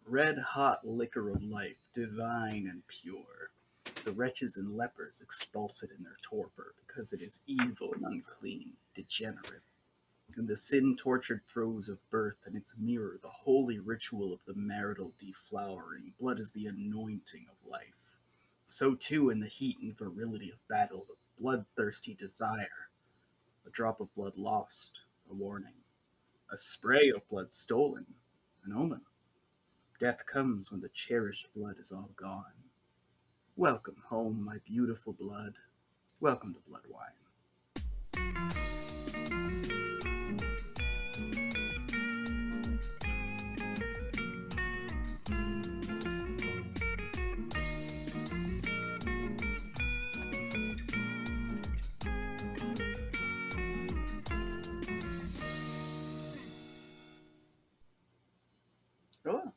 red-hot liquor of life, divine and pure. The wretches and lepers expulse it in their torpor, because it is evil and unclean, degenerate. In the sin-tortured throes of birth and its mirror, the holy ritual of the marital deflowering, blood is the anointing of life. So too in the heat and virility of battle, the bloodthirsty desire. A drop of blood lost, a warning. A spray of blood stolen, an omen. Death comes when the cherished blood is all gone. Welcome home, my beautiful blood. Welcome to Bloodwine. Hello.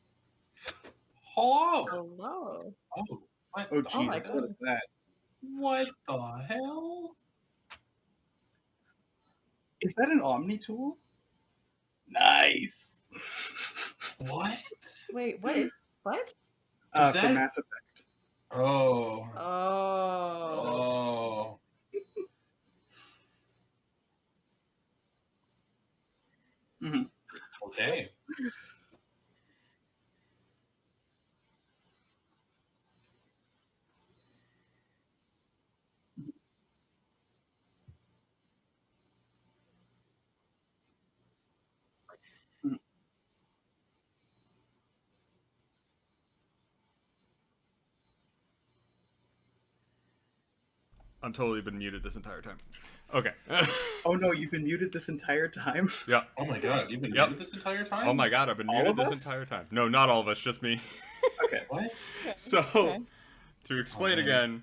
Hello. Hello. Oh, what? Oh, the Jesus, hell? what is that? What the hell? Is that an Omni tool? Nice. What? Wait, what is what? Is From that- Mass Effect. Oh. Oh. Oh. Mhm. Okay. I'm totally been muted this entire time. Okay. Oh no, you've been muted this entire time? Yeah. Oh my god, you've been Yep. muted this entire time? Oh my god, I've been All muted of this us? entire time. No, not all of us, just me. Okay. What? So, Okay. to explain man. again,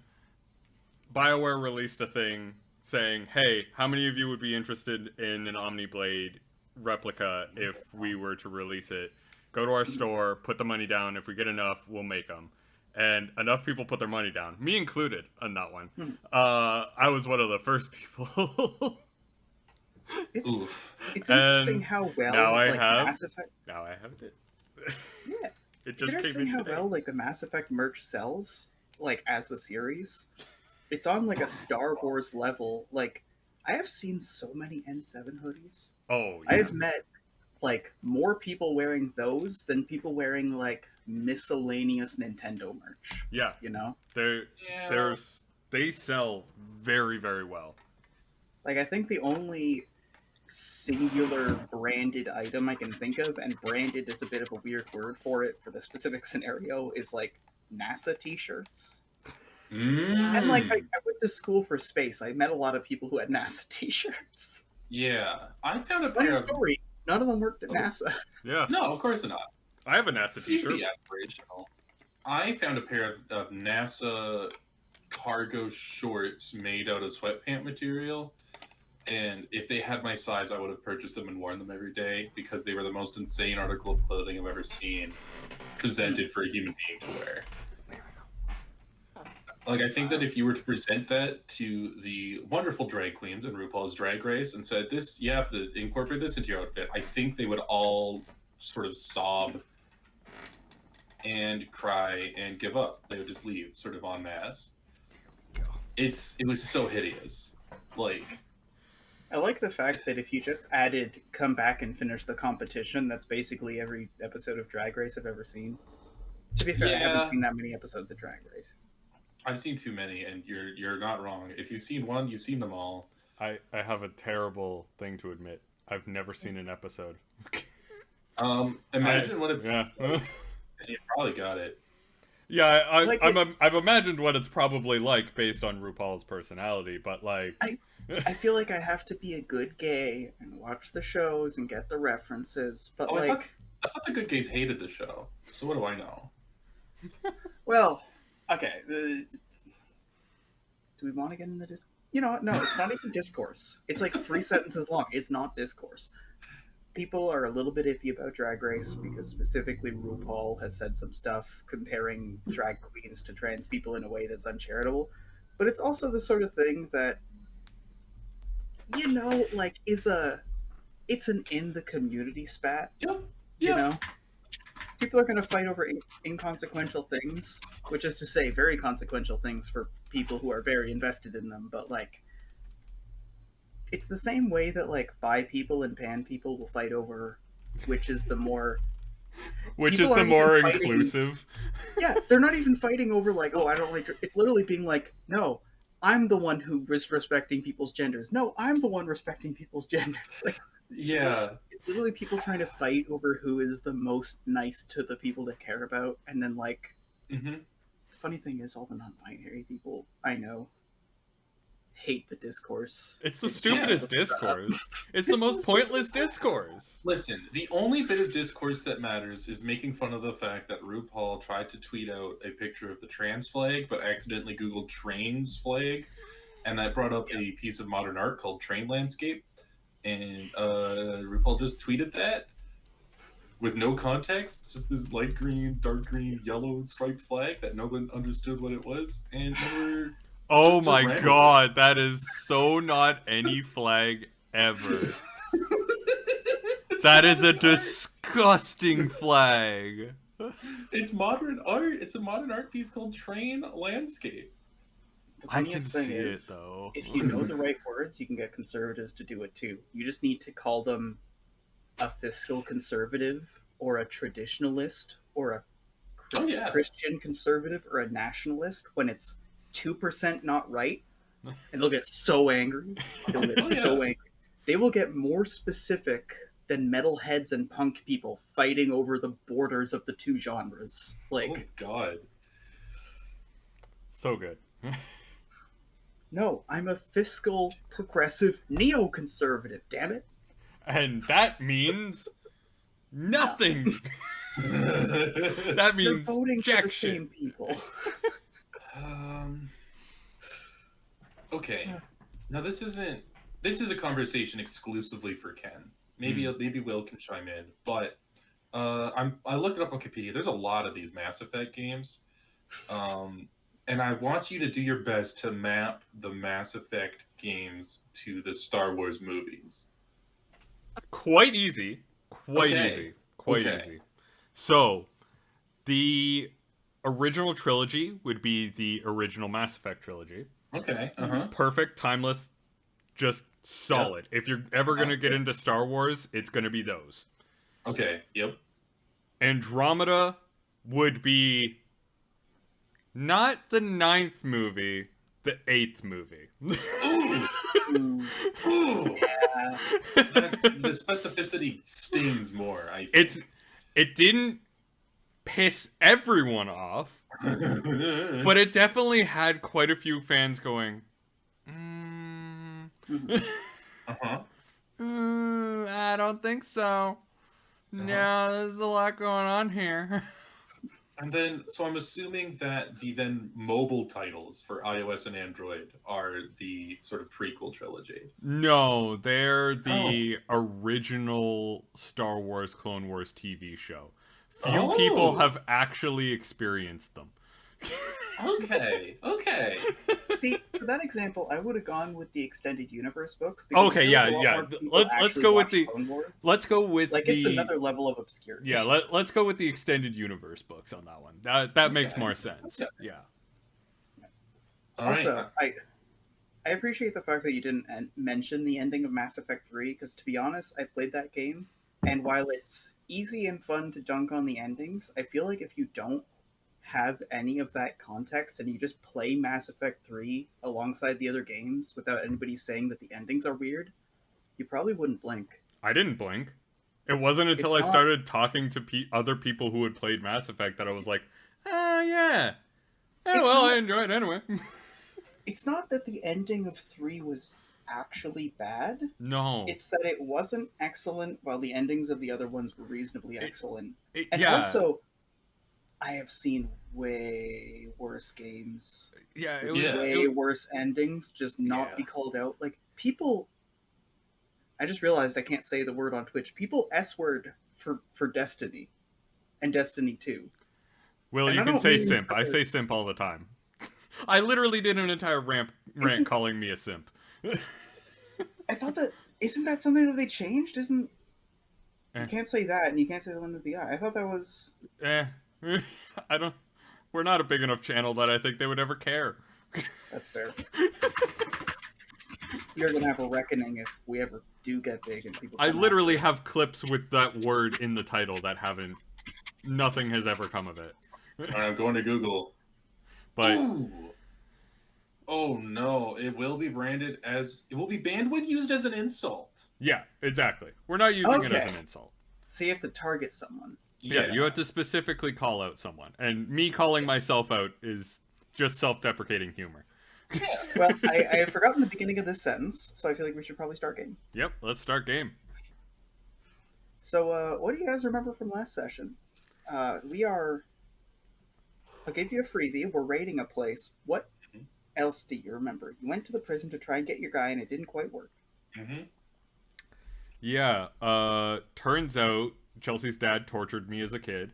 BioWare released a thing saying, hey, how many of you would be interested in an Omniblade replica if we were to release it? Go to our store, put the money down. If we get enough, we'll make them. And enough people put their money down, me included, on that one. I was one of the first people. It's Oof. it's And interesting how well now I like have- Mass Effect. Now I have this. Yeah. It It's just came interesting in how today. well like the Mass Effect merch sells, like as a series. It's on like a Star Wars level. Like I have seen so many N7 hoodies. Oh, I yeah. have met like more people wearing those than people wearing like miscellaneous Nintendo merch. Yeah. You know? Yeah. They sell very, very well. Like I think the only singular branded item I can think of, and branded is a bit of a weird word for it for the specific scenario, is like NASA t-shirts. And like I went to school for space. I met a lot of people who had NASA t-shirts. Yeah. I found a Funny pair of... story. None of them worked at Oh. NASA. Yeah. No, of course not. I have a NASA You'd t-shirt. be aspirational. I found a pair of NASA cargo shorts made out of sweatpant material. And if they had my size, I would have purchased them and worn them every day because they were the most insane article of clothing I've ever seen presented for a human being to wear. Like, I think that if you were to present that to the wonderful drag queens in RuPaul's Drag Race and said, "This, you have to incorporate this into your outfit," I think they would all sort of sob and cry and give up. They would just leave, sort of en masse. It was so hideous. Like, I like the fact that if you just added "come back and finish the competition," that's basically every episode of Drag Race I've ever seen. To be fair, I Yeah. haven't seen that many episodes of Drag Race. I've seen too many, and you're not wrong. If you've seen one, you've seen them all. I have a terrible thing to admit. I've never seen an episode. Imagine what it's. Yeah. You probably got it. Yeah, Like I've imagined what it's probably like based on RuPaul's personality, but like... I feel like I have to be a good gay and watch the shows and get the references, but Oh, like, I thought the good gays hated the show. So what do I know? well, okay. Do we want to get into this? You know what? No, it's not even discourse. It's like 3 sentences long. It's not discourse. People are a little bit iffy about Drag Race because specifically RuPaul has said some stuff comparing drag queens to trans people in a way that's uncharitable. But it's also the sort of thing that, you know, like it's an in the community spat. Yep. You know, people are going to fight over inconsequential things, which is to say, very consequential things for people who are very invested in them. But like, it's the same way that like bi people and pan people will fight over which is the more inclusive. Yeah, they're not even fighting over like, oh, I don't like. It's literally being like, no, I'm the one who is respecting people's genders. No, I'm the one respecting people's genders. Like, yeah, it's literally people trying to fight over who is the most nice to the people they care about, and then like, the funny thing is, all the non-binary people I know hate the discourse. It's the stupidest discourse. It's the most pointless discourse. Listen, the only bit of discourse that matters is making fun of the fact that RuPaul tried to tweet out a picture of the trans flag, but accidentally Googled trains flag, and that brought up a piece of modern art called Train Landscape, and RuPaul just tweeted that with no context, just this light green, dark green, yellow striped flag that no one understood what it was, and never... Oh my god, that is so not any flag ever. That is a disgusting flag. It's modern art. It's a modern art piece called Train Landscape. I can see it though. If you know the right words, you can get conservatives to do it too. You just need to call them a fiscal conservative or a traditionalist or a Christian conservative or a nationalist when it's 2% not right, and they'll get so angry. They'll get so angry. They will get more specific than metalheads and punk people fighting over the borders of the two genres. Like, oh god, so good. No, I'm a fiscal progressive neoconservative. Damn it! And that means nothing. That means you're voting jack for the shit. same people. Okay. Now this is a conversation exclusively for Ken. Maybe Will can chime in, but I looked it up on Wikipedia. There's a lot of these Mass Effect games, and I want you to do your best to map the Mass Effect games to the Star Wars movies. Quite easy. Quite easy. So, the original trilogy would be the original Mass Effect trilogy. Okay. Perfect, timeless, just solid. Yep. If you're ever going to get into Star Wars, it's going to be those. Okay, yep. Andromeda would be not the 9th movie, the 8th movie. Ooh. Yeah. The specificity stings more, I think. It didn't piss everyone off, but it definitely had quite a few fans going, I don't think so. No, there's a lot going on here. And then, so I'm assuming that the then mobile titles for iOS and Android are the sort of prequel trilogy. No, they're the original Star Wars Clone Wars TV show. Few people have actually experienced them. Okay. See, for that example, I would have gone with the extended universe books. Okay, yeah. Let's go with it's another level of obscurity. Yeah, let's go with the extended universe books on that one. That makes more sense. Okay. Yeah. Also, I appreciate the fact that you didn't mention the ending of Mass Effect 3, because to be honest, I played that game, and while it's easy and fun to dunk on the endings, I feel like if you don't have any of that context and you just play Mass Effect 3 alongside the other games without anybody saying that the endings are weird, you probably wouldn't blink. I didn't blink. It wasn't until I started talking to other people who had played Mass Effect that I was like, yeah. I enjoyed it anyway. It's not that the ending of 3 was actually bad. No. It's that it wasn't excellent while the endings of the other ones were reasonably excellent. Also, I have seen way worse games. Yeah, way worse endings just not be called out. Like, people... I just realized I can't say the word on Twitch. People S-word for Destiny. And Destiny 2. Well, you can say simp. I say simp all the time. I literally did an entire rant calling me a simp. I thought that... Isn't that something that they changed? You can't say that, and you can't say the one with the eye. I thought that was... I don't. We're not a big enough channel that I think they would ever care. That's fair. You're gonna have a reckoning if we ever do get big and people... I come literally after have clips with that word in the title that haven't. Nothing has ever come of it. I'm going to Google. But Ooh. Oh no! It will be branded as. It will be banned when used as an insult. yeah, exactly. We're not using it as Okay. an insult. So you have to target someone. Yeah, you have to specifically call out someone. And me calling myself out is just self-deprecating humor. Well, I have forgotten the beginning of this sentence, so I feel like we should probably start game. Yep, let's start game. So, what do you guys remember from last session? I'll give you a freebie. We're raiding a place. What else do you remember? You went to the prison to try and get your guy, and it didn't quite work. Mm-hmm. Yeah, turns out Chelsea's dad tortured me as a kid.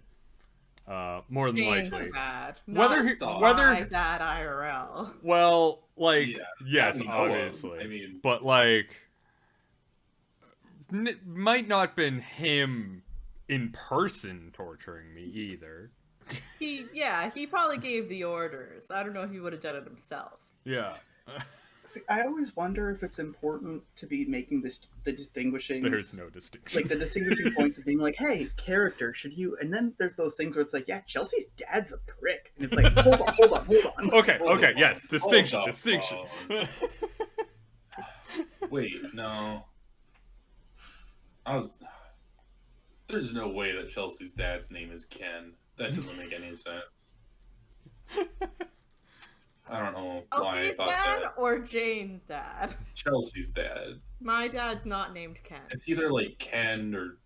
More than likely. Dad. Whether Not he- my whether- dad IRL. Well, like, Yeah, yes, that we know of. obviously. I mean- but like, might not been him in person torturing me either. He probably gave the orders. I don't know if he would have done it himself. Yeah. See, I always wonder if it's important to be making the distinguishing... There's no distinction. Like, the distinguishing points of being like, hey, character, should you... And then there's those things where it's like, yeah, Chelsea's dad's a prick. And it's like, hold on. Okay, Hold on. yes, distinction, Hold up, distinction. Wait, no. There's no way that Chelsea's dad's name is Ken. That doesn't make any sense. I don't know why I Elsie's thought dad that. or Jane's dad? Chelsea's dad. My dad's not named Ken. It's either like Ken or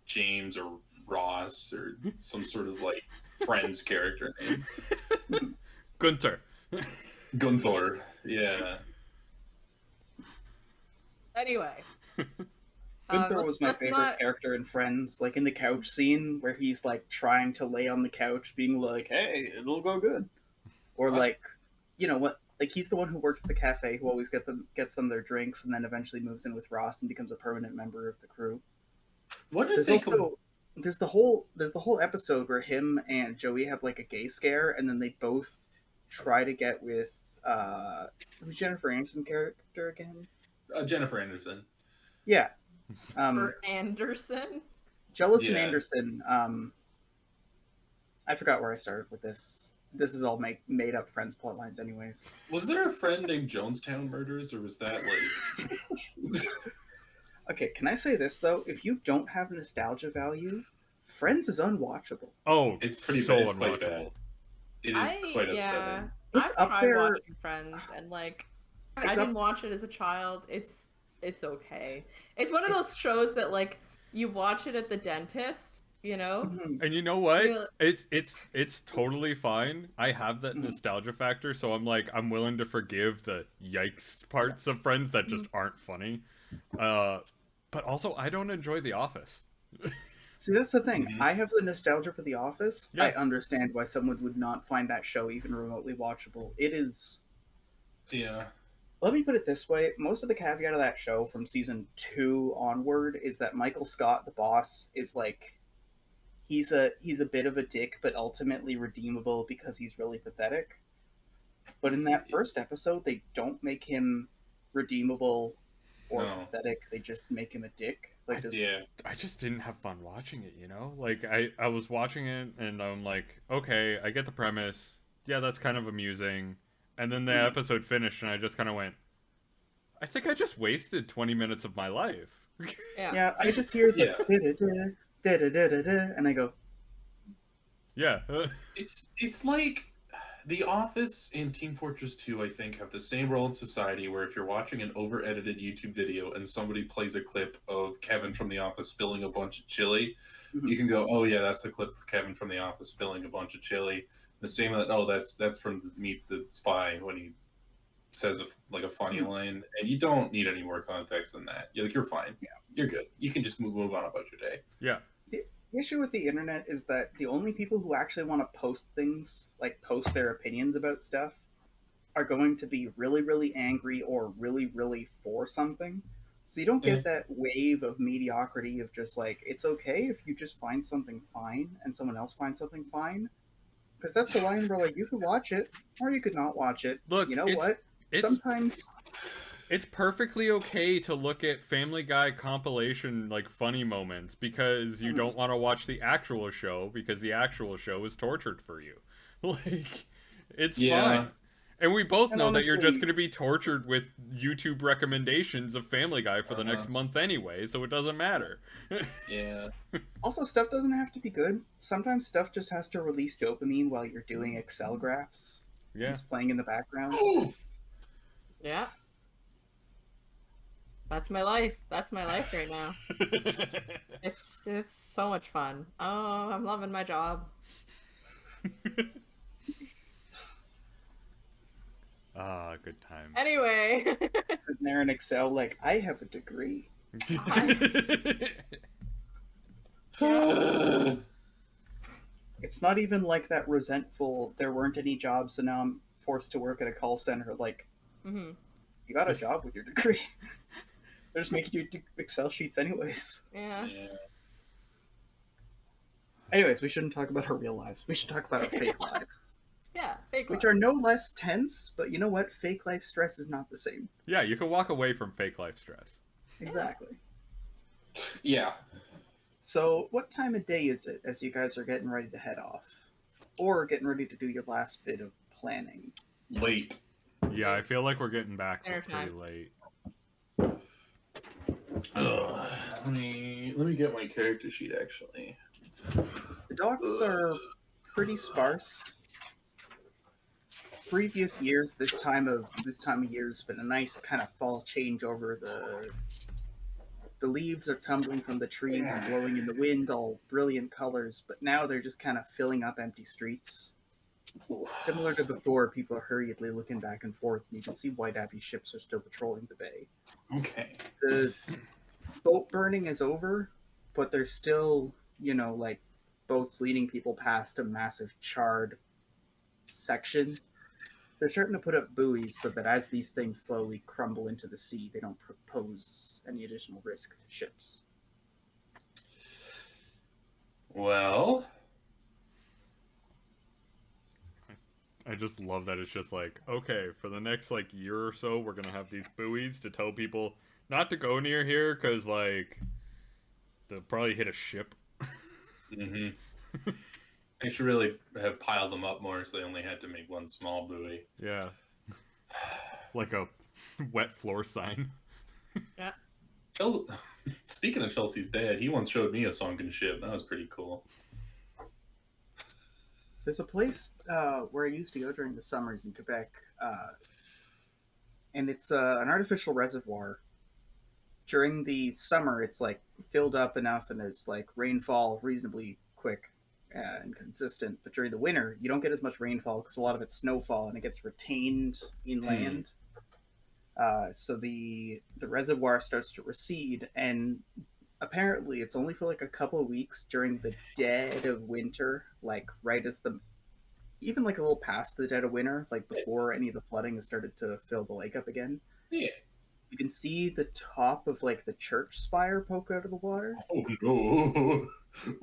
James or Ross or some sort of like Friends character name. Gunther. Gunther. Yeah. Anyway. Gunther was my let's favorite not- character in Friends, like in the couch scene where he's like trying to lay on the couch being like, hey, it'll go good. Or like, you know what, like he's the one who works at the cafe who always gets them their drinks and then eventually moves in with Ross and becomes a permanent member of the crew. What if There's they also there's the whole episode where him and Joey have like a gay scare and then they both try to get with who's Jennifer Aniston's character again? Jennifer Anderson. Yeah. For Anderson? Jealous and Yeah. Anderson. I forgot where I started with this. This is all made up Friends plot lines, anyways. Was there a friend named Jonestown Murders, or was that like? Okay, can I say this though? If you don't have nostalgia value, Friends is unwatchable. Oh, It's pretty so bad. It's quite unwatchable. bad. It is quite upsetting. It's I've up tried there- watching Friends, and like, I It's didn't up- watch it as a child. It's okay. It's one of those shows that like you watch it at the dentist, you know. Mhm. And you know what? Yeah. It's totally fine. I have that Mhm. nostalgia factor, so I'm willing to forgive the yikes parts of Friends that just aren't funny. But also I don't enjoy The Office. See, that's the thing. Mhm. I have the nostalgia for The Office. Yeah. I understand why someone would not find that show even remotely watchable. It is. Yeah. Let me put it this way: most of the caveat of that show from season 2 onward is that Michael Scott, the boss, is like he's a bit of a dick, but ultimately redeemable because he's really pathetic. But in that first episode, they don't make him redeemable or No. pathetic. They just make him a dick. Like, just, Yeah. I just didn't have fun watching it, you know? Like I was watching it and I'm like, okay, I get the premise. Yeah, that's kind of amusing. And then the episode finished and I just kind of went, I think I just wasted 20 minutes of my life. yeah, I just hear the Yeah. da-da-da-da-da, and I go, Yeah. It's like The Office and Team Fortress 2, I think, have the same role in society where if you're watching an over-edited YouTube video and somebody plays a clip of Kevin from The Office spilling a bunch of chili, Mhm. you can go, oh yeah, that's the clip of Kevin from The Office spilling a bunch of chili. The same that, oh, that's from Meet the Spy when he says a funny line, and you don't need any more context than that. You're fine. Yeah. You're good. You can just move on about your day. Yeah. The issue with the internet is that the only people who actually want to post things, like post their opinions about stuff, are going to be really, really angry or really, really for something. So you don't get that wave of mediocrity of just like, it's okay if you just find something fine and someone else finds something fine. Because that's the line where, like, you could watch it or you could not watch it. Look, you know what? Sometimes it's perfectly okay to look at Family Guy compilation, like, funny moments because you don't want to watch the actual show because the actual show is tortured for you. Like, it's fine. And we both know that you're just going to be tortured with YouTube recommendations of Family Guy for the next month anyway, so it doesn't matter. Yeah. Also, stuff doesn't have to be good. Sometimes stuff just has to release dopamine while you're doing Excel graphs. Yeah. It's playing in the background. Yeah. That's my life. That's my life right now. It's so much fun. Oh, I'm loving my job. Ah, good time. Anyway. Sitting there in Excel like, I have a degree. It's not even like that resentful, there weren't any jobs, so now I'm forced to work at a call center. Like, you got a job with your degree. They're just making you do Excel sheets anyways. Yeah. Anyways, we shouldn't talk about our real lives. We should talk about our fake lives. Yeah, fake Which life. are no less tense, but you know what? Fake life stress is not the same. Yeah, you can walk away from fake life stress. Exactly. Yeah. So, what time of day is it as you guys are getting ready to head off? Or getting ready to do your last bit of planning? Late. Yeah, I feel like we're getting back Dinner pretty time. late. Let me get my character sheet actually. The docks are pretty sparse. Previous years, this time of year has been a nice kind of fall change over the leaves are tumbling from the trees and blowing in the wind, all brilliant colors, but now they're just kind of filling up empty streets. Similar to before, people are hurriedly looking back and forth, and you can see White Abbey ships are still patrolling the bay. Okay. The boat burning is over, but there's still, like boats leading people past a massive charred section. They're starting to put up buoys so that as these things slowly crumble into the sea, they don't pose any additional risk to ships. Well, I just love that it's just like, okay, for the next, like, year or so, we're gonna have these buoys to tell people not to go near here, because, like, they'll probably hit a ship. they should really have piled them up more so they only had to make one small buoy. Yeah. Like a wet floor sign. Yeah. Speaking of Chelsea's dad, he once showed me a sunken ship. That was pretty cool. There's a place where I used to go during the summers in Quebec, and it's an artificial reservoir. During the summer, it's like filled up enough, and there's like rainfall reasonably quick and consistent. But during the winter, you don't get as much rainfall because a lot of it's snowfall, and it gets retained inland. So the reservoir starts to recede, and apparently it's only for like a couple of weeks during the dead of winter, like right as even like a little past the dead of winter, like before any of the flooding has started to fill the lake up again. Yeah. You can see the top of like the church spire poke out of the water. Oh no.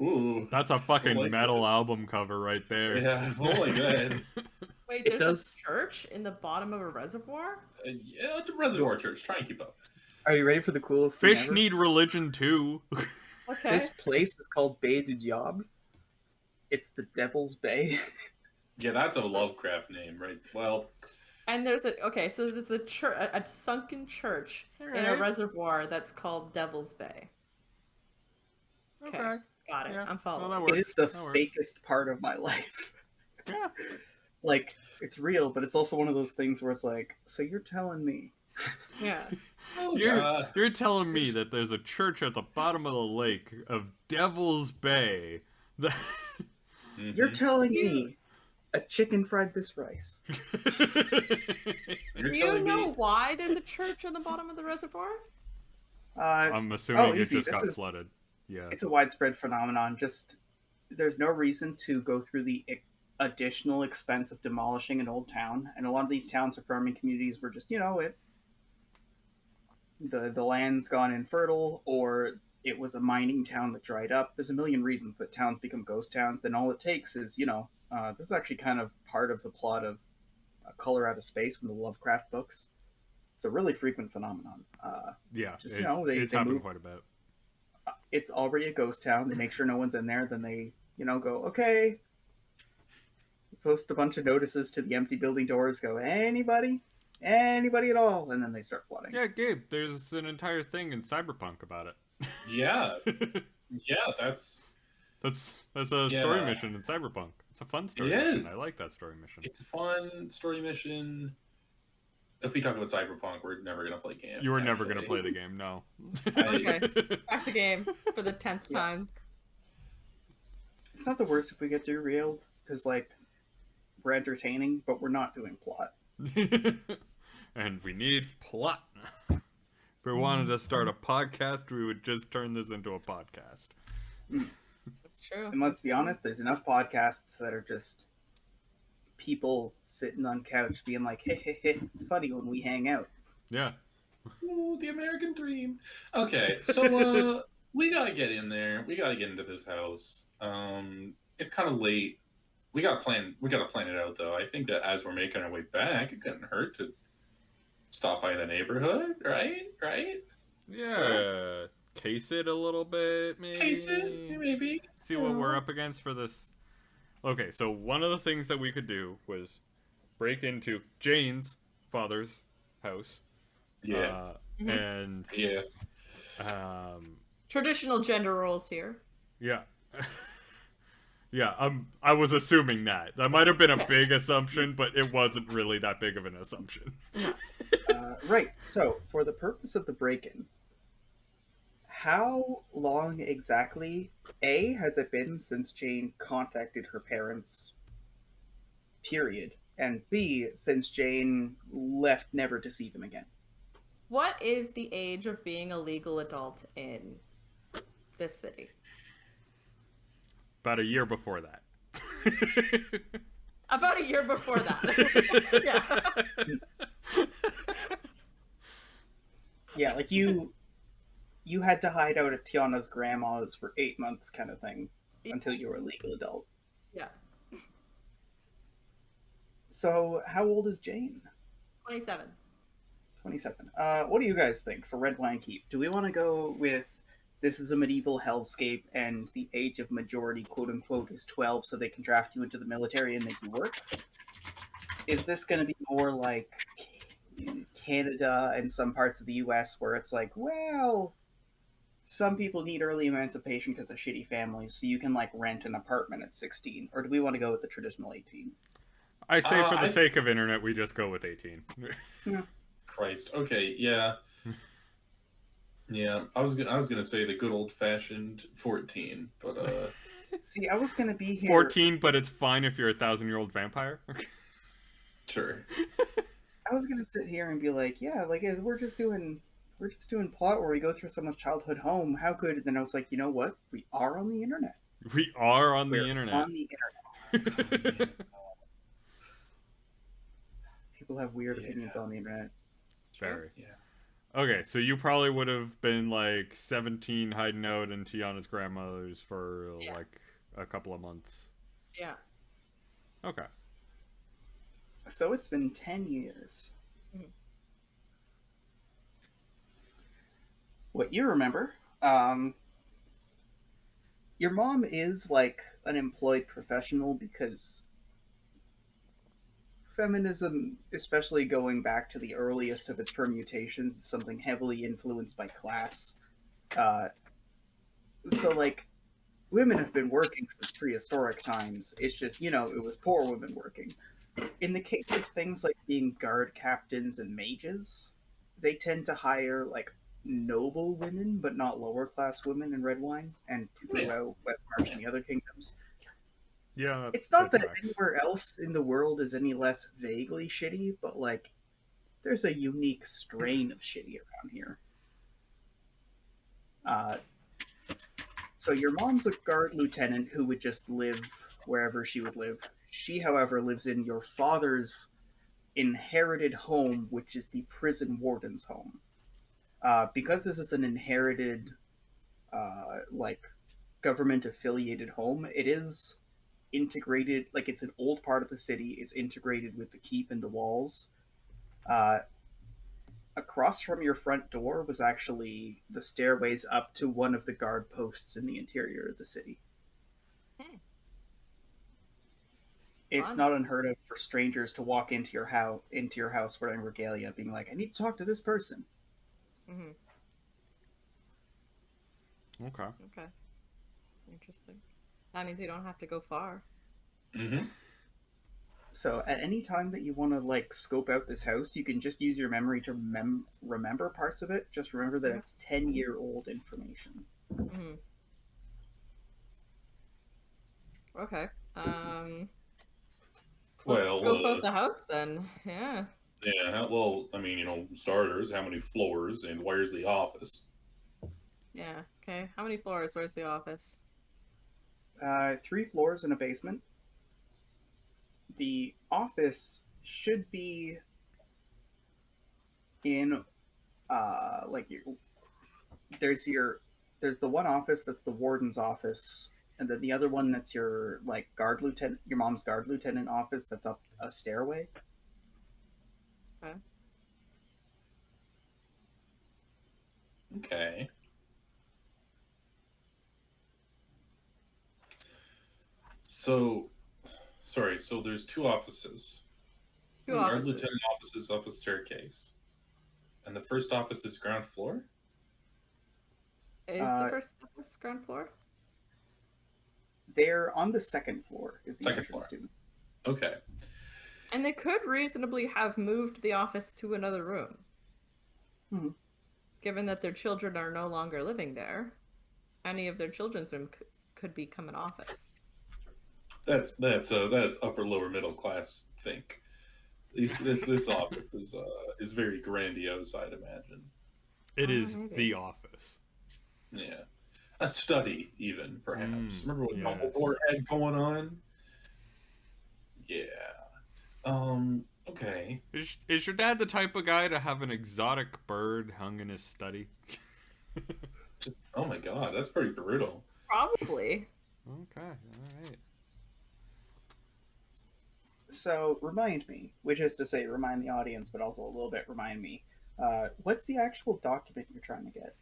Ooh. That's a fucking metal album cover right there. Yeah, oh my god. Wait, It there's does- a church in the bottom of a reservoir? Yeah, it's a reservoir church. Try and keep up. Are you ready for the coolest thing Fish ever? need religion too. Okay. This place is called Bay du Diable. It's the Devil's Bay. Yeah, that's a Lovecraft name, right? Well, And there's so there's a church, a sunken church in a Alright. reservoir that's called Devil's Bay. Okay. Got it. Yeah. I'm following. Well, that It works. is the That works. fakest part of my life. Yeah. Like, it's real, but it's also one of those things where it's like, so you're telling me. Yeah. oh, You're telling me that there's a church at the bottom of the lake of Devil's Bay. That... You're telling me a chicken fried this rice. You're Do you telling know me why there's a church on the bottom of the reservoir? I'm assuming it easy. just This got is- flooded. Yeah. It's a widespread phenomenon. Just, there's no reason to go through the additional expense of demolishing an old town. And a lot of these towns are farming communities where just, the land's gone infertile, or it was a mining town that dried up. There's a million reasons that towns become ghost towns. Then all it takes is, this is actually kind of part of the plot of Color Out of Space from the Lovecraft books. It's a really frequent phenomenon. Yeah, Just, it's they happened move. quite a bit. It's already a ghost town. They make sure no one's in there. Then they, go, okay. Post a bunch of notices to the empty building doors. Go, anybody at all, and then they start flooding. Yeah, Gabe, there's an entire thing in Cyberpunk about it. Yeah. Yeah, that's a story mission in Cyberpunk. It's a fun story mission. I like that story mission. It's a fun story mission. If we talk about Cyberpunk, we're never going to play game. You were never going to play the game, no. Okay, back to game for the 10th time. It's not the worst if we get derailed, because, we're entertaining, but we're not doing plot. And we need plot. If we wanted to start a podcast, we would just turn this into a podcast. That's true. And let's be honest, there's enough podcasts that are just people sitting on couch being like, hey, it's funny when we hang out. Yeah. Ooh, the American dream. Okay, so we gotta get in there. We gotta get into this house. It's kind of late. We gotta plan it out, though. I think that as we're making our way back, it couldn't hurt to stop by the neighborhood, right? Yeah. Case it a little bit, maybe. Case it, maybe. See what we're up against for this. Okay, so one of the things that we could do was break into Jane's father's house. Yeah. And Yeah. Traditional gender roles here. Yeah. Yeah, I was assuming that. That might have been a big assumption, but it wasn't really that big of an assumption. Right, so for the purpose of the break-in, how long exactly, A, has it been since Jane contacted her parents, period, and B, since Jane left never to see them again? What is the age of being a legal adult in this city? About a year before that. About a year before that. Yeah. Yeah, you had to hide out at Tiana's grandma's for 8 months kind of thing until you were a legal adult. Yeah. So, how old is Jane? 27. 27. What do you guys think for Redwine Keep? Do we want to go with this is a medieval hellscape and the age of majority, quote-unquote, is 12, so they can draft you into the military and make you work? Is this going to be more like Canada and some parts of the US where it's like, well, some people need early emancipation because of shitty families, so you can rent an apartment at 16? Or do we want to go with the traditional 18? I say for the sake of internet, we just go with 18. Christ. Okay, yeah. Yeah, I was gonna say the good old fashioned 14, but See, I was gonna be here 14, but it's fine if you're a 1,000-year-old vampire. sure. I was gonna sit here and be like, yeah, we're just doing plot where we go through someone's childhood home. How good? And then I was like, you know what? We are on the internet. We are on We're the internet. on the internet. People have weird opinions on the internet. Very. Yeah. Okay, so you probably would have been 17 hiding out in Tiana's grandmother's for a couple of months. Yeah. Okay. So it's been 10 years. Mhm. What you remember, your mom is an employed professional because feminism, especially going back to the earliest of its permutations, is something heavily influenced by class. So women have been working since prehistoric times. It's just, it was poor women working. In the case of things like being guard captains and mages, they tend to hire noble women, but not lower class women in Redwine and throughout Westmarch and the other kingdoms. Yeah. It's not that anywhere else in the world is any less vaguely shitty, but there's a unique strain of shitty around here. So your mom's a guard lieutenant who would just live wherever she would live. She, however, lives in your father's inherited home, which is the prison warden's home. Because this is an inherited, like, government-affiliated home, it is integrated. Like, it's an old part of the city. It's integrated with the keep and the walls. Uh, Across from your front door was actually the stairways up to one of the guard posts in the interior of the city. Hmm. It's Fun. not unheard of for strangers to walk into your house wearing regalia, being like, "I need to talk to this person." Hmm. Okay. Okay. Interesting. That means we don't have to go far. Mm-hmm. So at any time that you want to like scope out this house, you can just use your memory to remember parts of it. Just remember that it's 10-year-old information. Hmm. Okay. Let's Well, scope out the house then. Yeah. yeah. Well, I mean, starters. How many floors and where's the office? Yeah. Okay. How many floors? Where's the office? 3 floors and a basement. The office should be in there's the one office that's the warden's office, and then the other one that's your mom's guard lieutenant office that's up a stairway. Okay. Okay. So, sorry. So there's 2 offices. Two Guard offices. lieutenant office is up a staircase, and the first office is ground floor. Is the first office ground floor? They're on the second floor. Is the Second entrance floor. to. Okay. And they could reasonably have moved the office to another room. Hmm. Given that their children are no longer living there, any of their children's room could become an office. That's upper lower middle class think. This office is very grandiose, I'd imagine. It is maybe. the office. Yeah, a study even perhaps. Remember what yes. Dumbledore had going on? Yeah. Okay. Is your dad the type of guy to have an exotic bird hung in his study? Oh my god, that's pretty brutal. Probably. Okay, alright. So remind me, which is to say remind the audience, but also a little bit remind me, what's the actual document you're trying to get?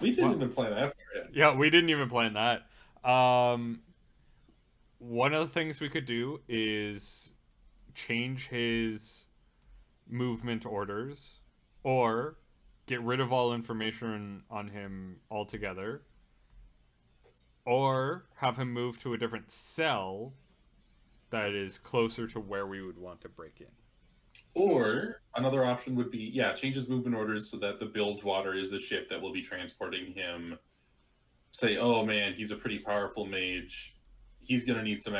We didn't even plan that far yet. Yeah, we didn't even plan that. One of the things we could do is change his movement orders, or get rid of all information on him altogether, or have him move to a different cell that is closer to where we would want to break in. Or another option would be, change his movement orders so that the Bilgewater is the ship that will be transporting him. Say, oh man, he's a pretty powerful mage. He's going to need some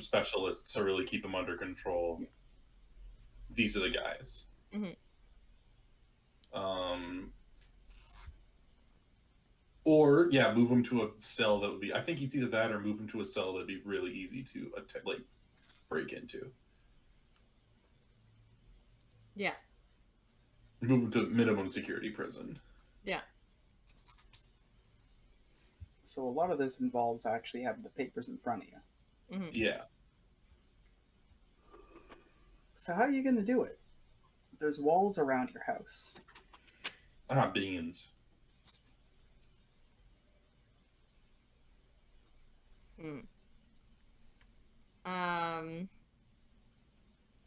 specialists to really keep him under control. These are the guys. Mm-hmm. Or, move him to a cell that would be... I think it's either that or move him to a cell that would be really easy to break into. Yeah. Move him to minimum security prison. Yeah. So a lot of this involves actually having the papers in front of you. Mm-hmm. Yeah. So how are you going to do it? There's walls around your house. Beans.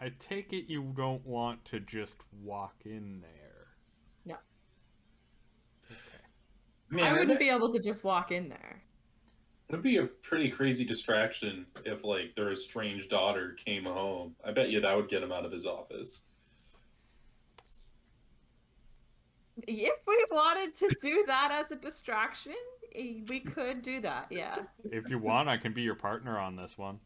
I take it you don't want to just walk in there. No. Okay. Man, I wouldn't be able to just walk in there. It'd be a pretty crazy distraction if, their estranged daughter came home. I bet you that would get him out of his office. If we wanted to do that as a distraction, we could do that, yeah. If you want, I can be your partner on this one.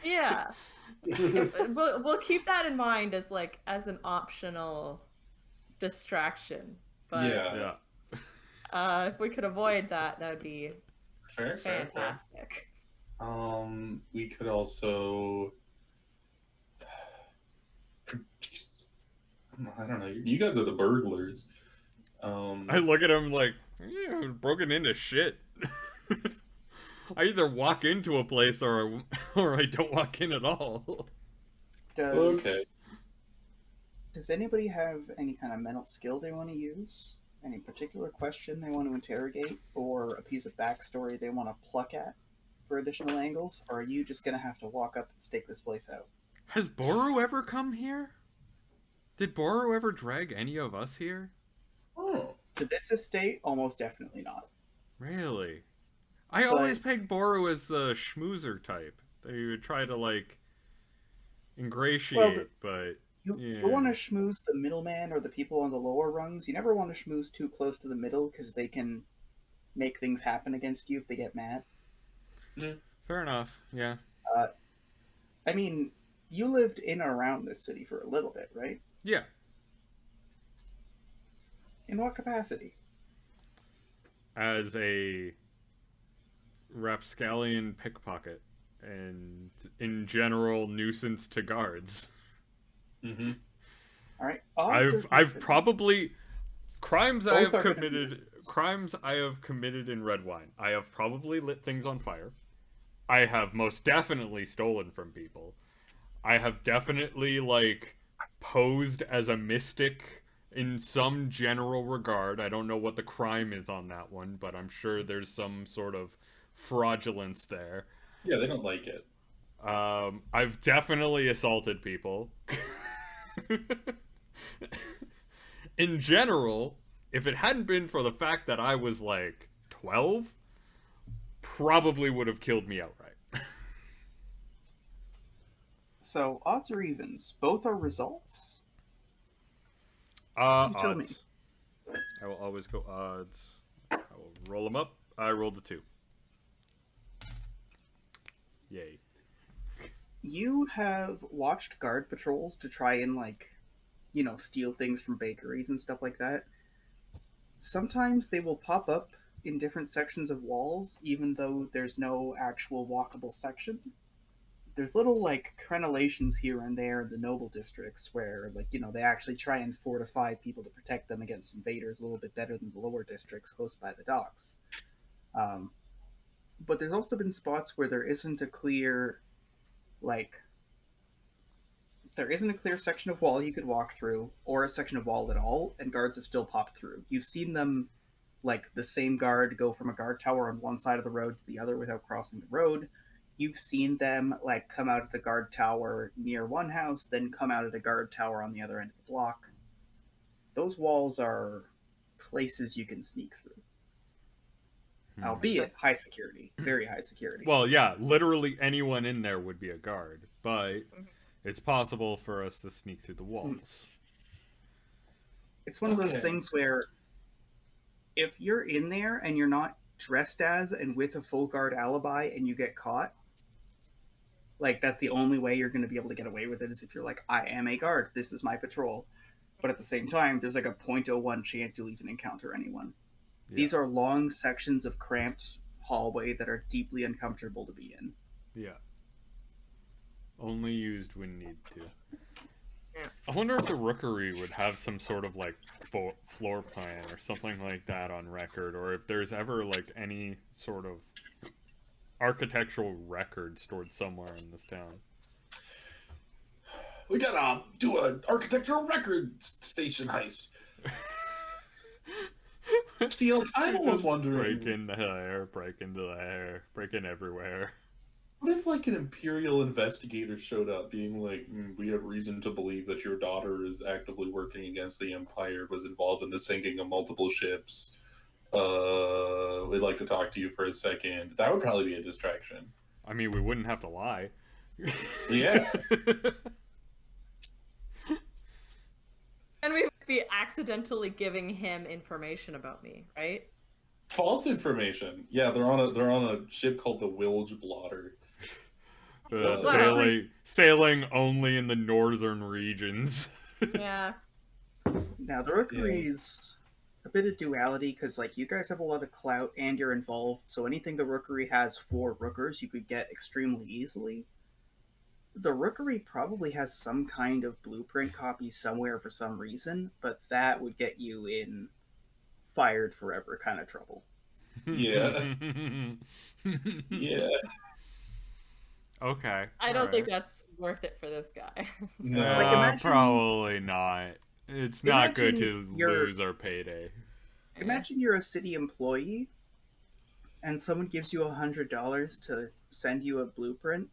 Yeah. We'll keep that in mind as an optional distraction. But Yeah. if we could avoid that, that'd be Fair. fantastic. We could also... I don't know. You guys are the burglars. I look at him like, yeah, broken into shit. I either walk into a place or I don't walk in at all. Okay. Does anybody have any kind of mental skill they want to use? Any particular question they want to interrogate? Or a piece of backstory they want to pluck at for additional angles? Or are you just going to have to walk up and stake this place out? Has Boru ever come here? Did Boru ever drag any of us here? Oh. To this estate, almost definitely not. Really? I always pegged Boru as a schmoozer type. They would try to, like, ingratiate, but... You want to schmooze the middleman or the people on the lower rungs. You never want to schmooze too close to the middle because they can make things happen against you if they get mad. Yeah. Fair enough, yeah. I mean, you lived in and around this city for a little bit, right? Yeah. In what capacity? As a rapscallion pickpocket and, in general, nuisance to guards. Mm-hmm. All right. I've probably crimes I Both have are gonna be committed nuisance. crimes I have committed in Redwine. I have probably lit things on fire. I have most definitely stolen from people. I have definitely like posed as a mystic in some general regard. I don't know what the crime is on that one, but I'm sure there's some sort of fraudulence there. Yeah, they don't like it. I've definitely assaulted people. In general, if it hadn't been for the fact that I was like 12, probably would have killed me outright. So, odds or evens? Both are results? You tell me. Odds. I will always go odds. I will roll them up. I rolled a 2. Yay. You have watched guard patrols to try and, like, you know, steal things from bakeries and stuff like that. Sometimes they will pop up in different sections of walls, even though there's no actual walkable section. There's little, like, crenellations here and there in the noble districts where, like, you know, they actually try and fortify people to protect them against invaders a little bit better than the lower districts close by the docks. But there's also been spots where there isn't a clear, like, there isn't a clear section of wall you could walk through, or a section of wall at all, and guards have still popped through. You've seen them, like, the same guard go from a guard tower on one side of the road to the other without crossing the road. You've seen them, like, come out of the guard tower near one house, then come out of the guard tower on the other end of the block. Those walls are places you can sneak through. Albeit high security. Very high security. Well, yeah, literally anyone in there would be a guard, but it's possible for us to sneak through the walls. It's one of those things where if you're in there and you're not dressed as and with a full guard alibi and you get caught, like, that's the only way you're going to be able to get away with it, is if you're like, I am a guard, this is my patrol. But at the same time, there's like a 0.01 chance you'll even encounter anyone. Yeah. These are long sections of cramped hallway that are deeply uncomfortable to be in. Yeah. Only used when need to. Yeah. I wonder if the Rookery would have some sort of, like, floor plan or something like that on record, or if there's ever, like, any sort of architectural record stored somewhere in this town. We gotta do an architectural record station heist. Steal. I was wondering. Break in the hair, break into the hair, break in everywhere. What if, like, an Imperial investigator showed up being like, we have reason to believe that your daughter is actively working against the Empire, was involved in the sinking of multiple ships. We'd like to talk to you for a second. That would probably be a distraction. I mean, we wouldn't have to lie. Yeah. And we would be accidentally giving him information about me, right? False information. Yeah, they're on a ship called the Wilge Blotter. Sailing only in the northern regions. Yeah. Now, the Rookery's a bit of duality, because, like, you guys have a lot of clout and you're involved, so anything the Rookery has for Rookers you could get extremely easily. The Rookery probably has some kind of blueprint copy somewhere for some reason, but that would get you in fired forever kind of trouble. Yeah. Yeah. Okay. I don't think that's worth it for this guy. No. Like, imagine- Probably not. It's not good to Imagine you're- lose our payday. Imagine you're a city employee and someone gives you $100 to send you a blueprint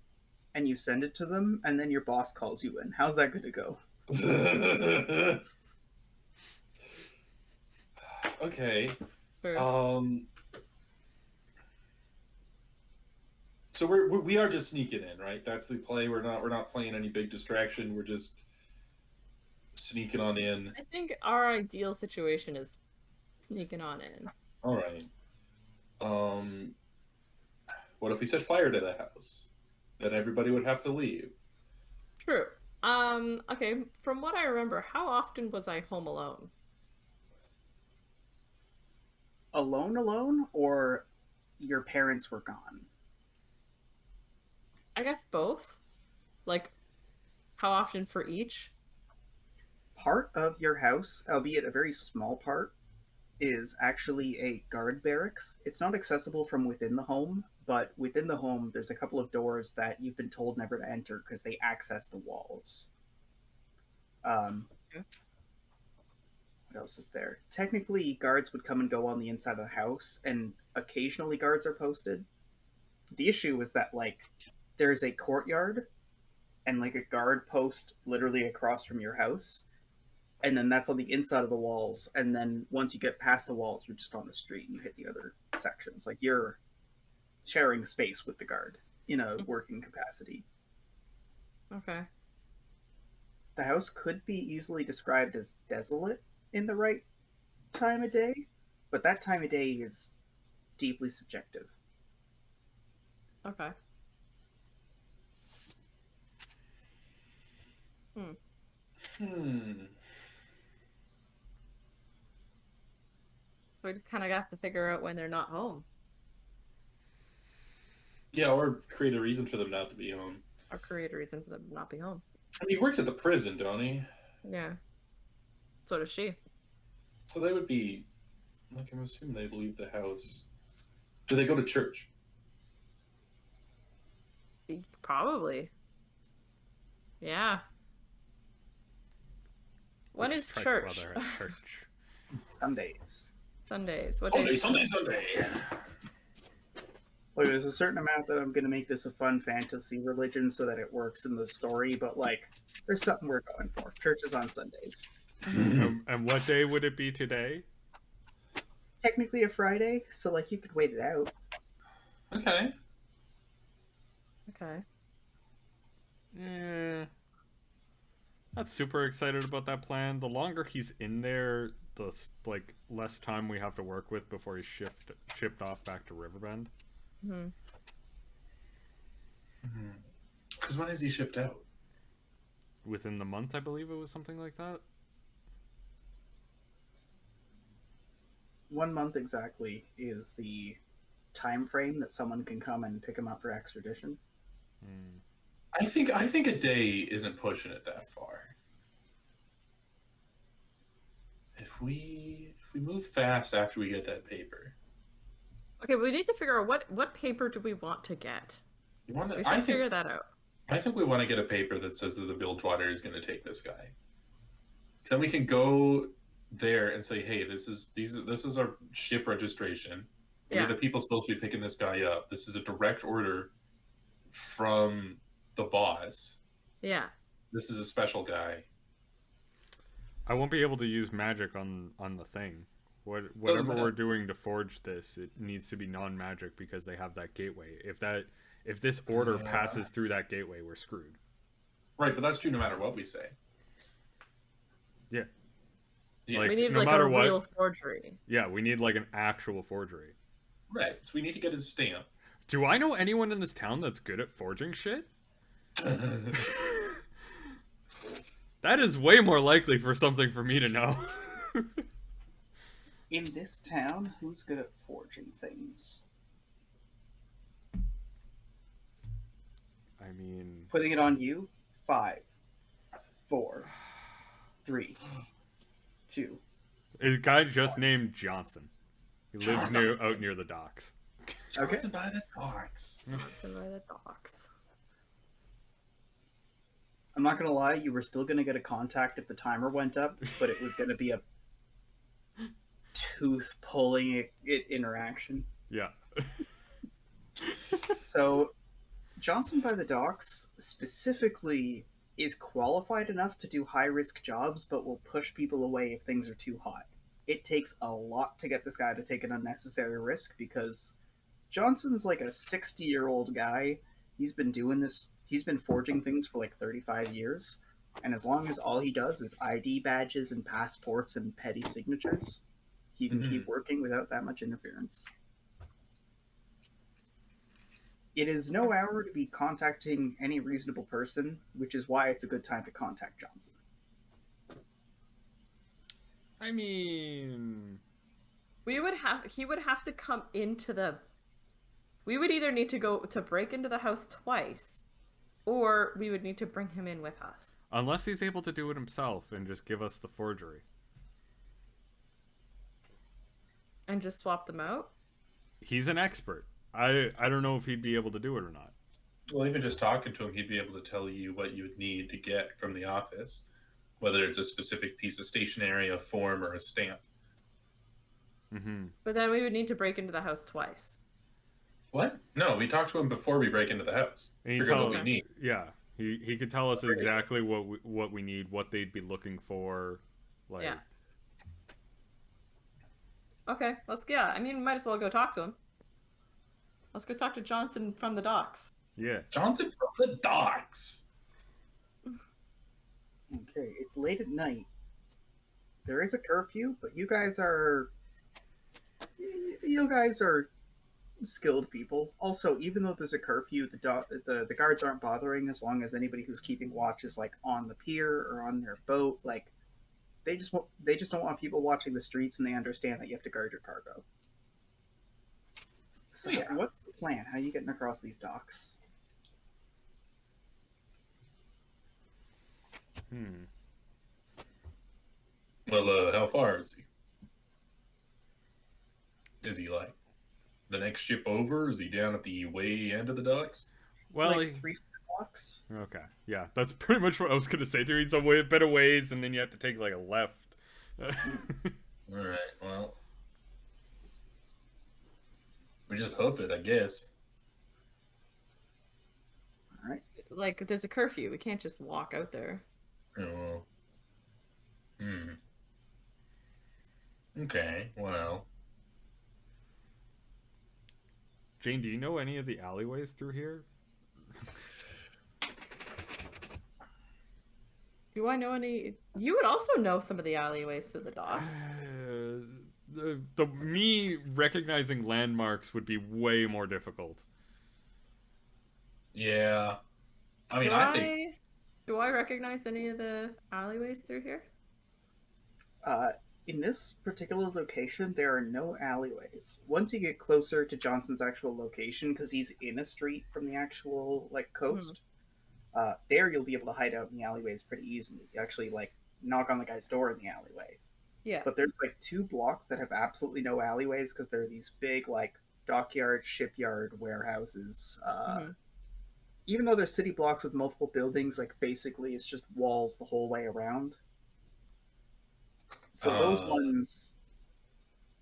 and you send it to them and then your boss calls you in. How's that going to go? Okay. True. So we are just sneaking in, right? That's the play. We're not playing any big distraction. We're just sneaking on in. I think our ideal situation is sneaking on in. All right. What if we set fire to the house? Then everybody would have to leave. True. Okay, from what I remember, how often was I home alone? Alone, or your parents were gone? I guess both. Like, how often for each? Part of your house, albeit a very small part, is actually a guard barracks. It's not accessible from within the home, but within the home, there's a couple of doors that you've been told never to enter because they access the walls. Okay. What else is there? Technically, guards would come and go on the inside of the house, and occasionally guards are posted. The issue is that, like, there's a courtyard and, like, a guard post literally across from your house, and then that's on the inside of the walls, and then once you get past the walls, you're just on the street and you hit the other sections. Like, you're sharing space with the guard in a working capacity. Okay. The house could be easily described as desolate in the right time of day, but that time of day is deeply subjective. Okay. We kind of have to figure out when they're not home. Yeah, or create a reason for them not to be home. Or create a reason for them to not be home. I mean, he works at the prison, don't he? Yeah. So does she. So they would be, like, I'm assuming they'd leave the house. Do they go to church? Probably. Yeah. When is Strike church? brother at church. Sundays. Sundays. What Sunday, days? Sunday. Like, there's a certain amount that I'm going to make this a fun fantasy religion so that it works in the story, but, like, there's something we're going for. Church is on Sundays. And what day would it be today? Technically a Friday, so, like, you could wait it out. Okay. Okay. Yeah. Not super excited about that plan. The longer he's in there, the like less time we have to work with before he's shipped off back to Riverbend. Because when is he shipped out? Within the month, I believe it was something like that. 1 month exactly is the time frame that someone can come and pick him up for extradition. I think a day isn't pushing it that far. If we move fast after we get that paper. Okay, we need to figure out what paper do we want to get. You want We to, should figure that out. I think we want to get a paper that says that the Bilgewater is going to take this guy. Then we can go there and say, hey, this is our ship registration. Yeah. We're the people supposed to be picking this guy up. This is a direct order from the boss. Yeah. This is a special guy. I won't be able to use magic on the thing. Whatever matter. we're doing to forge this, it needs to be non-magic because they have that gateway. If this order passes through that gateway, we're screwed. Right, but that's true no matter what we say. Yeah. Yeah. Like, We need no like matter a what- real forgery. Yeah, we need like an actual forgery. Right, so we need to get his stamp. Do I know anyone in this town that's good at forging shit? That is way more likely for something for me to know. In this town, who's good at forging things? I mean, Putting it on you. 5, 4, 3, 2. a guy just named Johnson. He lives Johnson. out near the docks. Okay. Johnson by the docks. Johnson by the docks. I'm not gonna lie, you were still gonna get a contact if the timer went up, but it was gonna be a tooth pulling it interaction. Yeah. So, Johnson by the Docks specifically is qualified enough to do high risk jobs, but will push people away if things are too hot. It takes a lot to get this guy to take an unnecessary risk because Johnson's like a 60-year-old guy. He's been doing this, he's been forging things for like 35 years. And as long as all he does is ID badges and passports and petty signatures, he can keep working without that much interference. It is no hour to be contacting any reasonable person, which is why it's a good time to contact Johnson. I mean, He would have to come into the. We would either need to go to break into the house twice, or we would need to bring him in with us. unless he's able to do it himself and just give us the forgery. And just swap them out? He's an expert. I don't know if he'd be able to do it or not. Well, even just talking to him, he'd be able to tell you what you would need to get from the office, whether it's a specific piece of stationery, a form, or a stamp. Mm-hmm. But then we would need to break into the house twice. What? No, we talked to him before we break into the house. And he Figure out tell- what we need. Yeah, he could tell us exactly what we need, what they'd be looking for. Like, Yeah. Okay, I mean, we might as well go talk to him. Let's go talk to Johnson from the docks. yeah. Johnson from the docks. Okay, it's late at night. There is a curfew, but you guys are skilled people. Also, even though there's a curfew, the guards aren't bothering as long as anybody who's keeping watch is like on the pier or on their boat. Like they just don't want people watching the streets, and they understand that you have to guard your cargo. So Yeah. what's the plan? How are you getting across these docks? Well, how far is he? Is he like the next ship over? Is he down at the way end of the docks? Well, Like 3 blocks. okay, yeah, that's pretty much what I was gonna say. There is a bit of ways, and then you have to take like a left. All right. Well, we just hoof it, I guess. All right. Like, there's a curfew. We can't just walk out there. Oh. Okay. Well. Jane, do you know any of the alleyways through here? Do I know any? You would also know some of the alleyways to the docks. Me recognizing landmarks would be way more difficult. Yeah. I mean, I think. Do I recognize any of the alleyways through here? In this particular location, there are no alleyways. Once you get closer to Johnson's actual location, because he's in a street from the actual coast, there you'll be able to hide out in the alleyways pretty easily. You actually knock on the guy's door in the alleyway. Yeah. But there's 2 blocks that have absolutely no alleyways because they're these big dockyard, shipyard warehouses. Even though they're city blocks with multiple buildings, basically it's just walls the whole way around. So those ones,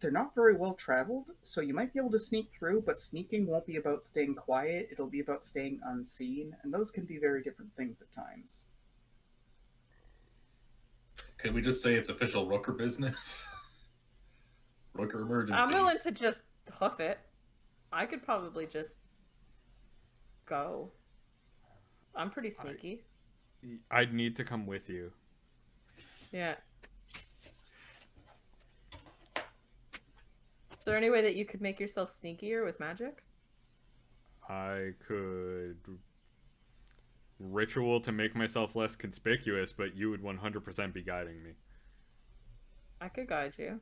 they're not very well traveled, so you might be able to sneak through, but sneaking won't be about staying quiet, it'll be about staying unseen, and those can be very different things at times. Could we just say it's official Rooker business? Rooker emergency. I'm willing to just hoof it. I could probably just go. I'm pretty sneaky. I'd need to come with you. Yeah. Is there any way that you could make yourself sneakier with magic? I could ritual to make myself less conspicuous, but you would 100% be guiding me. I could guide you.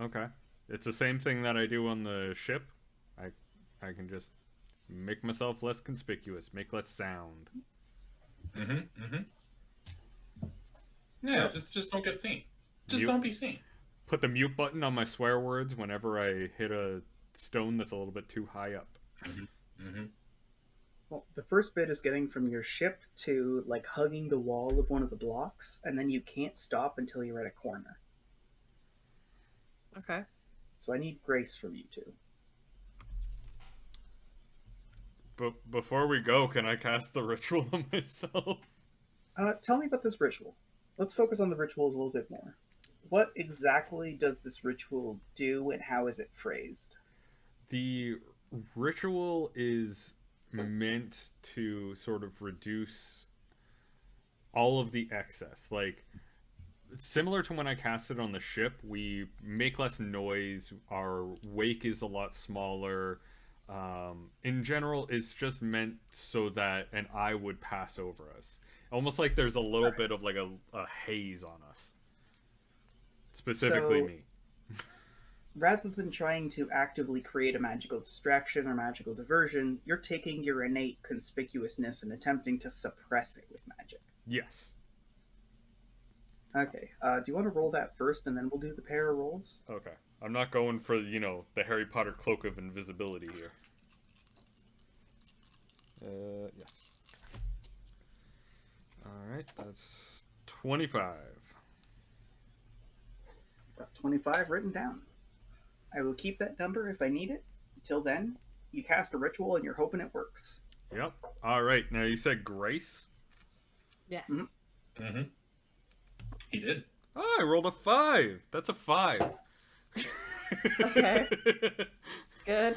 Okay. It's the same thing that I do on the ship. I can just make myself less conspicuous, make less sound. Yeah, just don't get seen. Just Mute. don't be seen. Put the mute button on my swear words whenever I hit a stone that's a little bit too high up. Well, the first bit is getting from your ship to, like, hugging the wall of one of the blocks, and then you can't stop until you're at a corner. Okay. So I need grace from you two. But before we go, can I cast the ritual on myself? Tell me about this ritual. Let's focus on the rituals a little bit more. What exactly does this ritual do, and how is it phrased? The ritual is meant to sort of reduce all of the excess. Like, similar to when I cast it on the ship, we make less noise, our wake is a lot smaller. In general, it's just meant so that an eye would pass over us. Almost like there's a little bit of like a haze on us. Specifically So, me. Rather than trying to actively create a magical distraction or magical diversion, you're taking your innate conspicuousness and attempting to suppress it with magic. Yes. Okay, do you want to roll that first, and then we'll do the pair of rolls? Okay. I'm not going for, the Harry Potter cloak of invisibility here. Yes. Alright, that's 25. Got 25 written down. I will keep that number if I need it. Until then, you cast a ritual and you're hoping it works. Yep. Alright, now you said grace? Yes. He did. Oh, I rolled a 5. That's a 5. Okay. Good.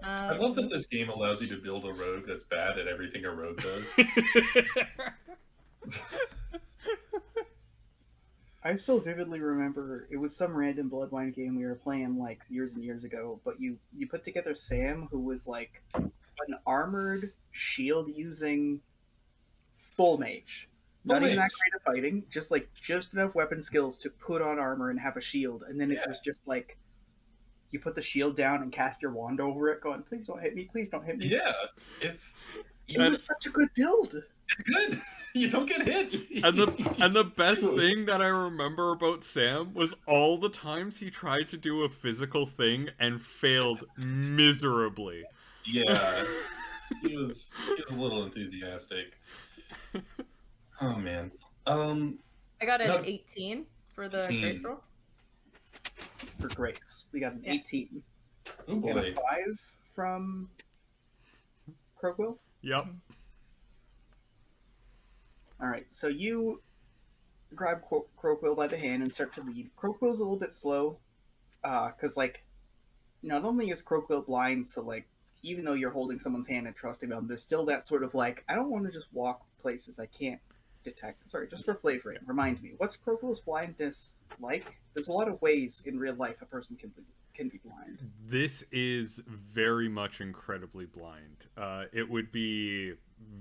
I love that this game allows you to build a rogue that's bad at everything a rogue does. I still vividly remember it was some random Bloodwine game we were playing like years and years ago, but you put together Sam, who was like an armored shield using full mage. Not even that great at fighting, just enough weapon skills to put on armor and have a shield, and then it was just like you put the shield down and cast your wand over it, going, "Please don't hit me! Please don't hit me!" Yeah, it was such a good build. It's good. You don't get hit. And the best thing that I remember about Sam was all the times he tried to do a physical thing and failed miserably. Yeah, he was a little enthusiastic. Oh man. I got an 18 for the 18. grace roll. For grace, we got an 18 Oh and boy. a 5 from Crowquill. Yep. All right, so you grab Crowquill by the hand and start to lead. Crowquill's a little bit slow, because not only is Crowquill blind, so even though you're holding someone's hand and trusting them, there's still that sort of I don't want to just walk places I can't detect. Sorry, just for flavoring, remind me, what's Crowquill's blindness like? There's a lot of ways in real life a person can be blind. This is very much incredibly blind. It would be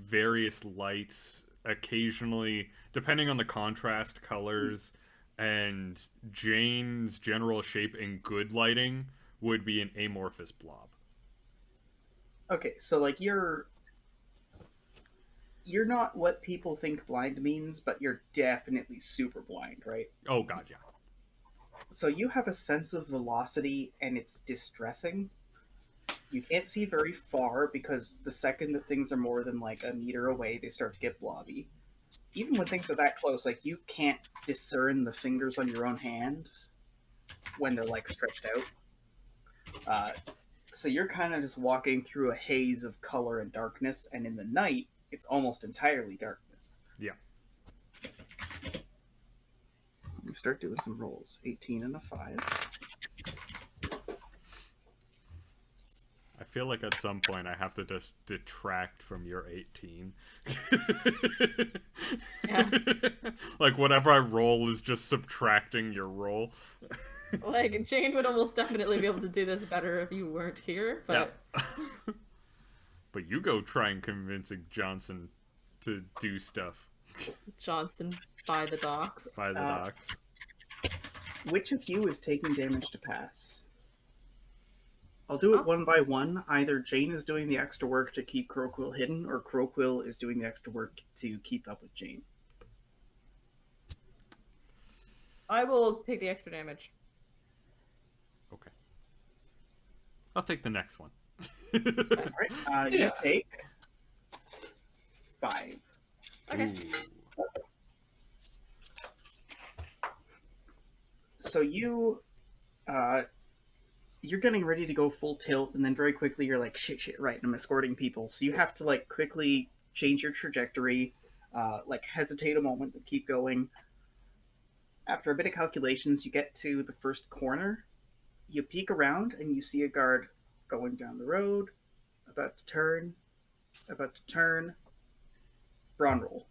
various lights, occasionally, depending on the contrast, colors, and Jane's general shape in good lighting would be an amorphous blob. Okay, so you're not what people think blind means, but you're definitely super blind, right? Oh god, yeah. So you have a sense of velocity, and it's distressing. You can't see very far, because the second that things are more than a meter away, they start to get blobby. Even when things are that close, you can't discern the fingers on your own hand when they're stretched out. So you're kind of just walking through a haze of color and darkness, and in the night, it's almost entirely darkness. Yeah. We start doing some rolls. 18 and a 5. I feel like at some point I have to just detract from your 18. Yeah. Whatever I roll is just subtracting your roll. Jane would almost definitely be able to do this better if you weren't here, but Yeah. But you go try and convincing Johnson to do stuff. Johnson by the docks. By the docks. Which of you is taking damage to pass? I'll do it Awesome. one by one. Either Jane is doing the extra work to keep Croquill hidden, or Croquill is doing the extra work to keep up with Jane. I will take the extra damage. Okay. I'll take the next one. All right. You Yeah. take 5. Okay. Ooh. So you're getting ready to go full tilt, and then very quickly you're like, shit, right, I'm escorting people. So you have to like quickly change your trajectory, like hesitate a moment, but keep going. After a bit of calculations, you get to the first corner. You peek around, and you see a guard going down the road, about to turn. Brawn roll.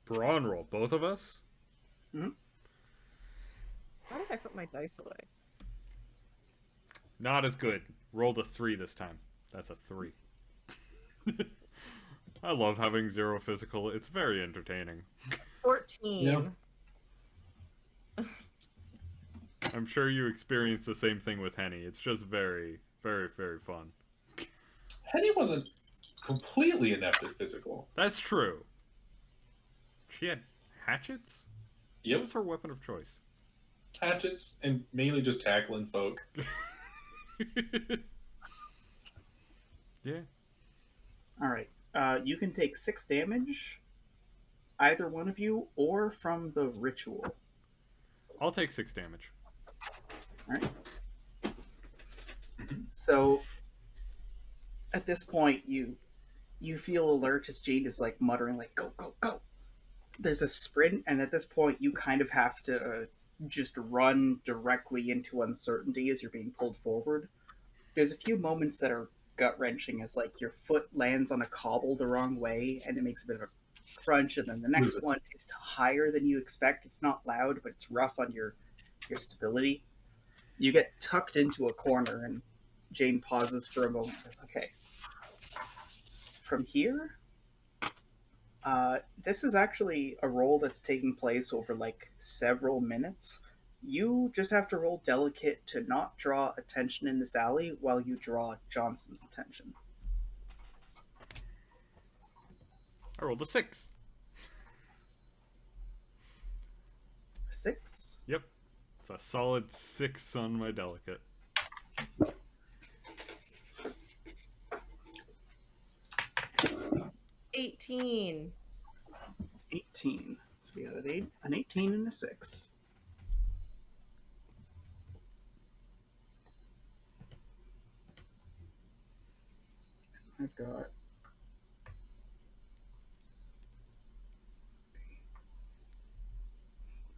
Brawn roll, both of us? Mm-hmm. Why did I put my dice away? Not as good. Rolled a 3 this time. That's a 3. I love having 0 physical. It's very entertaining. 14. Yeah. I'm sure you experience the same thing with Henny. It's just very, very, very fun. Henny wasn't completely inept at physical. That's true. She had hatchets? Yep. What was her weapon of choice? Hatchets and mainly just tackling folk. Yeah. All right. You can take 6 damage, either one of you, or from the ritual. I'll take 6 damage. All right. So, at this point, you feel alert as Jane is like muttering, like, "Go, go, go!" There's a sprint, and at this point, you kind of have to just run directly into uncertainty as you're being pulled forward. There's a few moments that are gut-wrenching as like your foot lands on a cobble the wrong way and it makes a bit of a crunch, and then the next one is higher than you expect. It's not loud, but it's rough on your stability. You get tucked into a corner, and Jane pauses for a moment. Goes, okay, from here, this is actually a roll that's taking place over like several minutes. You just have to roll delicate to not draw attention in this alley while you draw Johnson's attention. I rolled a 6. 6? Yep. It's a solid 6 on my delicate. $18. 18. So we got an 18 and a 6. I've got...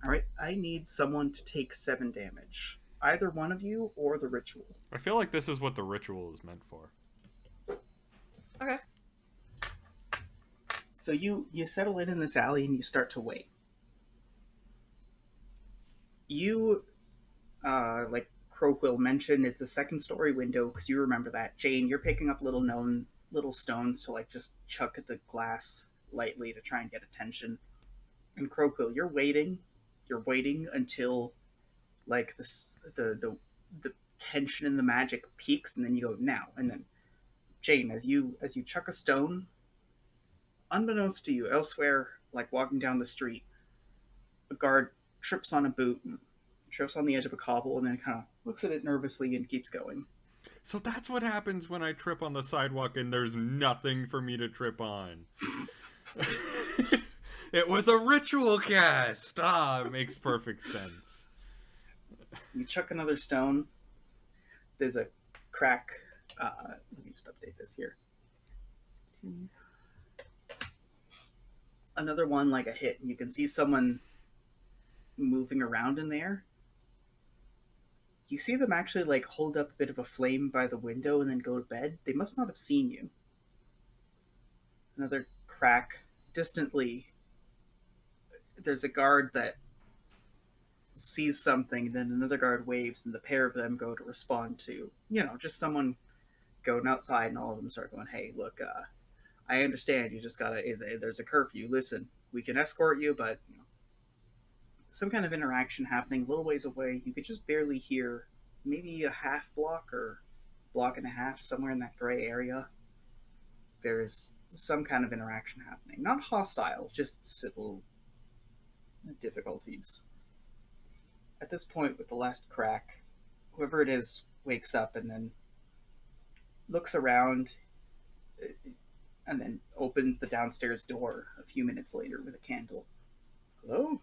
Alright, I need someone to take 7 damage. Either one of you or the ritual. I feel like this is what the ritual is meant for. Okay. So you settle in this alley and you start to wait. You, like Croquill mentioned, it's a second story window because you remember that. Jane, you're picking up little stones to like just chuck at the glass lightly to try and get attention. And Croquill, you're waiting until like the tension and the magic peaks, and then you go now. And then Jane, as you chuck a stone, unbeknownst to you, elsewhere, like walking down the street, a guard trips on a boot, and trips on the edge of a cobble, and then kind of looks at it nervously and keeps going. So that's what happens when I trip on the sidewalk and there's nothing for me to trip on. It was a ritual cast! Ah, it makes perfect sense. You chuck another stone. There's a crack. Let me just update this here. Another one, like a hit. You can see someone moving around in there. You see them actually like hold up a bit of a flame by the window and then go to bed. They must not have seen you. Another crack. Distantly, there's a guard that sees something, then another guard waves, and the pair of them go to respond to, just someone going outside, and all of them start going, hey, look, I understand you just gotta, there's a curfew, listen, we can escort you, but, some kind of interaction happening a little ways away. You could just barely hear maybe a half block or block and a half, somewhere in that gray area, there's some kind of interaction happening. Not hostile, just civil difficulties. At this point, with the last crack, whoever it is wakes up and then looks around and then opens the downstairs door a few minutes later with a candle. Hello?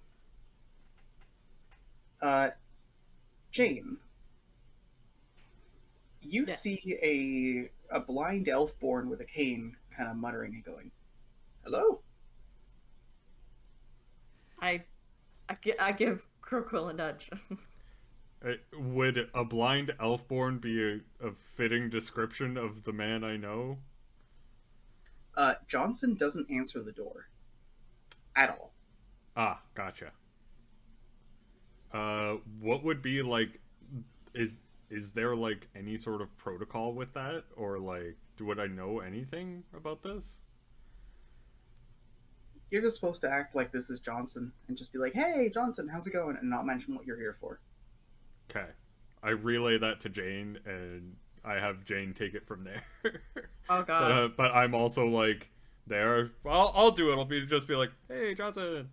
Jane, you Yeah. see a blind elf born with a cane kind of muttering and going, hello? I give Croquill a nudge. Would a blind elfborn be a fitting description of the man I know? Johnson doesn't answer the door. At all. Ah, gotcha. What would be like, is there like any sort of protocol with that? Or like, would I know anything about this? You're just supposed to act like this is Johnson and just be like, hey, Johnson, how's it going? And not mention what you're here for. Okay. I relay that to Jane, and I have Jane take it from there. Oh god. But I'm also like, there. Well, I'll do it. I'll just be like, hey, Johnson.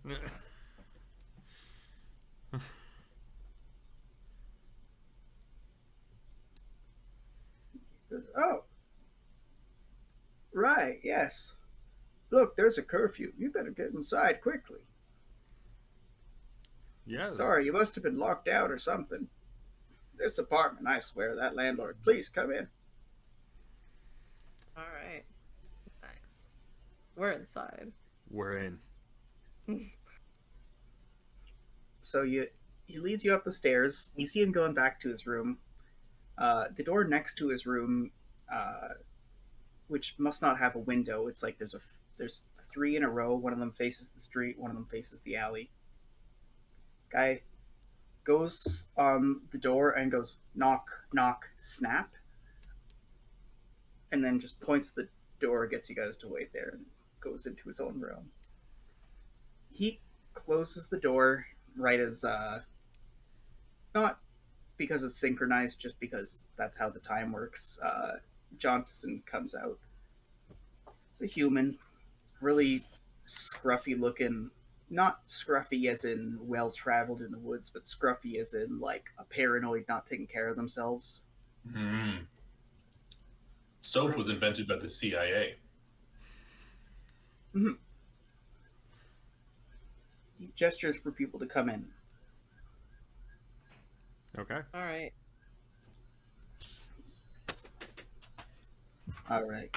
Oh. Right, yes. Look, there's a curfew. You better get inside quickly. Yeah. Sorry, you must have been locked out or something. This apartment, I swear, that landlord. Please come in. All right. Nice. We're inside. We're in. So he leads you up the stairs. You see him going back to his room. The door next to his room, which must not have a window. It's like there's three in a row. One of them faces the street. One of them faces the alley. Guy goes on the door and goes knock, knock, snap, and then just points the door, gets you guys to wait there, and goes into his own room. He closes the door right as not because it's synchronized, just because that's how the time works. Johnson comes out. It's a human, really scruffy looking. Not scruffy as in well-traveled in the woods, but scruffy as in, like, a paranoid not taking care of themselves. Soap was invented by the CIA. Mm-hmm. He gestures for people to come in. Okay. All right. All right.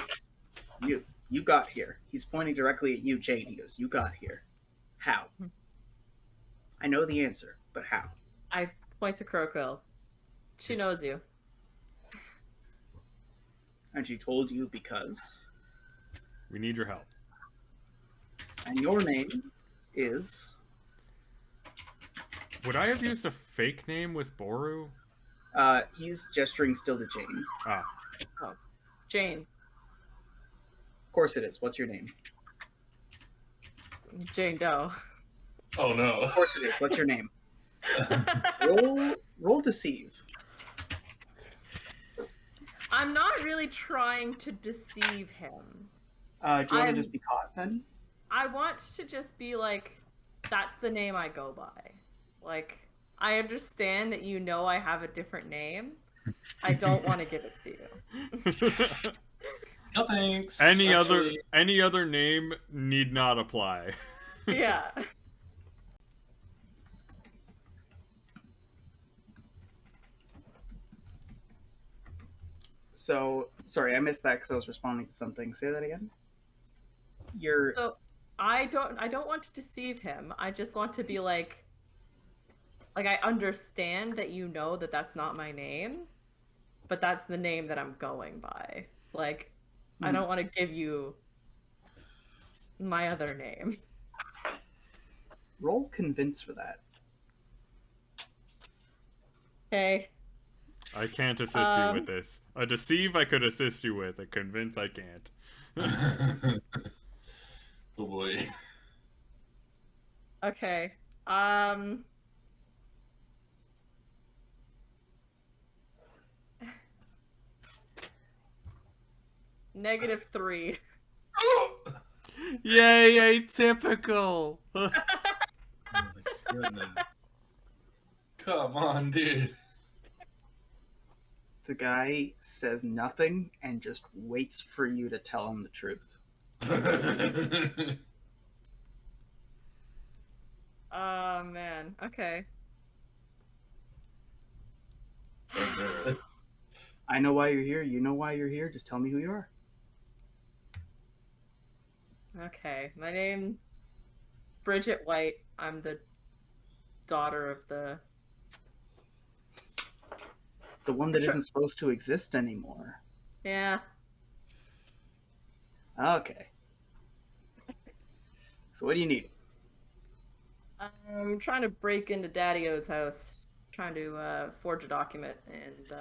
You got here. He's pointing directly at you, Jane. He goes, you got here. How? I know the answer, but how? I point to Croquill. She knows you. And she told you because... We need your help. And your name is... Would I have used a fake name with Boru? He's gesturing still to Jane. Ah. Oh, Jane. Of course it is. What's your name? Jane Doe. Oh no. Of course it is. What's your name? Roll deceive. I'm not really trying to deceive him. Do you want to just be caught then? I want to just be like, that's the name I go by. Like, I understand that you know I have a different name. I don't want to give it to you. No thanks. Any Actually, other name need not apply. Yeah. So, sorry, I missed that because I was responding to something. Say that again. So I don't want to deceive him. I just want to be like I understand that you know that that's not my name, but that's the name that I'm going by. Like, I don't want to give you my other name. Roll convince for that. Okay. I can't assist you with this. A deceive I could assist you with. A convince I can't. oh boy. Okay. -3. Yay, atypical. Oh my goodness. Come on, dude. The guy says nothing and just waits for you to tell him the truth. Oh man. Okay. I know why you're here. You know why you're here. Just tell me who you are. Okay. My name Bridget White. I'm the daughter of the one that isn't supposed to exist anymore. Yeah. Okay. So what do you need? I'm trying to break into Daddy-O's house. Trying to forge a document and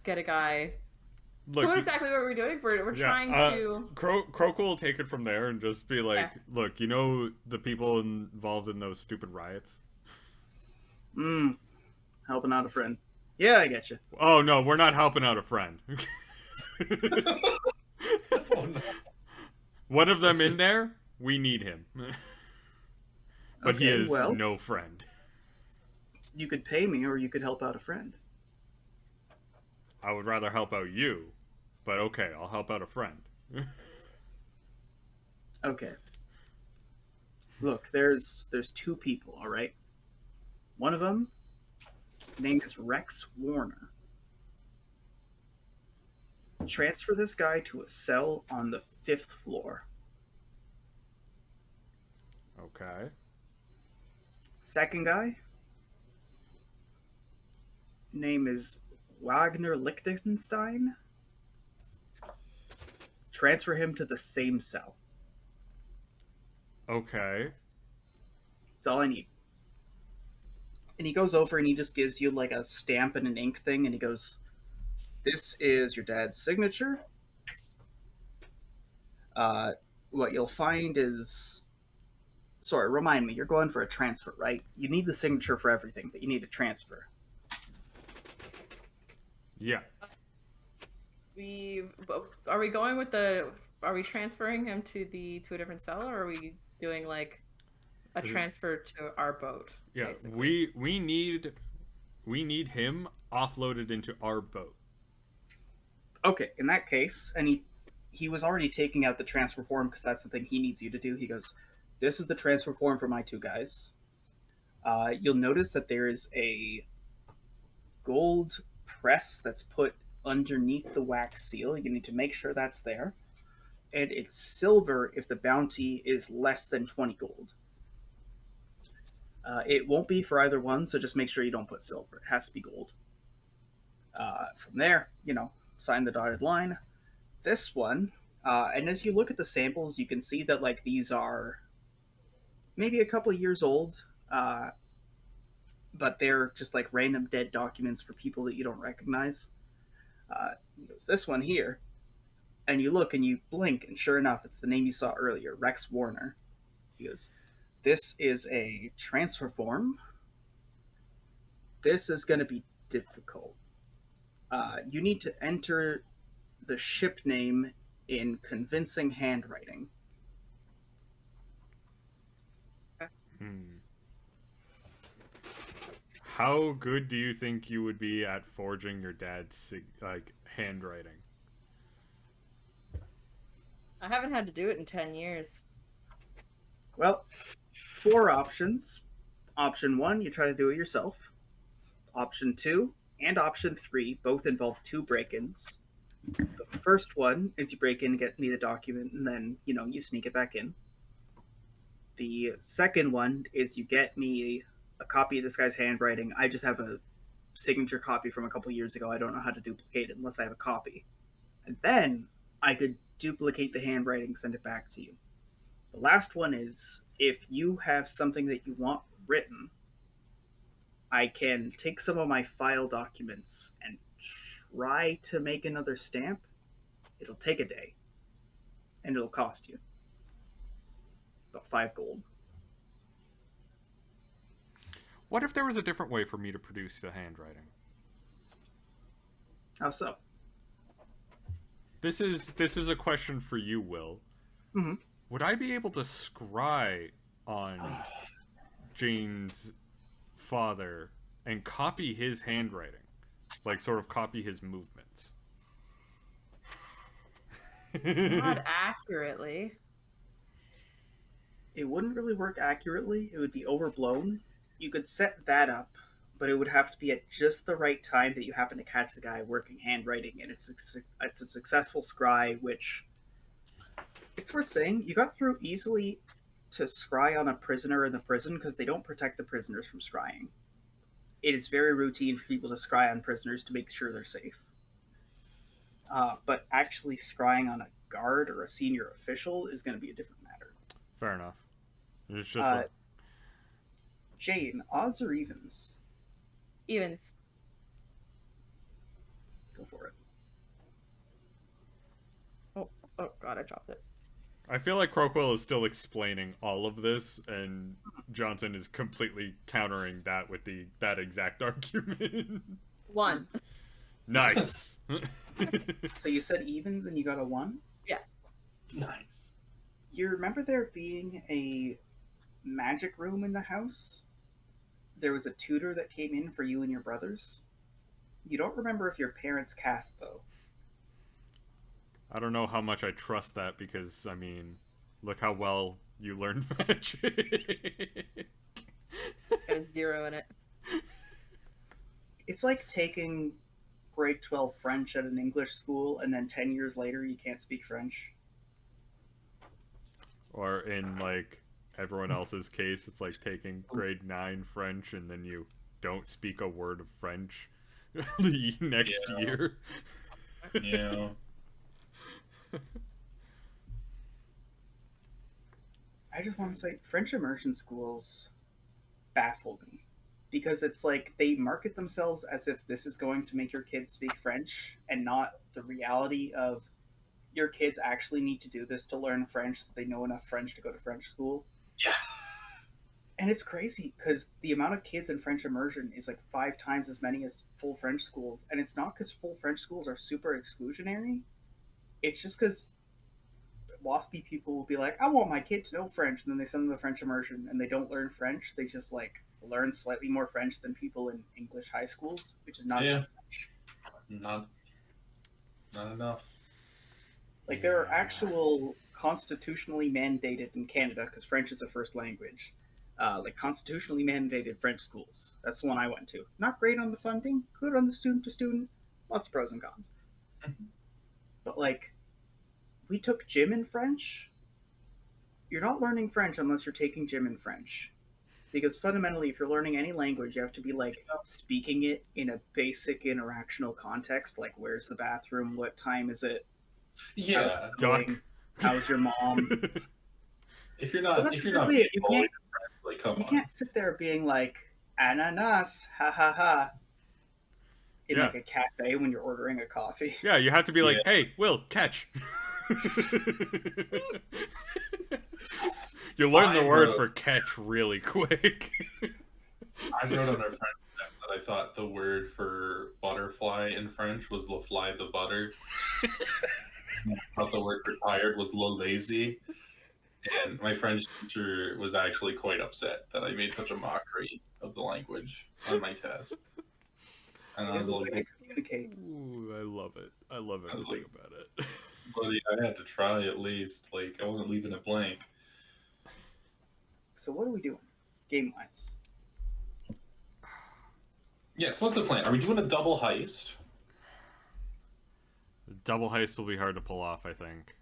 get a guy. Look, So what exactly what we're doing? We're trying to. Croak will take it from there and just be like, Yeah. look, you know the people involved in those stupid riots? Helping out a friend. Yeah, I get you. Oh, no, we're not helping out a friend. Oh, no. One of them in there, we need him. But he Okay, is well, no friend. you could pay me or you could help out a friend. I would rather help out you, but okay, I'll help out a friend. Okay. Look, there's two people, all right? One of them, name is Rex Warner. Transfer this guy to a cell on the 5th floor. Okay. Second guy, name is Wagner Lichtenstein. Transfer him to the same cell. Okay. That's all I need. And he goes over and he just gives you like a stamp and an ink thing, and he goes, "This is your dad's signature. What you'll find is..." Sorry, remind me, you're going for a transfer, right? You need the signature for everything, but you need a transfer. Yeah. Are we going with the? Are we transferring him to a different cell, or are we doing like a transfer to our boat? Yeah, basically? we need him offloaded into our boat. Okay, in that case, and he was already taking out the transfer form because that's the thing he needs you to do. He goes, "This is the transfer form for my two guys." You'll notice that there is a gold press that's put underneath the wax seal. You need to make sure that's there. And it's silver if the bounty is less than 20 gold. It won't be for either one, so just make sure you don't put silver. It has to be gold. From there, sign the dotted line. This one, and as you look at the samples, you can see that like these are maybe a couple of years old, but they're just like random dead documents for people that you don't recognize. He goes, "This one here," and you look and you blink, and sure enough, it's the name you saw earlier, Rex Warner. He goes, "This is a transfer form. This is going to be difficult. You need to enter the ship name in convincing handwriting." How good do you think you would be at forging your dad's handwriting? I haven't had to do it in 10 years. Well, 4 options. Option 1, you try to do it yourself. Option 2 and option 3 both involve 2 break-ins. The first one is you break in, get me the document, and then, you sneak it back in. The second one is you get me a copy of this guy's handwriting. I just have a signature copy from a couple years ago. I don't know how to duplicate it unless I have a copy. And then I could duplicate the handwriting, send it back to you. The last one is if you have something that you want written, I can take some of my file documents and try to make another stamp. It'll take a day, and it'll cost you about 5 gold. What if there was a different way for me to produce the handwriting? How so? This is a question for you, Will. Mm-hmm. Would I be able to scry on Jane's father and copy his handwriting? Like, sort of copy his movements? Not accurately. It wouldn't really work accurately. It would be overblown. You could set that up, but it would have to be at just the right time that you happen to catch the guy working handwriting, and it's a successful scry, which it's worth saying you got through easily to scry on a prisoner in the prison because they don't protect the prisoners from scrying. It is very routine for people to scry on prisoners to make sure they're safe. But actually scrying on a guard or a senior official is going to be a different matter. Fair enough. It's just Jane, odds or evens? Evens. Go for it. Oh god, I dropped it. I feel like Crowquill is still explaining all of this, and Johnson is completely countering that with that exact argument. 1. Nice. So you said evens and you got a 1? Yeah. Nice. You remember there being a magic room in the house? There was a tutor that came in for you and your brothers? You don't remember if your parents cast, though. I don't know how much I trust that because, I mean, look how well you learned magic. There's 0 in it. It's like taking grade 12 French at an English school and then 10 years later you can't speak French. Or in, like, everyone else's case, it's like taking grade 9 French and then you don't speak a word of French the next year. Yeah. I just want to say French immersion schools baffle me because it's like they market themselves as if this is going to make your kids speak French and not the reality of your kids actually need to do this to learn French so they know enough French to go to French school. Yeah. And it's crazy because the amount of kids in French immersion is like 5 times as many as full French schools. And it's not because full French schools are super exclusionary. It's just because waspy people will be like, I want my kid to know French. And then they send them to French immersion and they don't learn French. They just like learn slightly more French than people in English high schools, which is not enough French. Not enough. Like there are actual constitutionally mandated in Canada, because French is a first language, like constitutionally mandated French schools. That's the one I went to. Not great on the funding, good on the student to student, lots of pros and cons. But like, we took gym in French. You're not learning French unless you're taking gym in French. Because fundamentally, if you're learning any language, you have to be like speaking it in a basic interactional context, like where's the bathroom, what time is it? Yeah, duck. How's your mom? If you're not, You can't, like, come you on. can't sit there being like ananas, ha ha ha, in Yeah. like a cafe when you're ordering a coffee. Yeah, you have to be like, hey, Will, catch. You learn the word for catch really quick. I wrote on our French test that I thought the word for butterfly in French was le fly the butter. I thought the word for tired was le lazy. And my French teacher was actually quite upset that I made such a mockery of the language on my test. And I It is was a way like, to communicate. Ooh, I love it. I love I was everything like- about it. buddy, I had to try at least. Like, I wasn't leaving it blank. So what are we doing, game wise? Yeah, so what's the plan? Are we doing a double heist? Double heist will be hard to pull off, I think.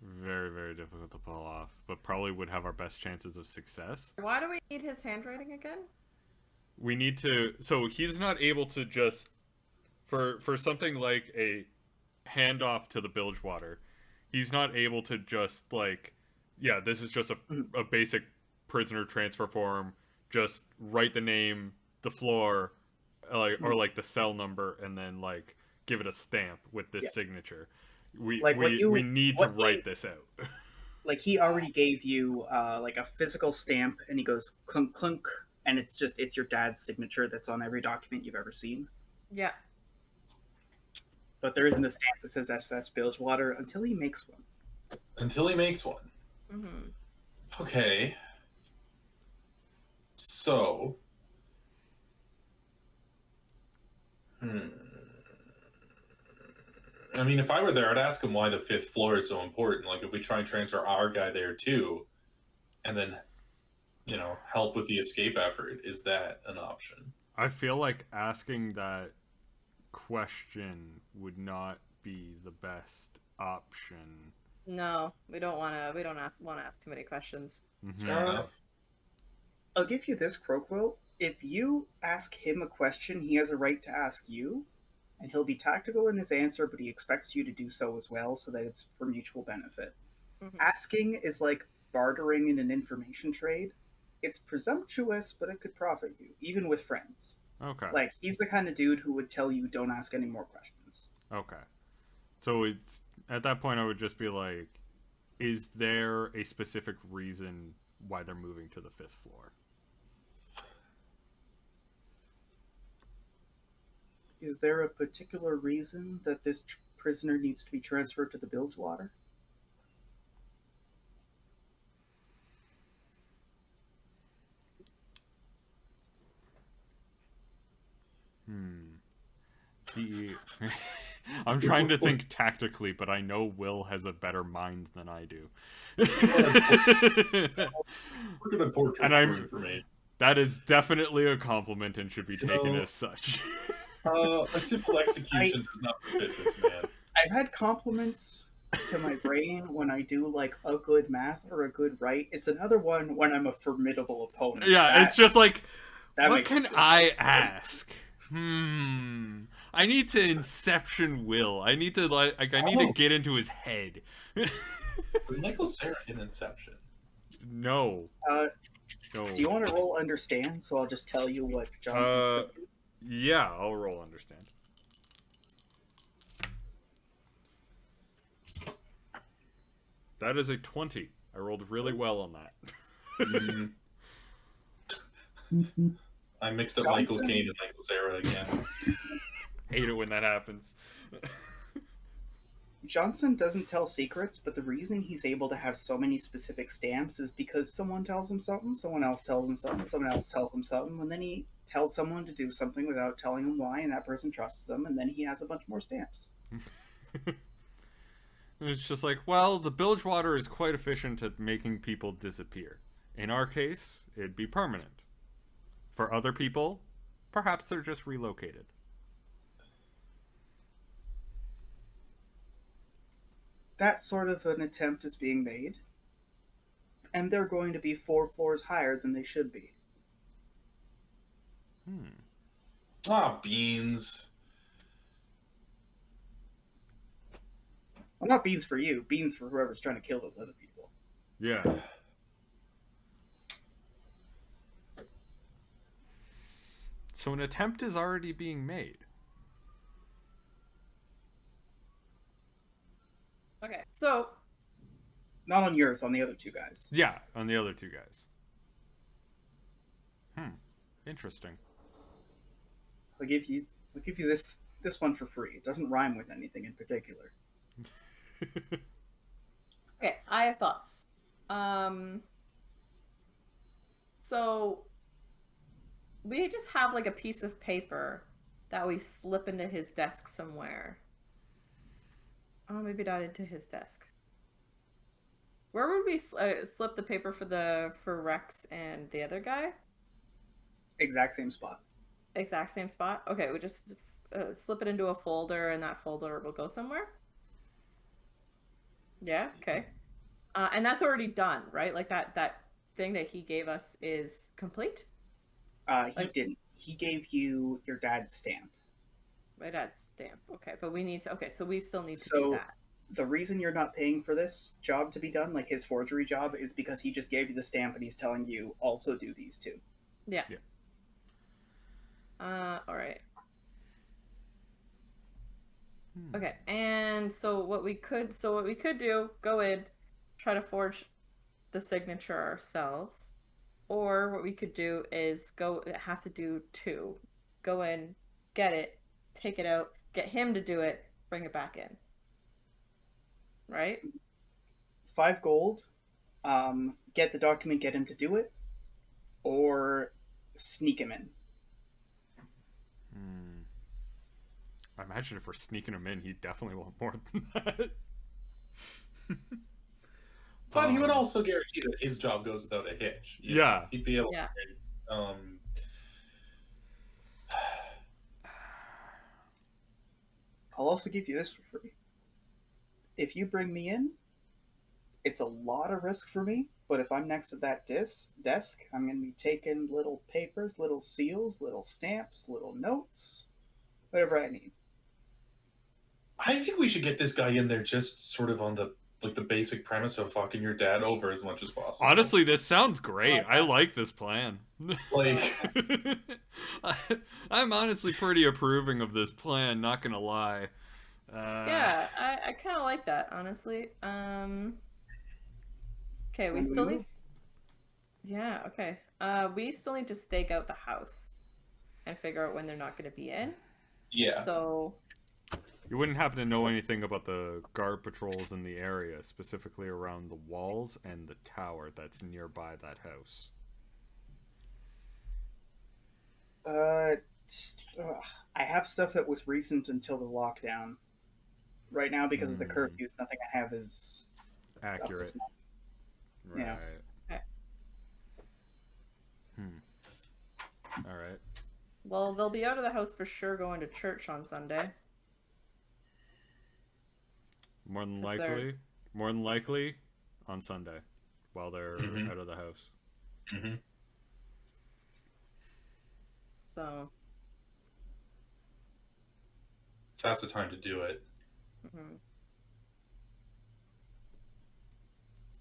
Very, very difficult to pull off, but probably would have our best chances of success. Why do we need his handwriting again? We need to, so he's not able to just, for something like a handoff to the Bilgewater, he's not able to just like, yeah, this is just a basic prisoner transfer form, just write the name, the floor, like, or like the cell number, and then like give it a stamp with this signature. We need to write this out. Like he already gave you like a physical stamp, and he goes clunk clunk, and it's your dad's signature that's on every document you've ever seen. Yeah. But there isn't a stamp that says SS Bilgewater until he makes one. Until he makes one. Mm-hmm. Okay. So. I mean, if I were there, I'd ask him why the 5th floor is so important. Like, if we try and transfer our guy there too, and then, you know, help with the escape effort, is that an option? I feel like asking that question would not be the best option. No, we don't want to. We don't want to ask too many questions. Mhm. Fair enough. I'll give you this quote. If you ask him a question, he has a right to ask you, and he'll be tactical in his answer, but he expects you to do so as well, so that it's for mutual benefit. Mhm. Asking is like bartering in an information trade. It's presumptuous, but it could profit you, even with friends. Okay. Like, he's the kind of dude who would tell you, don't ask any more questions. Okay. So it's at that point I would just be like, is there a specific reason why they're moving to the 5th floor? Is there a particular reason that this prisoner needs to be transferred to the Bilgewater? I'm trying to think tactically, but I know Will has a better mind than I do. We're gonna torture And for I'm- information. That is definitely a compliment and should be taken No. as such. A simple execution does not fit this man. I've had compliments to my brain when I do like a good math or a good write. It's another one when I'm a formidable opponent. Yeah, it's just like, that what makes can me feel I good. ask? I need to Inception Will. I need to I need to get into his head. Was Michael Cera in Inception? No. Uh, No. Do you want to roll understand? So I'll just tell you what Johnson's thinking. Yeah, I'll roll understand. That is a 20. I rolled really well on that. I mixed up Johnson? Michael Caine and Michael Cera again. Hate it when that happens. Johnson doesn't tell secrets, but the reason he's able to have so many specific stamps is because someone tells him something, someone else tells him something, someone else tells him something, and then he tells someone to do something without telling him why, and that person trusts them, and then he has a bunch more stamps. It's just like, well, the Bilgewater is quite efficient at making people disappear. In our case, it'd be permanent. For other people, perhaps they're just relocated. That sort of an attempt is being made, and they're going to be 4 floors higher than they should be. Ah, beans. Well, not beans for you, beans for whoever's trying to kill those other people. Yeah. So an attempt is already being made. Okay, so Not on yours, on the other two guys. Yeah, on the other two guys. Interesting. I'll give you this one for free. It doesn't rhyme with anything in particular. okay, I have thoughts. So we just have like a piece of paper that we slip into his desk somewhere. Oh, maybe not into his desk. Where would we slip the paper for Rex and the other guy? Exact same spot. Exact same spot? Okay, we just slip it into a folder, and that folder will go somewhere? Yeah, okay. And that's already done, right? Like that thing that he gave us is complete? He didn't. He gave you your dad's stamp. My dad's stamp. Okay, but we need to... Okay, so we still need to do that. The reason you're not paying for this job to be done, like his forgery job, is because he just gave you the stamp and he's telling you also do these two. Yeah. All right. Okay, and so what we could do, go in, try to forge the signature ourselves, or what we could do is have to do two. Go in, get it, take it out, get him to do it, bring it back in. Right? 5 gold. Get the document, get him to do it, or sneak him in. I imagine if we're sneaking him in, he'd definitely want more than that. But he would also guarantee that his job goes without a hitch. You know? He'd be able to. I'll also give you this for free. If you bring me in, it's a lot of risk for me, but if I'm next to that desk, I'm going to be taking little papers, little seals, little stamps, little notes, whatever I need. I think we should get this guy in there just sort of on the basic premise of fucking your dad over as much as possible. Honestly, this sounds great. I like this plan. Like, I'm honestly pretty approving of this plan, not gonna lie. Yeah, I kind of like that, honestly. Okay, we still need... Yeah, okay. We still need to stake out the house and figure out when they're not going to be in. Yeah. So... You wouldn't happen to know anything about the guard patrols in the area, specifically around the walls and the tower that's nearby that house? I have stuff that was recent until the lockdown. Right now, because of the curfews, nothing I have is accurate. Right. Yeah. Okay. All right. Well, they'll be out of the house for sure going to church on Sunday. More than likely on Sunday while they're out of the house. Mm-hmm. So that's the time to do it. Mm-hmm.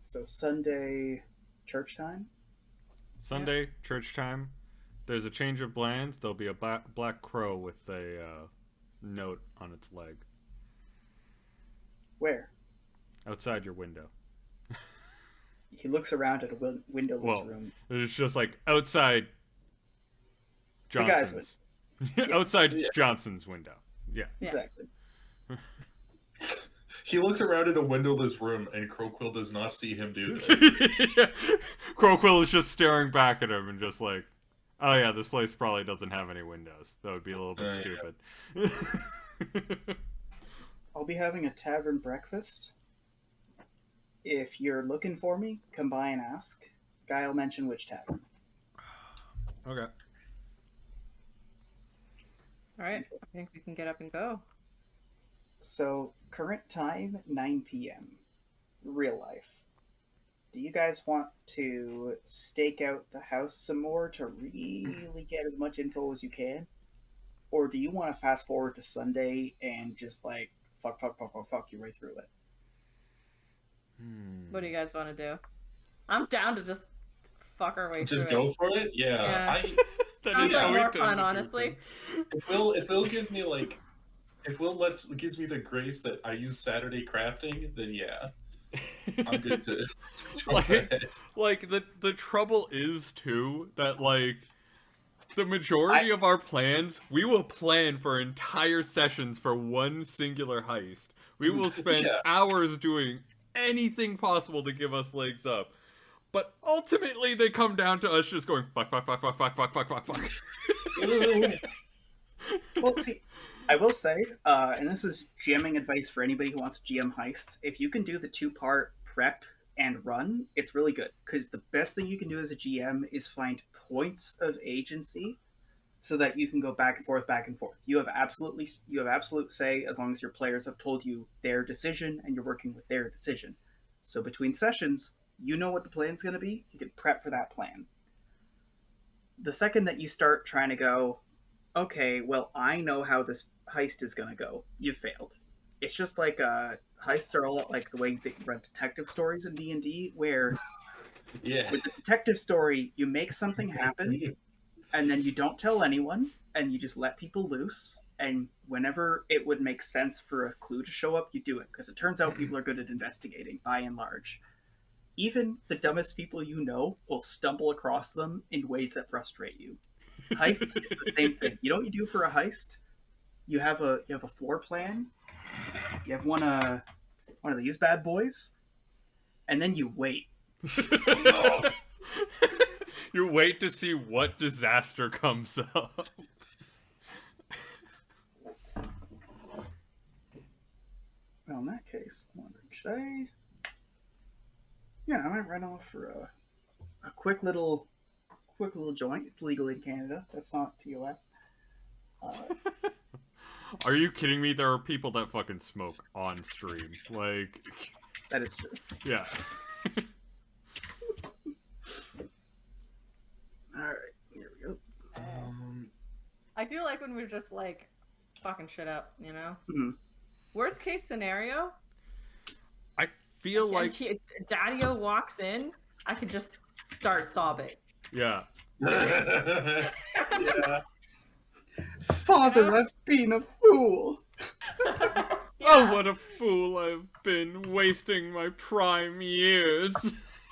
So Sunday church time? Sunday church time. There's a change of plans. There'll be a black crow with a note on its leg. Where? Outside your window. He looks around at a windowless room. It's just like outside Johnson's. Outside Johnson's window. Yeah. Exactly. He looks around at a windowless room, and Crowquill does not see him do this. Crowquill is just staring back at him and just like, oh yeah, this place probably doesn't have any windows. That would be a little bit stupid. Yeah. I'll be having a tavern breakfast. If you're looking for me, come by and ask. Guy will mention which tavern. Okay. Alright, I think we can get up and go. So, current time, 9 p.m. Real life. Do you guys want to stake out the house some more to really get as much info as you can? Or do you want to fast forward to Sunday and just like fuck you right through it? What do you guys want to do? I'm down to just fuck our way through it. Just go for it? Yeah. Sounds like more fun, honestly. If Will gives me like... If Will gives me the grace that I use Saturday crafting, then yeah. I'm good to like the trouble is too that like the majority of our plans, we will plan for entire sessions for one singular heist. We will spend hours doing anything possible to give us legs up. But ultimately they come down to us just going fuck. Well, see, I will say, and this is GMing advice for anybody who wants GM heists, if you can do the 2-part prep and run, it's really good. Because the best thing you can do as a GM is find points of agency so that you can go back and forth. You have absolute say as long as your players have told you their decision and you're working with their decision. So between sessions, you know what the plan's going to be. You can prep for that plan. The second that you start trying to go, okay, well, I know how this heist is going to go, you've failed. It's just like heists are all like the way that you run detective stories in D&D, where with the detective story, you make something happen, and then you don't tell anyone, and you just let people loose, and whenever it would make sense for a clue to show up, you do it, because it turns out people are good at investigating, by and large. Even the dumbest people you know will stumble across them in ways that frustrate you. Heists is the same thing. You know what you do for a heist? You have a floor plan, You have one of these bad boys, and then you wait. You wait to see what disaster comes up. Well, in that case, I'm wondering, should I? Yeah, I might run off for a quick little joint. It's legal in Canada. That's not TOS. Are you kidding me? There are people that fucking smoke on stream. Like, That is true. yeah. All right, here we go. I do like when we're just like fucking shit up, you know. Hmm. Worst case scenario, I feel like, Daddy-O walks in, I could just start sobbing. yeah. Yeah. Father, Yeah. I've been a fool. Oh, what a fool I've been, wasting my prime years.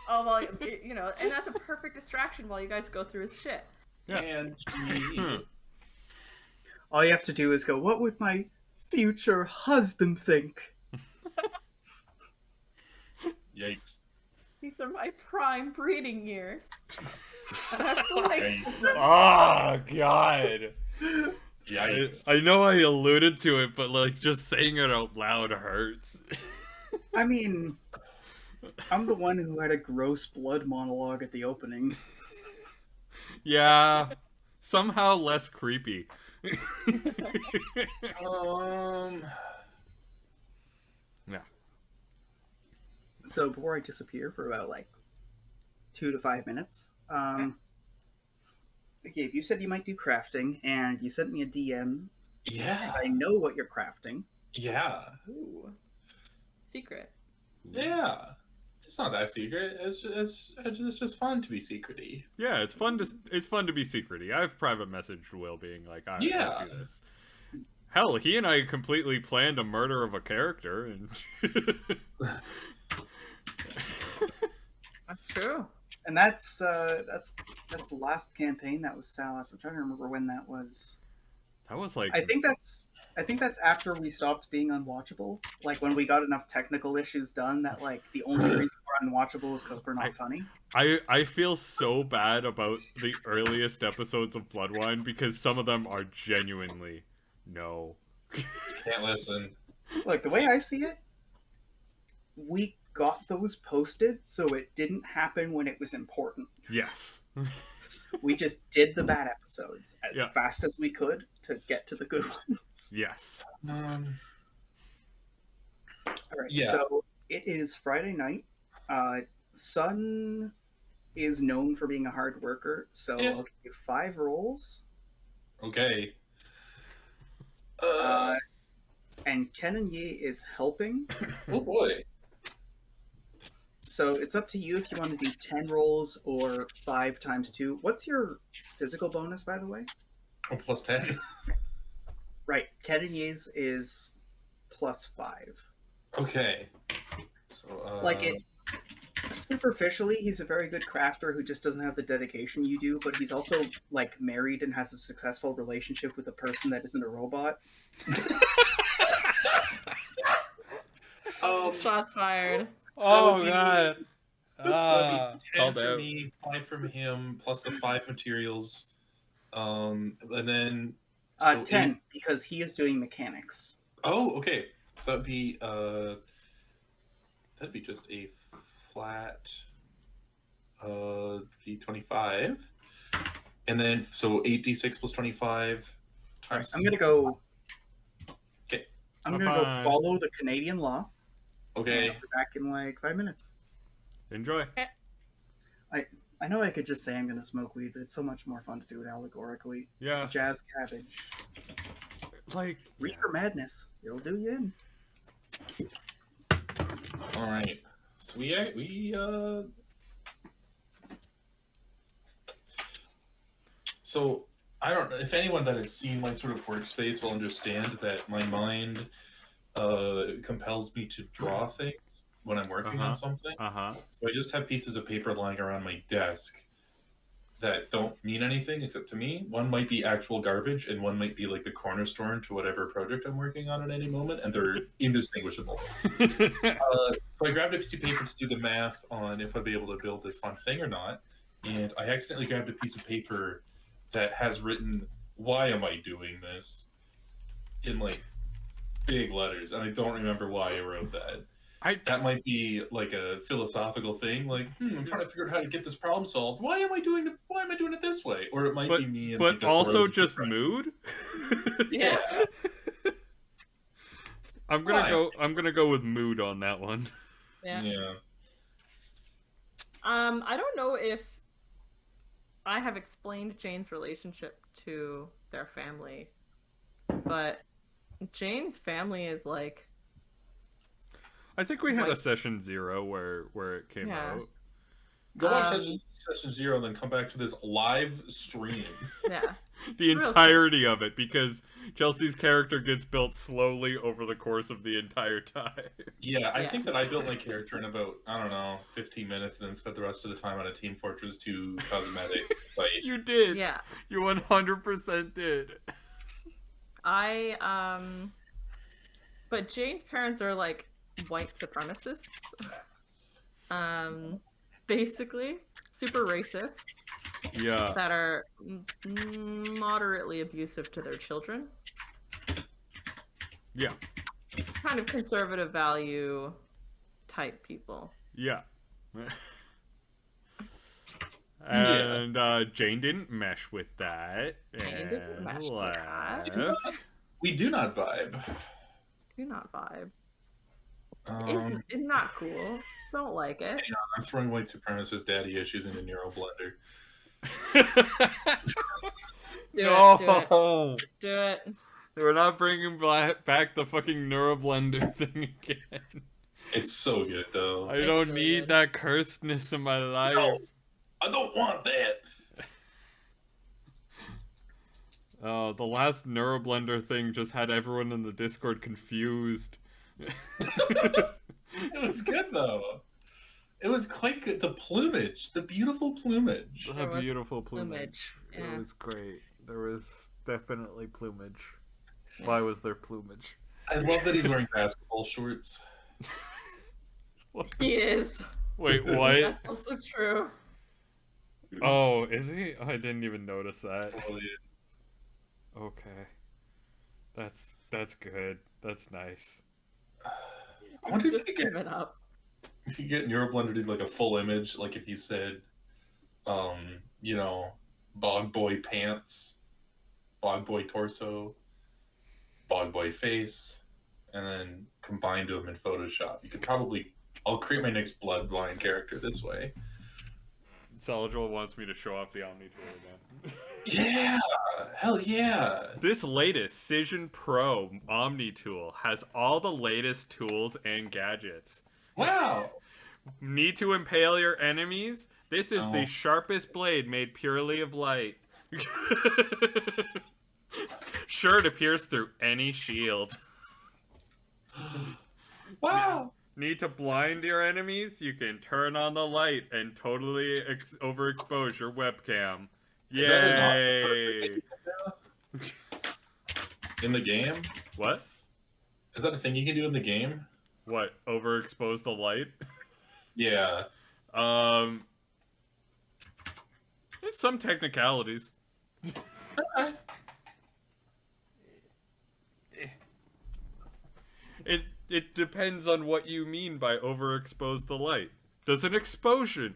Oh well, you know, and that's a perfect distraction while you guys go through his shit. Yeah. And All you have to do is go, what would my future husband think? yikes. These are my prime breeding years. And I feel like Oh, God. Yikes. I know I alluded to it, but like just saying it out loud hurts. I mean, I'm the one who had a gross blood monologue at the opening. Yeah, somehow less creepy. Yeah. So before I disappear for about like 2 to 5 minutes, Gabe, you said you might do crafting, and you sent me a DM. Yeah. I know what you're crafting. Yeah. ooh, secret. Yeah. It's not that secret. It's just fun to be secrety. Yeah, it's fun to be secrety. I've private messaged Will being like, all right, Yeah. let's do this. Hell, he and I completely planned a murder of a character, and That's true. And that's the last campaign. That was Salas. I'm trying to remember when that was. that was like, I think that's after we stopped being unwatchable. Like when we got enough technical issues done that like the only reason we're unwatchable is because we're not funny. I feel so bad about the earliest episodes of Bloodwine because some of them are genuinely no. Can't listen. Look, the way I see it, we got those posted so it didn't happen when it was important. Yes. We just did the bad episodes as Yeah. fast as we could to get to the good ones. Yes. All right, Yeah. so it is Friday night. Sun is known for being a hard worker, so Yeah. I'll give you 5 rolls. Okay. And Ken and Yi is helping, Oh boy. so it's up to you if you want to do 10 rolls or 5 times 2. What's your physical bonus, by the way? Oh, plus 10. Right, Ken and Yi's is plus 5. Okay. So, Like it. Superficially, he's a very good crafter who just doesn't have the dedication you do, but he's also like married and has a successful relationship with a person that isn't a robot. Shots fired. Oh, be- God. So that'd be 10 called from out. me, 5 from him, plus the 5 materials. And then 10, because he is doing mechanics. Oh, okay. So that'd be just a flat d25. And then so 8d6 plus 25 times. I'm gonna go. Okay. I'm gonna go Fine. follow the Canadian law. Okay. And I'll be back in like 5 minutes. Enjoy. I know I could just say I'm gonna smoke weed, but it's so much more fun to do it allegorically. Yeah. Jazz cabbage. Like, Reefer madness. It'll do you in. All right. So we So I don't know if anyone that has seen my sort of workspace will understand that my mind compels me to draw things when I'm working on something. uh-huh. So I just have pieces of paper lying around my desk that don't mean anything except to me. One might be actual garbage, and one might be like the cornerstone to whatever project I'm working on at any moment, and they're indistinguishable. So I grabbed a piece of paper to do the math on if I'd be able to build this fun thing or not, and I accidentally grabbed a piece of paper that has written, "Why am I doing this?" in like big letters, and I don't remember why I wrote that. That might be like a philosophical thing, like I'm trying to figure out how to get this problem solved. Why am I doing it this way? Or it might be me, and but like, also just mood. Yeah. I'm gonna go with mood on that one. Yeah. I don't know if I have explained Jane's relationship to their family, but Jane's family is like. I think we had a session 0 where it came out. Go watch session 0 and then come back to this live stream. Yeah. The entirety of it, because Chelsea's character gets built slowly over the course of the entire time. Yeah, I think that I built my character in about, 15 minutes and then spent the rest of the time on a Team Fortress 2 cosmetic site. You did. Yeah. You 100% did. But Jane's parents are like white supremacists. Basically, super racists. Yeah. That are moderately abusive to their children. Yeah. Kind of conservative value type people. Yeah. And Jane didn't mesh with that. Jane didn't mesh with that. We do not vibe. Do not vibe. It's not cool. Don't like it. I'm throwing white supremacist daddy issues into Neuro Blender. Do it. We're not bringing back the fucking Neuroblender thing again. It's so good, though. I don't need that cursedness in my life. No, I don't want that. Oh, the last Neuroblender thing just had everyone in the Discord confused. It was good, though. It was quite good. The plumage. The beautiful plumage. The beautiful plumage. Yeah. It was great. There was definitely plumage. Why was there plumage? I love that he's wearing basketball shorts. He is. Wait, what? That's also true. Oh, is he? Oh, I didn't even notice that. Totally is. Okay. That's good. That's nice. I wonder if Just you give it up. If you get Neuroblender to do like a full image, like if you said, Bog Boy pants, Bog Boy torso, Bog Boy face, and then combine them in Photoshop. You could probably. I'll create my next Bloodwine character this way. Saladrol wants me to show off the Omni tool again. Yeah! Hell yeah! This latest Cision Pro Omni tool has all the latest tools and gadgets. Wow! Need to impale your enemies? This is the sharpest blade made purely of light. Sure to pierce through any shield. Wow! Need to blind your enemies? You can turn on the light and totally overexpose your webcam. Yay! In the game? What? Is that a thing you can do in the game? What? Overexpose the light? Yeah. It's some technicalities. Okay. It depends on what you mean by overexpose the light. Does an explosion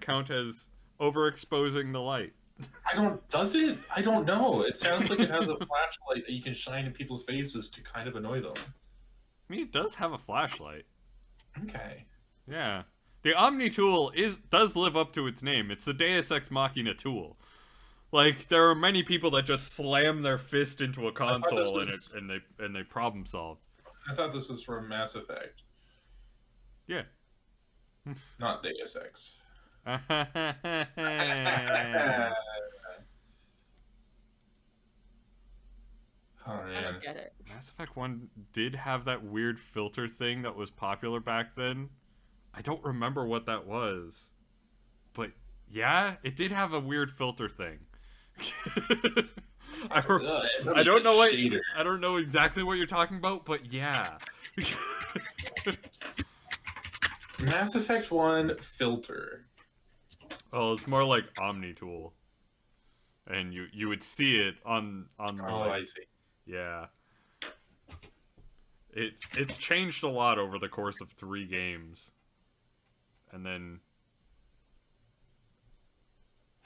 count as overexposing the light? Does it? I don't know. It sounds like it has a flashlight that you can shine in people's faces to kind of annoy them. I mean, it does have a flashlight. Okay. Yeah. The Omni tool does live up to its name. It's the Deus Ex Machina tool. Like, there are many people that just slam their fist into a console and they problem solved. I thought this was from Mass Effect. Yeah. Not Deus Ex. I don't get it. Mass Effect 1 did have that weird filter thing that was popular back then. I don't remember what that was. But Yeah, it did have a weird filter thing. I I don't know what I don't know exactly what you're talking about, but yeah. Mass Effect 1 filter. Well, it's more like OmniTool, and you would see it on the. Oh, I see. Yeah. It's changed a lot over the course of 3 games, and then.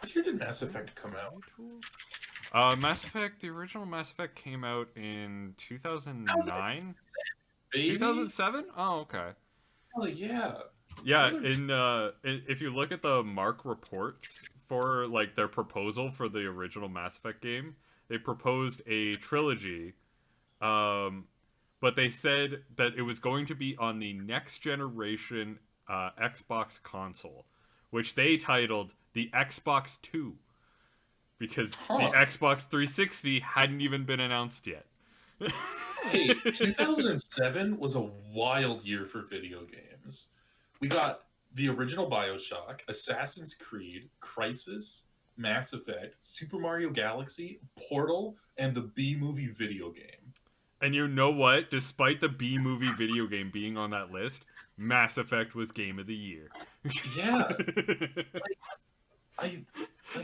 What year did Mass Effect come out? Mass Effect, the original Mass Effect came out in 2009? 2007? Oh, okay. Oh, yeah. Yeah, if you look at the Mark reports for, like, their proposal for the original Mass Effect game, they proposed a trilogy, but they said that it was going to be on the next generation Xbox console, which they titled the Xbox 2. Because the Xbox 360 hadn't even been announced yet. Hey, 2007 was a wild year for video games. We got the original BioShock, Assassin's Creed, Crysis, Mass Effect, Super Mario Galaxy, Portal, and the B-movie video game. And you know what? Despite the B-movie video game being on that list, Mass Effect was Game of the Year. Yeah.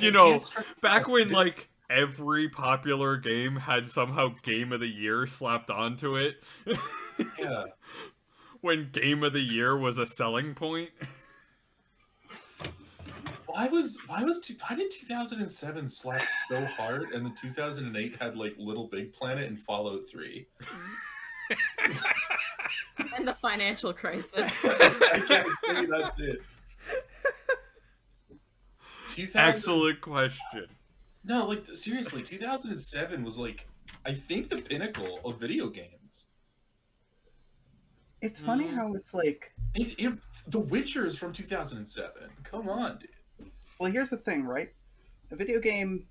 You know, back when, like, every popular game had somehow Game of the Year slapped onto it. Yeah. When Game of the Year was a selling point. Why did 2007 slap so hard and the 2008 had, like, Little Big Planet and Fallout 3? And the financial crisis. I can't say that's it. Excellent question. No, like, seriously, 2007 was, like, I think the pinnacle of video games. It's funny how it's like... The Witcher is from 2007. Come on, dude. Well, here's the thing, right? A video game,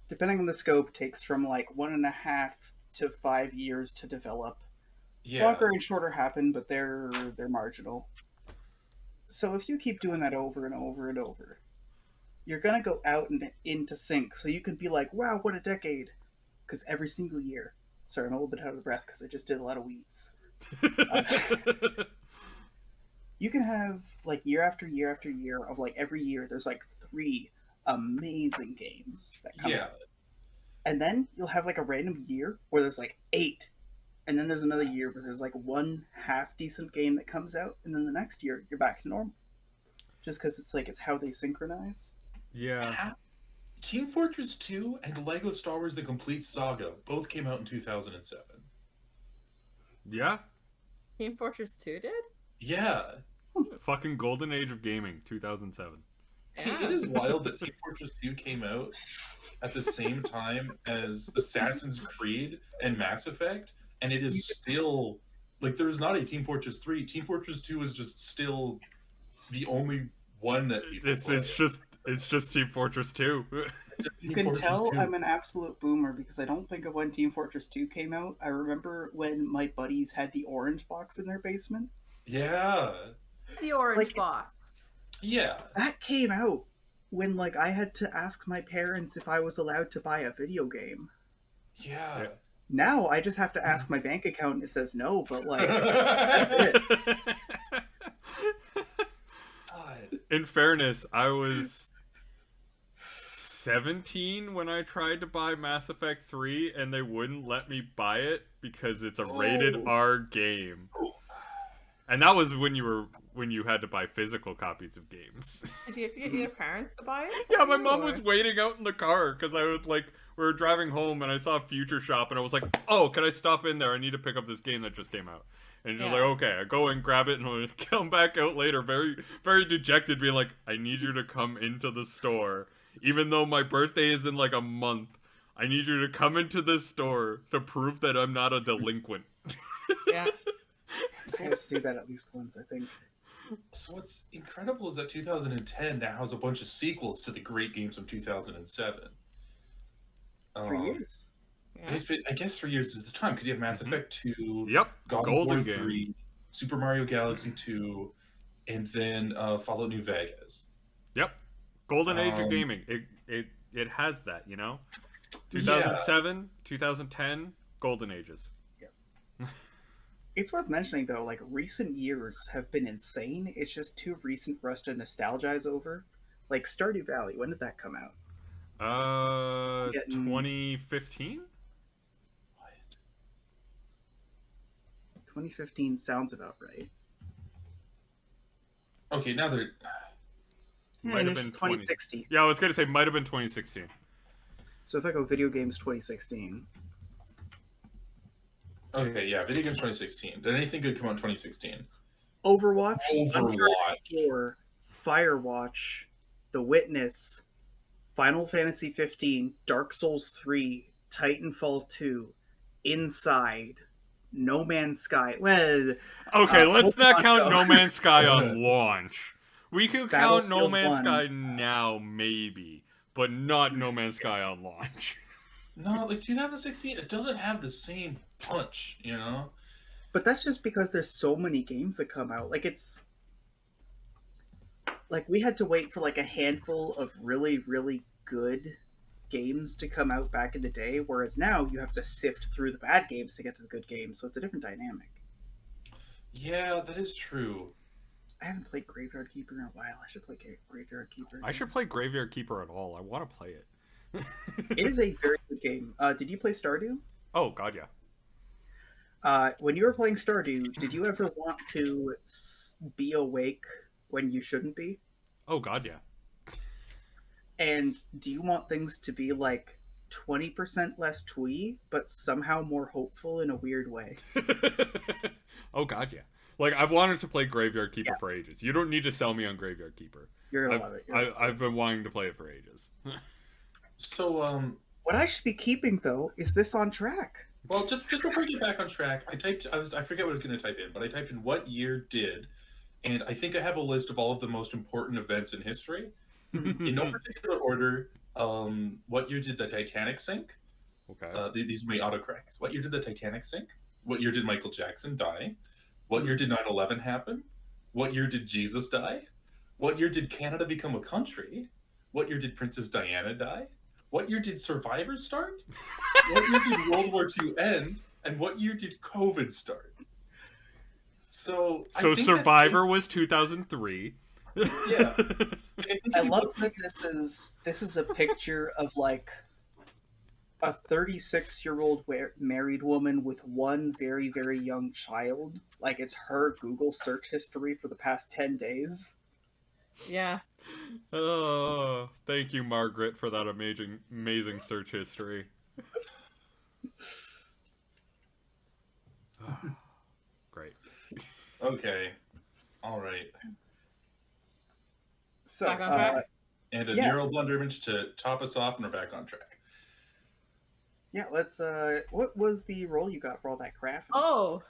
depending on the scope, takes from, like, 1.5 to 5 years to develop. Yeah. Longer and shorter happen, but they're marginal. So if you keep doing that over and over and over, you're going to go out and into sync. So you can be like, wow, what a decade. Because every single year... Sorry, I'm a little bit out of breath because I just did a lot of weeds. You can have, like, year after year after year of, like, every year there's, like, 3 amazing games that come out. And then you'll have, like, a random year where there's, like, 8. And then there's another year where there's, like, 1 half-decent game that comes out. And then the next year, you're back to normal. Just because it's, like, it's how they synchronize. Yeah. Team Fortress 2 and Lego Star Wars The Complete Saga both came out in 2007. Yeah? Team Fortress 2 did? Yeah. Fucking golden age of gaming, 2007. See, it is wild that Team Fortress 2 came out at the same time as Assassin's Creed and Mass Effect, and it is still, like, there's not a Team Fortress 3. Team Fortress 2 is just still the only one that people play. It's just Team Fortress 2. You can tell I'm an absolute boomer because I don't think of when Team Fortress 2 came out. I remember when my buddies had the orange box in their basement. Yeah. The orange box. Yeah. That came out when, like, I had to ask my parents if I was allowed to buy a video game. Yeah. Now I just have to ask my bank account and it says no, but, like, that's it. God. In fairness, I was 17 when I tried to buy Mass Effect 3 and they wouldn't let me buy it because it's a rated R game. And that was when you had to buy physical copies of games. Did you have to get your parents to buy it? Yeah, my mom was waiting out in the car because I was like, we were driving home and I saw Future Shop and I was like, oh, can I stop in there? I need to pick up this game that just came out. And she was like, okay, I go and grab it and I'll come back out later, very, very dejected, being like, I need you to come into the store. Even though my birthday is in like a month, I need you to come into this store to prove that I'm not a delinquent. Yeah. I have to do that at least once, I think. So what's incredible is that 2010 now has a bunch of sequels to the great games from 2007. 3 years. Yeah. I guess 3 years is the time because you have Mass Effect 2, Yep, God golden of War game. 3, Super Mario Galaxy 2, and then Fallout New Vegas. Yep, Golden age of gaming. It has that, you know? 2007, 2010, golden ages. Yeah. It's worth mentioning, though, like, recent years have been insane. It's just too recent for us to nostalgize over. Like, Stardew Valley, when did that come out? 2015? What? 2015 sounds about right. Okay, now they're. Might have been 2016. Yeah, I was gonna say might have been 2016. So if I go video games 2016. Okay, yeah, video games 2016. Did anything good come out in 2016? Overwatch, Overwatch. Uncharted 4, Firewatch, The Witness, Final Fantasy 15, Dark Souls 3, Titanfall 2, Inside, No Man's Sky. Well, Okay, let's not Pokemon count Go. No Man's Sky on launch. We could count No Battlefield Man's 1. Sky now, maybe, but not No Man's Sky on launch. No, like 2016, it doesn't have the same punch, you know? But that's just because there's so many games that come out. Like, it's like we had to wait for like a handful of really, really good games to come out back in the day, whereas now you have to sift through the bad games to get to the good games, so it's a different dynamic. Yeah, that is true. I haven't played Graveyard Keeper in a while. I should play Graveyard Keeper again. I should play Graveyard Keeper at all. I want to play it. It is a very good game. Did you play Stardew? Oh, God, yeah. When you were playing Stardew, did you ever want to be awake when you shouldn't be? Oh, God, yeah. And do you want things to be like 20% less twee, but somehow more hopeful in a weird way? Oh, God, yeah. Like, I've wanted to play Graveyard Keeper Yeah. for ages. You don't need to sell me on Graveyard Keeper. You're gonna love it. I've been wanting to play it for ages. So, What I should be keeping, though, is this on track. well, just before we get back on track, I forget what I was going to type in, but I typed in what year did, and I think I have a list of all of the most important events in history. In no particular order, what year did the Titanic sink? Okay. These are my autocorrects. What year did the Titanic sink? What year did Michael Jackson die? What year did 9/11 happen? What year did Jesus die? What year did Canada become a country? What year did Princess Diana die? What year did Survivor start? What year did World War II end? And what year did COVID start? So think that Survivor was 2003. Yeah. I love that this is a picture of like a 36-year-old married woman with one very, very young child. Like, it's her Google search history for the past 10 days. Yeah. Oh, thank you, Margaret, for that amazing search history. Great. Okay. All right. So, Back on track? And a Yeah. neural blunder image to top us off, and we're back on track. yeah, let's, what was the role you got for all that crafting? Oh,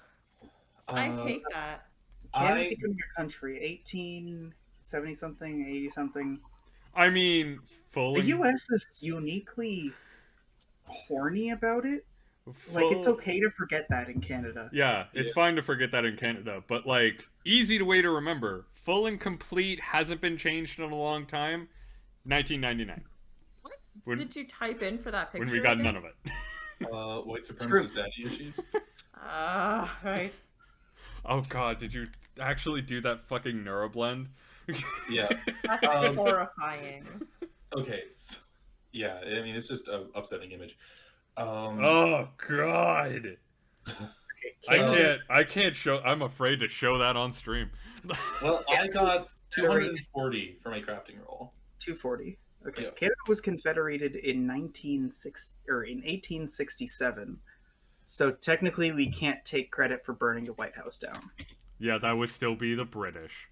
I Uh, hate that. Canada I becoming a country, 1870-something, 80-something. I mean, fully. The U.S. is uniquely horny about it. Like, it's okay to forget that in Canada. Yeah, it's Yeah. fine to forget that in Canada, but like, easy way to remember. Full and complete hasn't been changed in a long time. 1999. What When, did you type in for that picture? when we got again? none of it. white supremacist daddy issues. Right. Oh God, did you actually do that fucking neuroblend? Yeah. That's horrifying. Okay. So, yeah. I mean, it's just an upsetting image. Oh God. Okay, I can't show. I'm afraid to show that on stream. Well, I got 240 for my crafting roll. 240. Okay. Yeah. Canada was confederated in 1867. So technically we can't take credit for burning the White House down. Yeah, that would still be the British.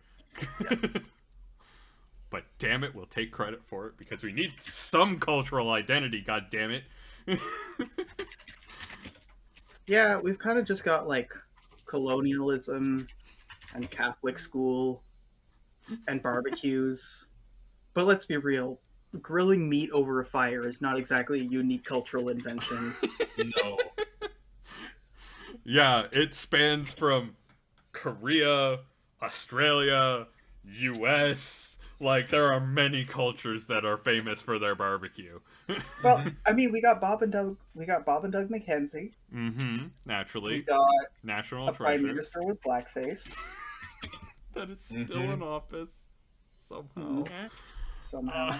But damn it, we'll take credit for it because we need some cultural identity, god damn it. Yeah, we've kind of just got like colonialism and Catholic school and barbecues. But let's be real, grilling meat over a fire is not exactly a unique cultural invention. No. Yeah, it spans from Korea, Australia, US, Like, there are many cultures that are famous for their barbecue. Well, I mean, we got Bob and Doug McKenzie. Mm-hmm. We Naturally. got National a prime treasure. minister with blackface That is still in office. Somehow. somehow.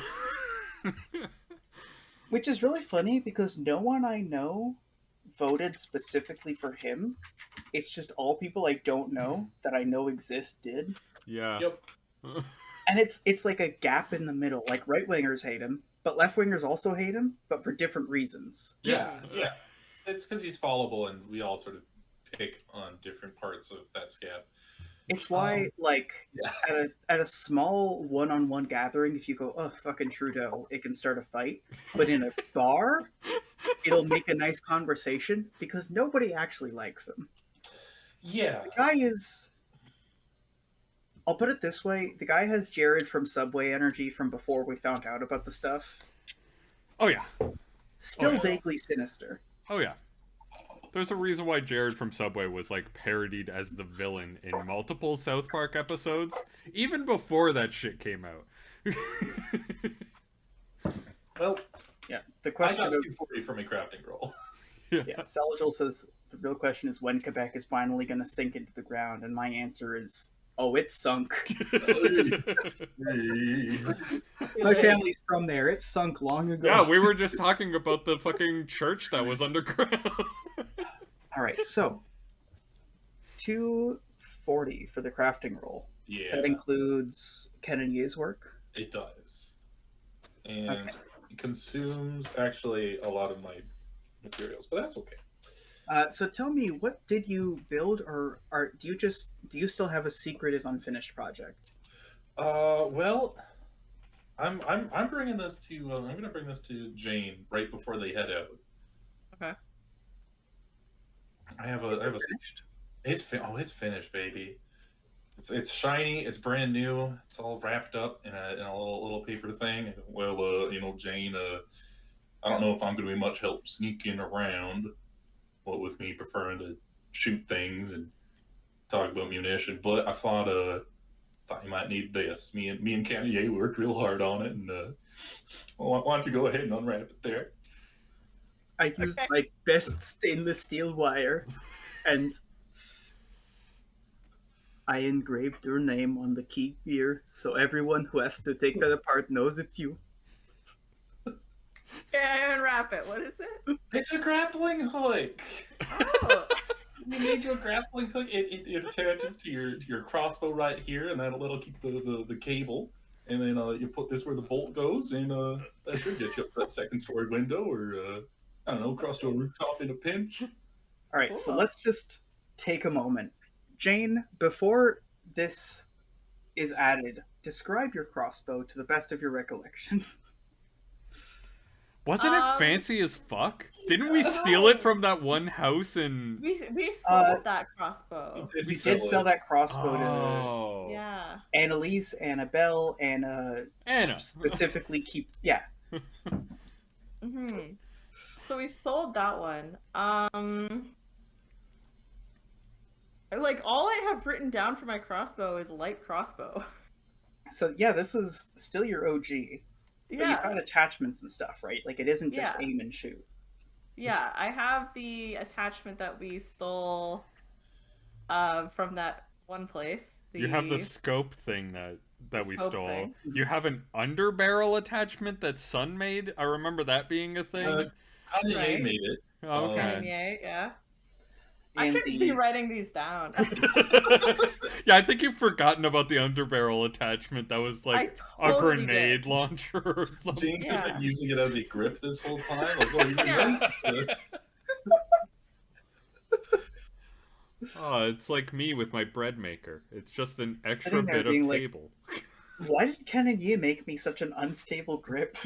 Which is really funny because no one I know voted specifically for him. It's just all people I don't know that I know exist did. Yeah. Yep. And it's like a gap in the middle. Like right wingers hate him, but left wingers also hate him, but for different reasons. Yeah. It's because he's followable, and we all sort of pick on different parts of that scab. It's why, at a small one-on-one gathering, if you go, oh, fucking Trudeau, it can start a fight. But in a bar, it'll make a nice conversation because nobody actually likes him. Yeah. The guy is... I'll put it this way. The guy has Jared from Subway energy from before we found out about the stuff. Oh, yeah. Still vaguely sinister. Oh, yeah. There's a reason why Jared from Subway was, like, parodied as the villain in multiple South Park episodes, even before that shit came out. Well, yeah. The question I got of 240 from a crafting roll. yeah, Salajul says the real question is when Quebec is finally going to sink into the ground, and my answer is, oh, it's sunk. My family's from there. It's sunk long ago. Yeah, we were just talking about the fucking church that was underground. All right, so 240 for the crafting roll. Yeah. That includes Ken and Ye's work. It does. And it consumes actually a lot of my materials, but that's okay. So tell me, what did you build, or do you still have a secretive unfinished project? Well, I'm bringing this to I'm gonna bring this to Jane right before they head out. Okay. I have a finished. It's finished, baby. It's shiny. It's brand new. It's all wrapped up in a little paper thing. Well, Jane. I don't know if I'm gonna be much help sneaking around. What with me preferring to shoot things and talk about munition, but I thought you might need this. Me and Kanye worked real hard on it, and why don't you go ahead and unwrap it there? I used my best stainless steel wire, and I engraved your name on the key here, so everyone who has to take that apart knows it's you. Yeah, unwrap it. What is it? It's a grappling hook. Oh. We made you a grappling hook. It attaches to your crossbow right here, and that'll keep the cable. And then you put this where the bolt goes, and that should get you up to that second story window, or I don't know, cross to a rooftop in a pinch. All right, so let's just take a moment. Jane, before this is added, describe your crossbow to the best of your recollection. Wasn't it fancy as fuck? Didn't we steal it from that one house in... We sold that crossbow. We did sell that crossbow to... Yeah. Annalise, Annabelle, Anna. Specifically keep... Yeah. Mm-hmm. So we sold that one. Like, all I have written down for my crossbow is light crossbow. So, yeah, this is still your OG. But Yeah. you've got attachments and stuff, right? Like, it isn't just aim and shoot. Yeah, I have the attachment that we stole from that one place. You have the scope thing that we stole. Thing. You have an underbarrel attachment that Sun made. I remember that being a thing. Kanye made it. Oh, okay. Kanye, yeah. I And shouldn't be writing these down. Yeah, I think you've forgotten about the underbarrel attachment. That was like a grenade launcher or something. James has been using it as a grip this whole time. Like, Oh, it's like me with my bread maker. It's just an extra bit of cable. Why did Ken and Yi make me such an unstable grip?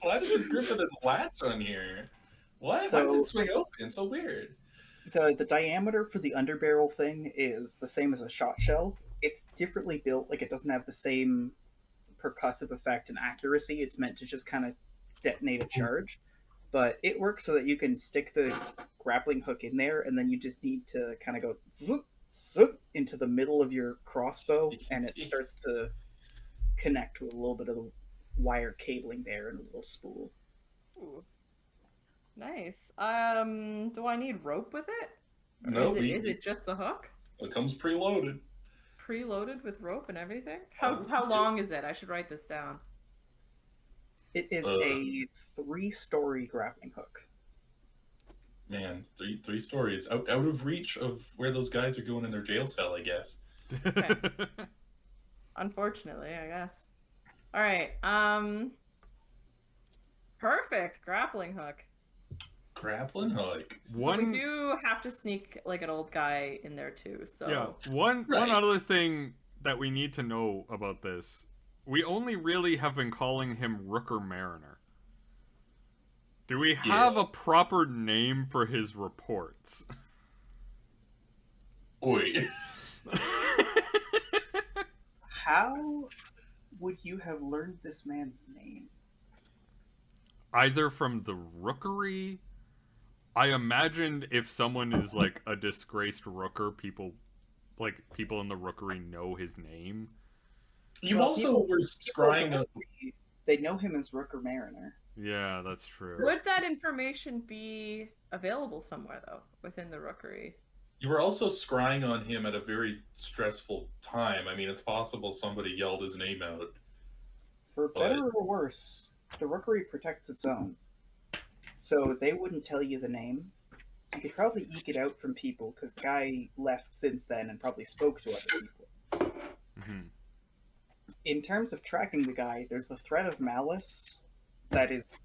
Why does this grip with this latch on here? What? Why does it swing open? So weird. The diameter for the underbarrel thing is the same as a shot shell. It's differently built. Like, it doesn't have the same percussive effect and accuracy. It's meant to just kind of detonate a charge. But it works so that you can stick the grappling hook in there, and then you just need to kind of go zoop, zoop into the middle of your crossbow, and it starts to connect with a little bit of the wire cabling there and a little spool. Ooh. Nice. Do I need rope with it? Or No, is it just the hook? It comes preloaded. Preloaded with rope and everything? How long is it? I should write this down. It is a 3-story grappling hook. Man, three stories out of reach of where those guys are going in their jail cell, I guess. Okay. Unfortunately, I guess. All right. Perfect grappling hook. Grappling hook. But we do have to sneak like an old guy in there too. So yeah, one other thing that we need to know about this: we only really have been calling him Rooker Mariner. Do we have a proper name for his reports? Oi. How would you have learned this man's name? Either from the rookery. I imagined if someone is like a disgraced rooker, people in the rookery know his name. You also were scrying up. They know him as Rooker Mariner. Yeah, that's true. Would that information be available somewhere though within the rookery? You were also scrying on him at a very stressful time. I mean, it's possible somebody yelled his name out. For better or worse, the rookery protects its own. So they wouldn't tell you the name. You could probably eke it out from people, because the guy left since then and probably spoke to other people. Mm-hmm. In terms of tracking the guy, there's the threat of malice that is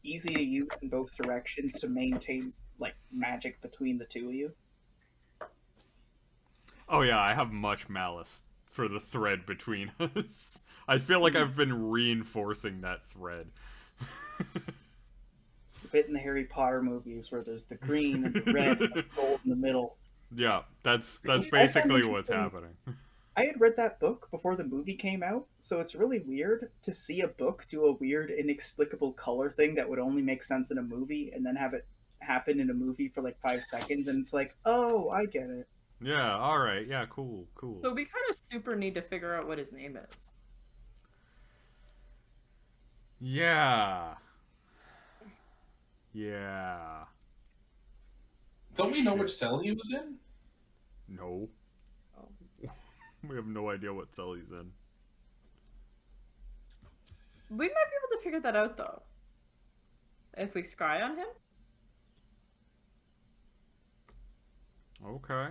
easy to use in both directions to maintain like magic between the two of you. Oh yeah, I have much malice for the thread between us. I feel like I've been reinforcing that thread. It's the bit in the Harry Potter movies where there's the green and the red and the gold in the middle. Yeah, that's basically what's happening. I had read that book before the movie came out, so it's really weird to see a book do a weird, inexplicable color thing that would only make sense in a movie, and then have it happen in a movie for like 5 seconds, and it's like, oh, I get it. Yeah, alright, yeah, cool. So we kind of super need to figure out what his name is. Yeah. Don't we know which cell he was in? No. Oh. We have no idea what cell he's in. We might be able to figure that out though. If we scry on him? Okay.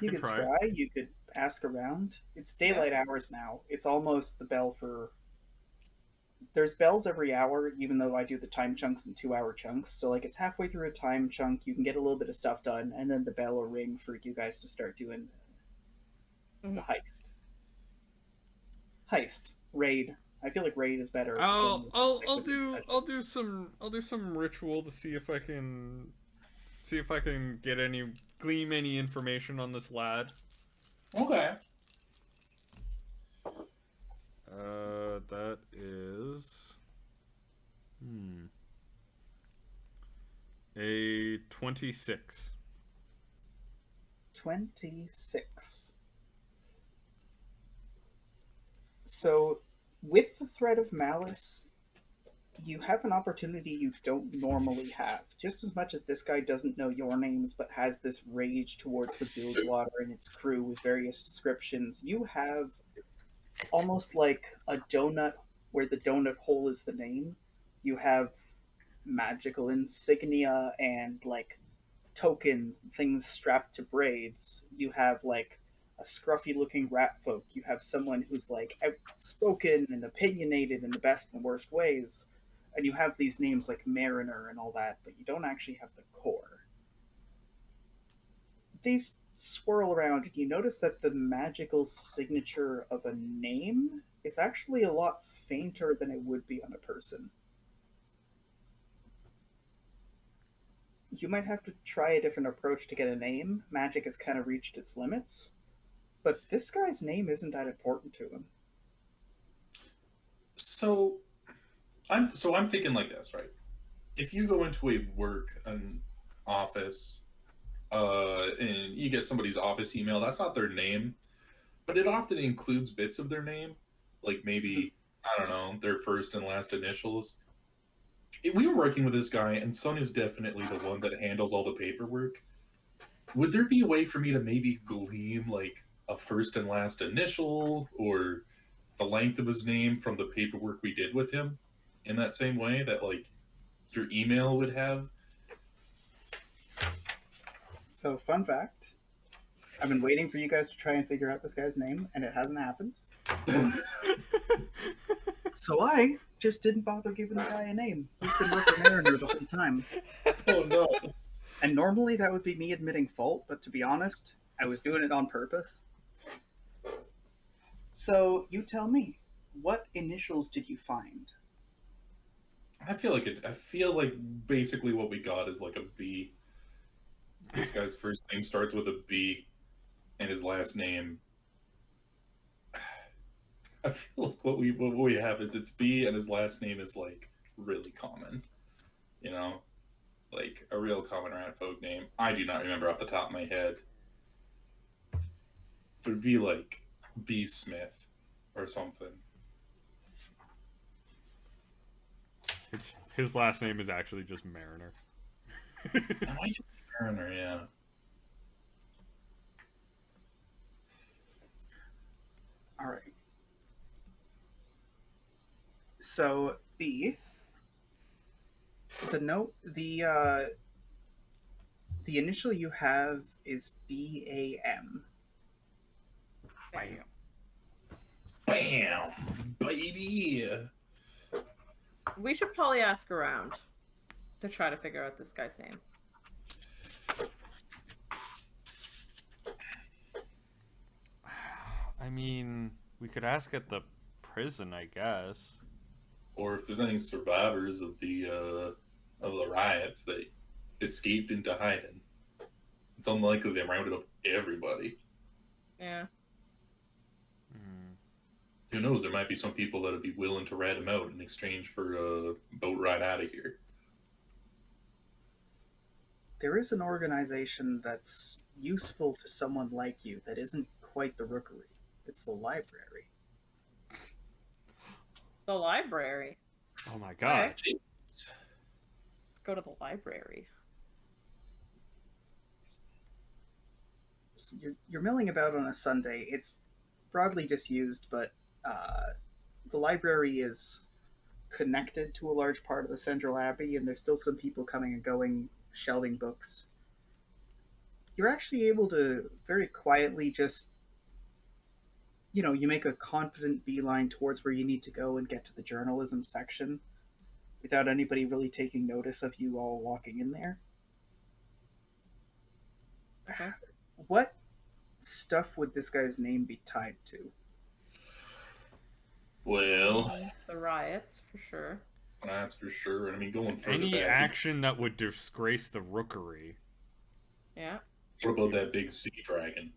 You could try. try, you could ask around. It's daylight hours now. It's almost the bell for... There's bells every hour, even though I do the time chunks in 2-hour chunks. So like it's halfway through a time chunk, you can get a little bit of stuff done, and then the bell will ring for you guys to start doing the heist. Raid. I feel like raid is better. I'll do some ritual to see if I can glean any information on this lad. Okay. That is a 26. 26. So, with the threat of malice, you have an opportunity you don't normally have. Just as much as this guy doesn't know your names, but has this rage towards the Bilgewater and its crew with various descriptions, you have almost like a donut where the donut hole is the name. You have magical insignia and like tokens, things strapped to braids. You have like a scruffy looking rat folk. You have someone who's like outspoken and opinionated in the best and worst ways. And you have these names like Mariner and all that, but you don't actually have the core. These swirl around, and you notice that the magical signature of a name is actually a lot fainter than it would be on a person. You might have to try a different approach to get a name. Magic has kind of reached its limits. But this guy's name isn't that important to him. So I'm thinking like this, right? If you go into an office and you get somebody's office email, that's not their name, but it often includes bits of their name, like maybe, I don't know, their first and last initials. We were working with this guy, and Son is definitely the one that handles all the paperwork. Would there be a way for me to maybe glean, like, a first and last initial, or the length of his name from the paperwork we did with him, in that same way that, like, your email would have? So, fun fact. I've been waiting for you guys to try and figure out this guy's name, and it hasn't happened. So I just didn't bother giving the guy a name. He's been Rooker Mariner the whole time. Oh, no. And normally that would be me admitting fault, but to be honest, I was doing it on purpose. So, you tell me, what initials did you find? I feel like basically what we got is like a B. This guy's first name starts with a B, and his last name. I feel like what we have is it's B, and his last name is like really common. You know, like a real common rat folk name. I do not remember off the top of my head. It would be like B. Smith or something. His last name is actually just Mariner. Why just Mariner? Yeah. All right. So B. The initial you have is BAM. Bam. Bam, baby. We should probably ask around to try to figure out this guy's name. I mean, we could ask at the prison, I guess. Or if there's any survivors of the riots that escaped into hiding. It's unlikely they rounded up everybody. Yeah. Who knows? There might be some people that'd be willing to rat him out in exchange for a boat ride out of here. There is an organization that's useful to someone like you that isn't quite the Rookery. It's the library. The library. Oh my god. Okay. Let's go to the library. So you're milling about on a Sunday. It's broadly disused, but the library is connected to a large part of the Central Abbey, and there's still some people coming and going, shelving books. You're actually able to very quietly just, you make a confident beeline towards where you need to go and get to the journalism section without anybody really taking notice of you all walking in there. Okay. What stuff would this guy's name be tied to? Well, The riots, for sure. that's for sure. I mean, going further Any back, action that would disgrace the Rookery. Yeah. what about that big sea dragon?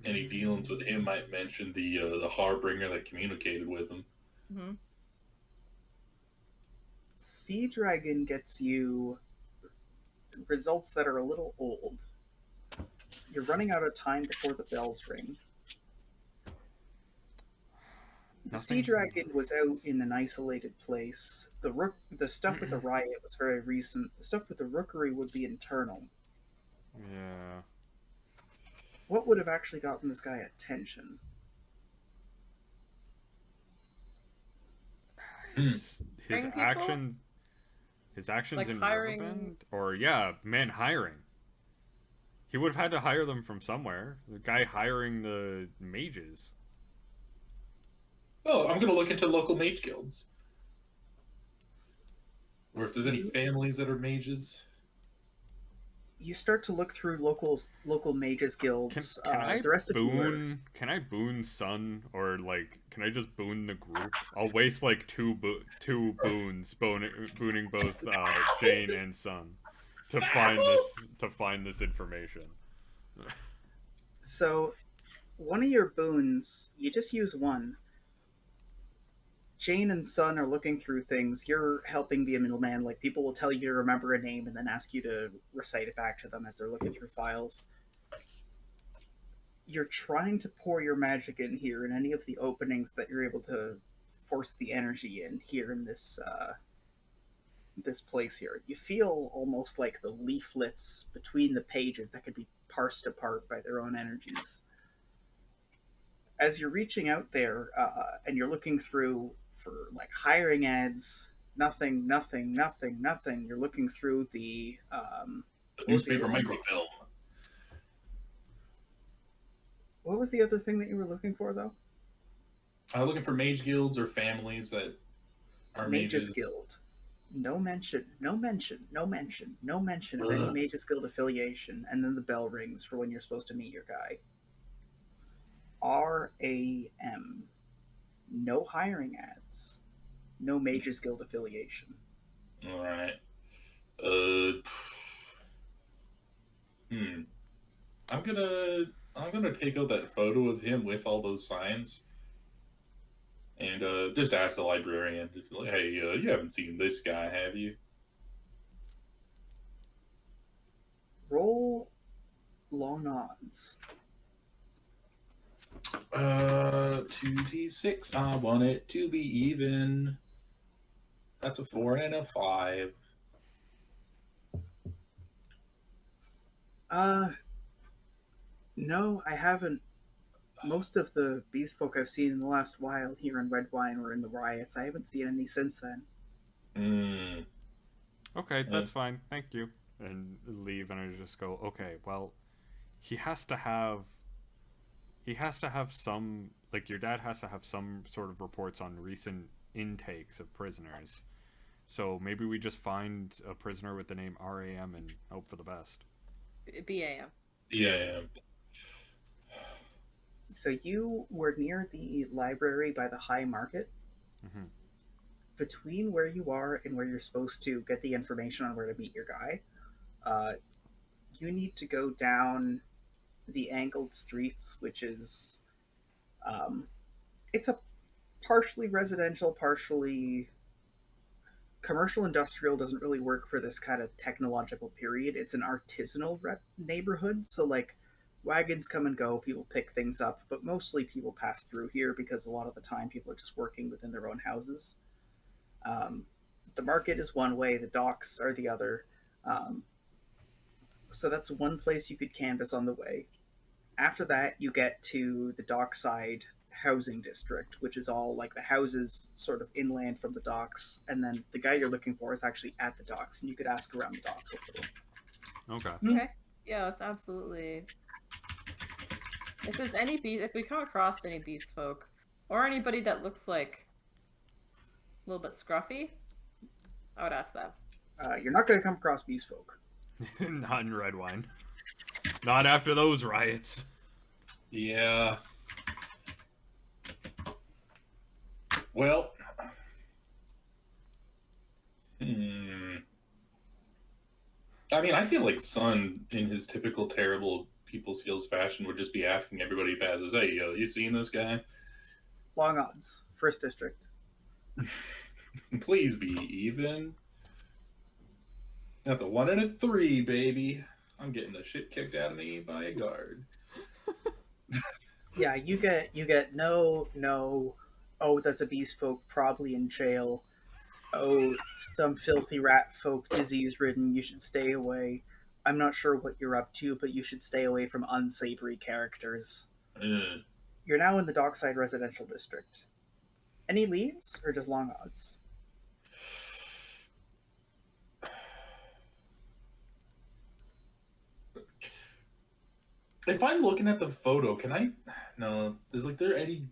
Any dealings with him might mention the harbinger that communicated with him. Mm-hmm. Sea Dragon gets you results that are a little old. You're running out of time before the bells ring. The Sea Dragon was out in an isolated place. The stuff with the riot was very recent. The stuff with the Rookery would be internal. Yeah. What would have actually gotten this guy attention? His Hiring people? actions. His actions Like in hiring- Riverbend? Or, yeah, man hiring. He would have had to hire them from somewhere. The guy hiring the mages. Oh, I'm going to look into local mage guilds. Or if there's any families that are mages. You start to look through local mages guilds. Can I the rest of you are- boon? Can I boon Sun, or like, can I just boon the group? I'll waste like two boons booning both Jane and Sun to find this information. So, one of your boons, you just use one. Jane and Son are looking through things. You're helping be a middleman. Like, people will tell you to remember a name and then ask you to recite it back to them as they're looking through files. You're trying to pour your magic in here in any of the openings that you're able to force the energy in here in this this place here. You feel almost like the leaflets between the pages that could be parsed apart by their own energies. As you're reaching out there and you're looking through for like hiring ads, nothing. You're looking through the Newspaper microfilm. What was the other thing that you were looking for, though? Looking for mage guilds or families that are Mages mages. Guild. No mention of any Mages Guild affiliation, and then the bell rings for when you're supposed to meet your guy. RAM. No hiring ads. No Mages Guild affiliation. All right. I'm gonna take out that photo of him with all those signs, and just ask the librarian, like, "Hey, you haven't seen this guy, have you?" Roll long odds. 2d6. I want it to be even. That's a 4 and a 5. No, I haven't. Most of the beast folk I've seen in the last while here in Redwine were in the riots. I haven't seen any since then. Okay, that's fine. Thank you. And leave, and I just go, okay, well, he has to have some, like, your dad has to have some sort of reports on recent intakes of prisoners. So maybe we just find a prisoner with the name RAM and hope for the best. BAM. Yeah. So you were near the library by the High Market. Mm-hmm. Between where you are and where you're supposed to get the information on where to meet your guy, you need to go down the angled streets, which is it's a partially residential, partially commercial industrial. Doesn't really work for this kind of technological period. It's an artisanal neighborhood, so like wagons come and go, people pick things up, but mostly people pass through here because a lot of the time people are just working within their own houses. The market is one way, the docks are the other. So that's one place you could canvass on the way. After that, you get to the Dockside housing district, which is all like the houses sort of inland from the docks, and then the guy you're looking for is actually at the docks, and you could ask around the docks a little. Okay. Yeah, that's absolutely. If there's if we come across any beast folk or anybody that looks like a little bit scruffy, I would ask them. You're not going to come across beast folk. Not in Redwine. Not after those riots. Yeah. Well. I mean, I feel like Sun, in his typical terrible people skills fashion, would just be asking everybody he passes, "Hey, you seen this guy?" Long odds. First district. Please be even. That's a 1 and a 3, baby. I'm getting the shit kicked out of me by a guard. Yeah, you get no. Oh, that's a beast folk, probably in jail. Oh, some filthy rat folk, disease-ridden. You should stay away. I'm not sure what you're up to, but you should stay away from unsavory characters. You're now in the Dockside Residential District. Any leads, or just long odds? If I'm looking at the photo, can I... No, is there any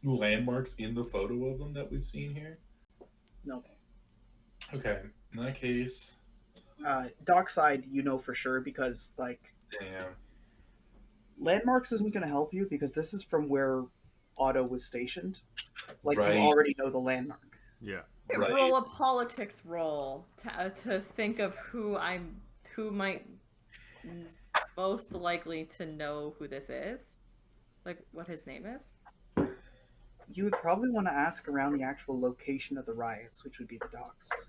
landmarks in the photo of them that we've seen here? No. Okay, in that case... Dockside, you know for sure, because, like... Damn. Landmarks isn't going to help you, because this is from where Otto was stationed. Like, Right. you already know the landmark. Yeah. Right. Roll a politics roll to think of who might most likely to know who this is, like what his name is. You would probably want to ask around the actual location of the riots, which would be the docks.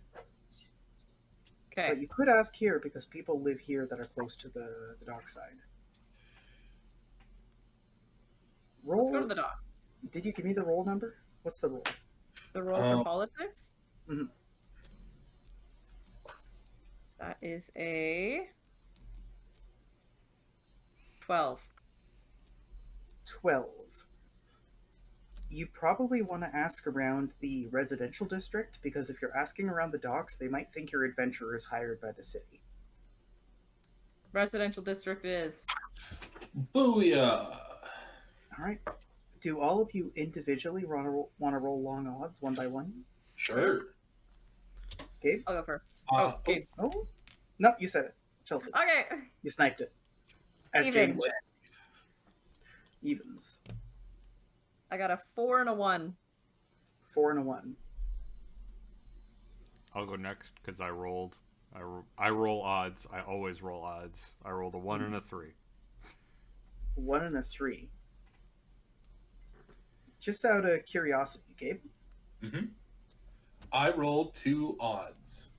Okay. But you could ask here because people live here that are close to the dockside. Roll. Let's go to the docks. Did you give me the roll number? What's the roll? The roll for politics? Mhm. That is a 12. 12. You probably want to ask around the residential district, because if you're asking around the docks, they might think you're adventurers hired by the city. Residential district it is. Booyah! Alright. Do all of you individually want to roll long odds, one by one? Sure. Gabe? I'll go first. Okay. Oh? No, you said it. Chelsea. Okay. You sniped it. As Even. Gabe said. Evens. I got a 4 and a 1. 4 and a 1. I'll go next because I rolled. I roll odds. I always roll odds. I rolled a 1 and a 3. 1 and a 3. Just out of curiosity, Gabe. Mm-hmm. I rolled 2 odds.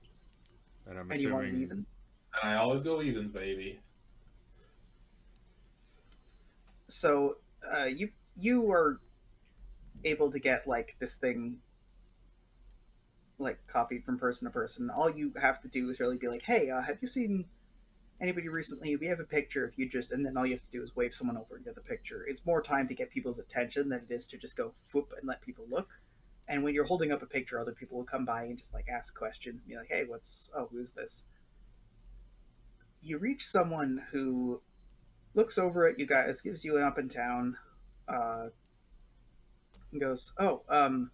And I'm And you want assuming an even? And I always go evens, baby. So, you are able to get, like, this thing, like, copied from person to person. All you have to do is really be like, hey, have you seen anybody recently? We have a picture if you just... And then all you have to do is wave someone over and get the picture. It's more time to get people's attention than it is to just go whoop and let people look. And when you're holding up a picture, other people will come by and just, like, ask questions and be like, hey, who's this? You reach someone who looks over at you guys, gives you an up and down, and goes, and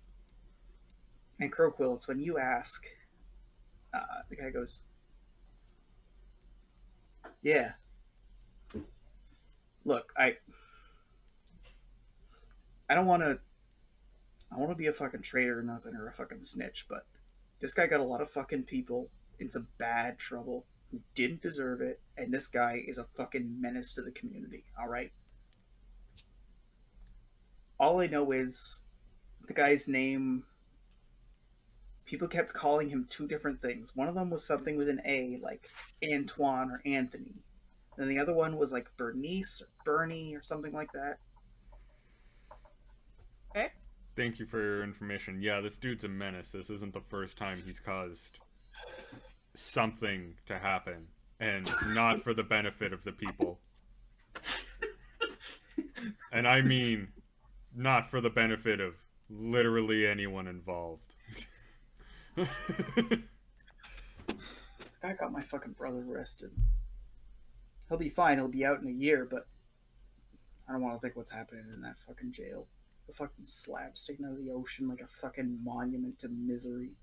Croquill, it's when you ask, the guy goes, yeah, look, I don't want to be a fucking traitor or nothing, or a fucking snitch, but this guy got a lot of fucking people in some bad trouble who didn't deserve it, and this guy is a fucking menace to the community, alright? All I know is the guy's name, people kept calling him 2 different things. One of them was something with an A, like Antoine or Anthony. And the other one was like Bernice or Bernie or something like that. Okay. Thank you for your information. Yeah, this dude's a menace. This isn't the first time he's caused something to happen, and not for the benefit of the people. And I mean, not for the benefit of literally anyone involved. I got my fucking brother arrested. He'll be fine, he'll be out in a year, but I don't want to think what's happening in that fucking jail. The fucking slab sticking out of the ocean like a fucking monument to misery.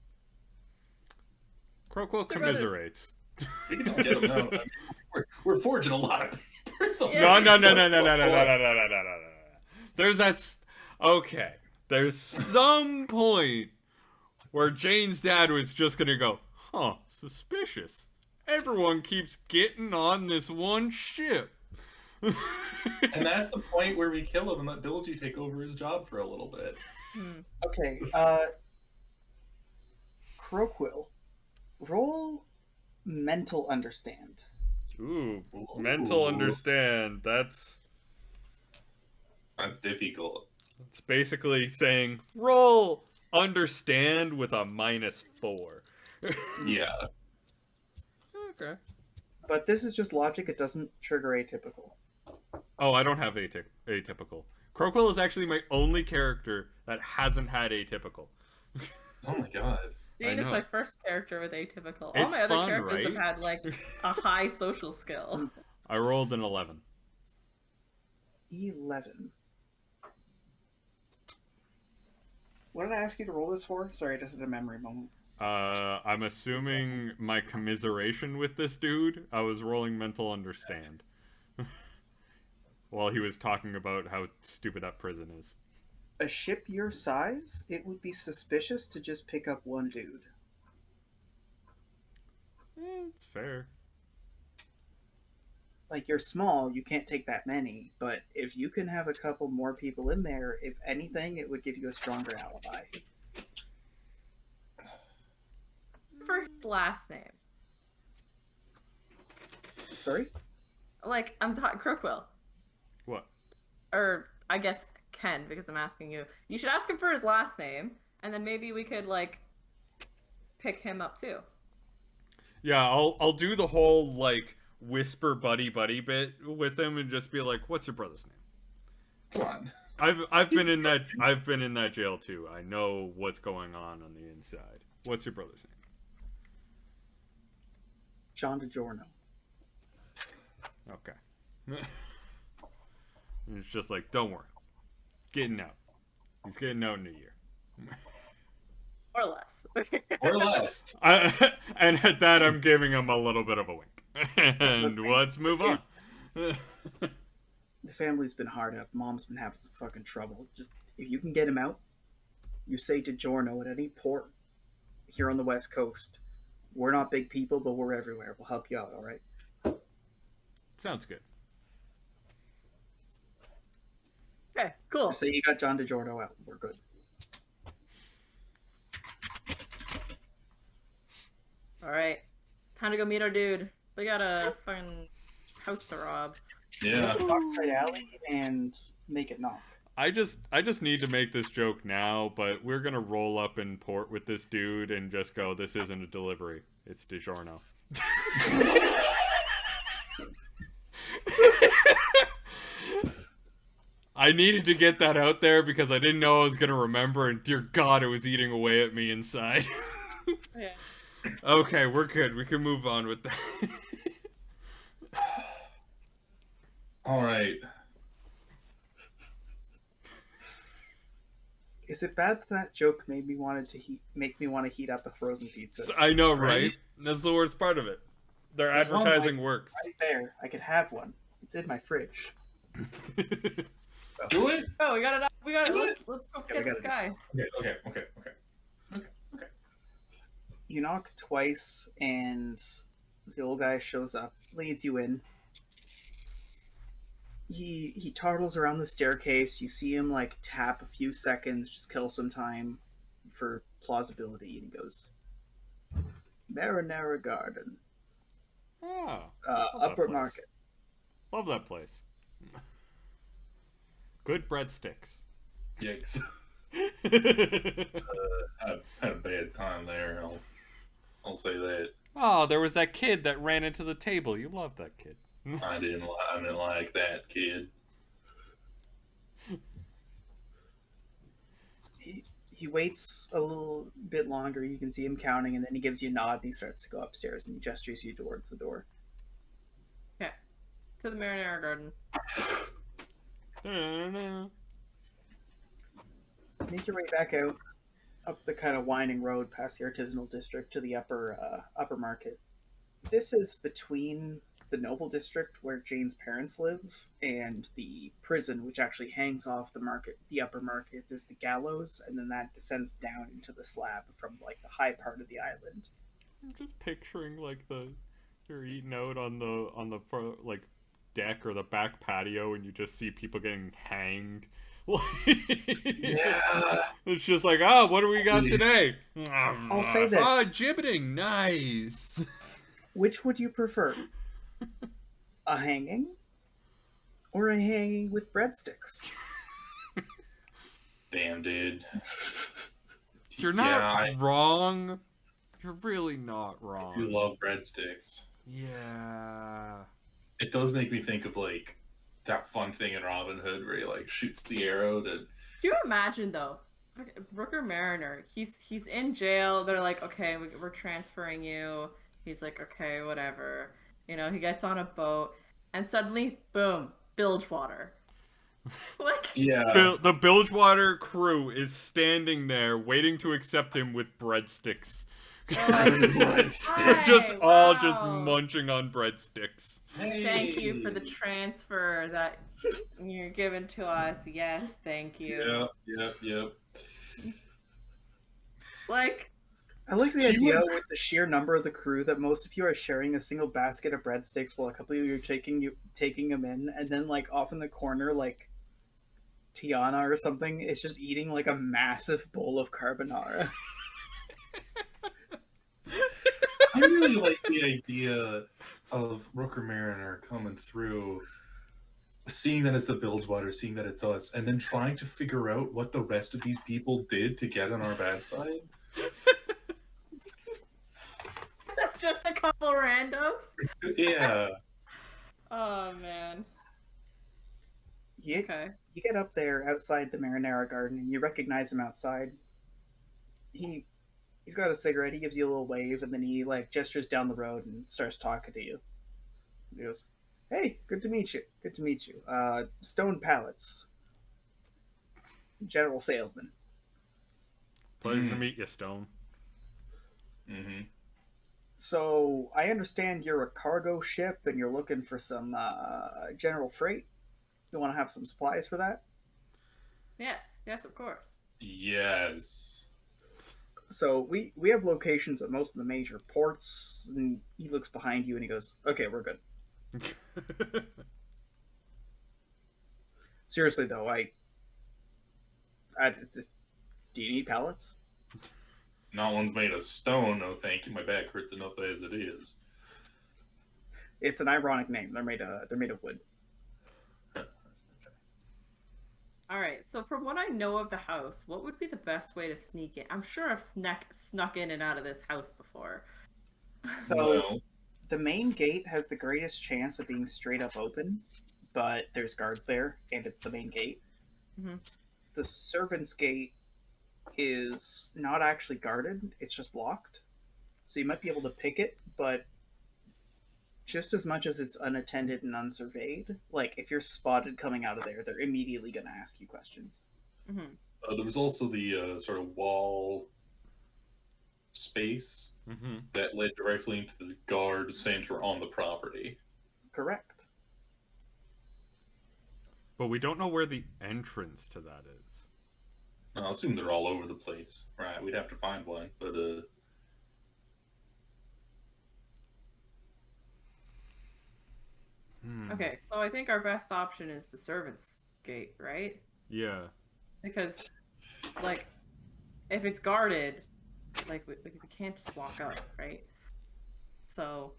Croquill commiserates. We can just get them out. I mean, we're forging a lot of papers. Yeah. No. Okay. There's some point where Jane's dad was just gonna go, huh, suspicious. Everyone keeps getting on this one ship. And that's the point where we kill him and let Bilgy take over his job for a little bit. Okay, Croquill, roll mental understand. Ooh, mental understand. That's difficult. it's basically saying roll understand with a -4. Yeah. Okay. But this is just logic, it doesn't trigger atypical. Oh, I don't have atypical. Croquill is actually my only character that hasn't had atypical. Oh my god. Jane I is know. my first character with atypical. All It's my other fun, characters right? have had like a high social skill. I rolled an 11. 11. What did I ask you to roll this for? Sorry, I just had a memory moment. I'm assuming my commiseration with this dude, I was rolling mental understand. While he was talking about how stupid that prison is. A ship your size, it would be suspicious to just pick up one dude. It's fair. like, you're small, you can't take that many, but if you can have a couple more people in there, if anything, it would give you a stronger alibi. For his last name. Sorry? Like, I'm talking Crookwill. What? Or, I guess, Ken, because I'm asking you. You should ask him for his last name, and then maybe we could, like, pick him up, too. Yeah, I'll do the whole, like, whisper buddy bit with him and just be like, what's your brother's name? Come on. I've been in that jail too. I know what's going on the inside. What's your brother's name? John DiGiorno. Okay. And it's just like, don't worry. Getting out. He's getting out in a year. Or less. Or less. And at that, I'm giving him a little bit of a wink. And let's move on. The family's been hard up. Mom's been having some fucking trouble. Just, if you can get him out, you say DiGiorno at any port here on the West Coast. We're not big people, but we're everywhere. We'll help you out, all right? Sounds good. Okay, cool. Just say you got John DiGiorno out. We're good. Alright. Time to go meet our dude. We got a fucking house to rob. Yeah. Dockside Alley and make it knock. I just need to make this joke now, but we're gonna roll up in port with this dude and just go, this isn't a delivery. It's DiGiorno. I needed to get that out there because I didn't know I was gonna remember, and dear God, it was eating away at me inside. Yeah. Okay, we're good. We can move on with that. All right. Is it bad that joke made me make me want to heat up a frozen pizza? I know, right? Right? That's the worst part of it. Their There's one advertising right- works. Right there. I could have one. It's in my fridge. Do it. Oh, we got it. We got it. Do Let's go Yeah, we get this gotta guy. Okay. You knock twice, and the old guy shows up, leads you in. He toddles around the staircase. You see him like tap a few seconds, just kill some time for plausibility, and he goes, "Marinara Garden, Ah, love that Upper place. Market." Love that place. Good breadsticks. Yikes. Had a bad time there. I'll say that. Oh, there was that kid that ran into the table. You love that kid. I didn't like that kid. He waits a little bit longer. You can see him counting, and then he gives you a nod. And he starts to go upstairs, and he gestures you towards the door. Okay. To the Marinara Garden. Make your way back out, up the kind of winding road past the artisanal district to the upper market. This is between the noble district where Jane's parents live and the prison, which actually hangs off the market. The upper market is the gallows, and then that descends down into the slab from like the high part of the island. I'm just picturing like you're eating out on the like deck or the back patio, and you just see people getting hanged. Yeah. It's just like, oh, what do we got today? I'll say this. Oh, gibbeting, nice. Which would you prefer? A hanging? Or a hanging with breadsticks? Damn, dude. You're not Yeah, wrong. You're really not I wrong. do love breadsticks. Yeah. It does make me think of like that fun thing in Robin Hood where he like shoots the arrow to. Do you imagine though, Rooker Mariner? He's in jail. They're like, okay, we're transferring you. He's like, okay, whatever. You know, he gets on a boat, and suddenly, boom, Bilgewater. Like, Yeah. The Bilgewater crew is standing there waiting to accept him with breadsticks. Breadsticks. Just all wow. just munching on breadsticks. Thank you for the transfer that you're giving to us. Yes, thank you. Yep. Like, I like the She idea would- with the sheer number of the crew that most of you are sharing a single basket of breadsticks while a couple of you are taking them in, and then like off in the corner, like Tiana or something is just eating like a massive bowl of carbonara. I really like the idea of Rooker Mariner coming through, seeing that it's the Bilgewater, seeing that it's us, and then trying to figure out what the rest of these people did to get on our bad side. That's just a couple randos. Yeah. Oh man. You, Okay. you get up there outside the Marinara Garden and you recognize him outside. He's got a cigarette. He gives you a little wave and then he like gestures down the road and starts talking to you. He goes, "Hey, good to meet you. Good to meet you. Stone Pallets, general salesman." Pleasure to meet you, Stone. Mm-hmm. So I understand you're a cargo ship and you're looking for some general freight. You want to have some supplies for that? Yes. Yes, of course. Yes. So we have locations at most of the major ports. And he looks behind you and he goes, "Okay, we're good." Seriously though, do you need pallets? Not one's made of stone, no thank you. My back hurts enough as it is. It's an ironic name. They're made of wood. All right. So from what I know of the house, what would be the best way to sneak in? I'm sure I've snuck in and out of this house before. So Well, the main gate has the greatest chance of being straight up open, but there's guards there, and it's the main gate. Mhm. The servants' gate is not actually guarded; it's just locked. So you might be able to pick it, but just as much as it's unattended and unsurveyed, like if you're spotted coming out of there, they're immediately going to ask you questions. Mhm. there was also the sort of wall space Hmm. that led directly into the guard center on the property. Correct. But we don't know where the entrance to that is. I assume they're all over the place. Right, we'd have to find one, but Okay. So I think our best option is the servants' gate, right? Yeah. Because, like, if it's guarded, like we can't just walk up, right? So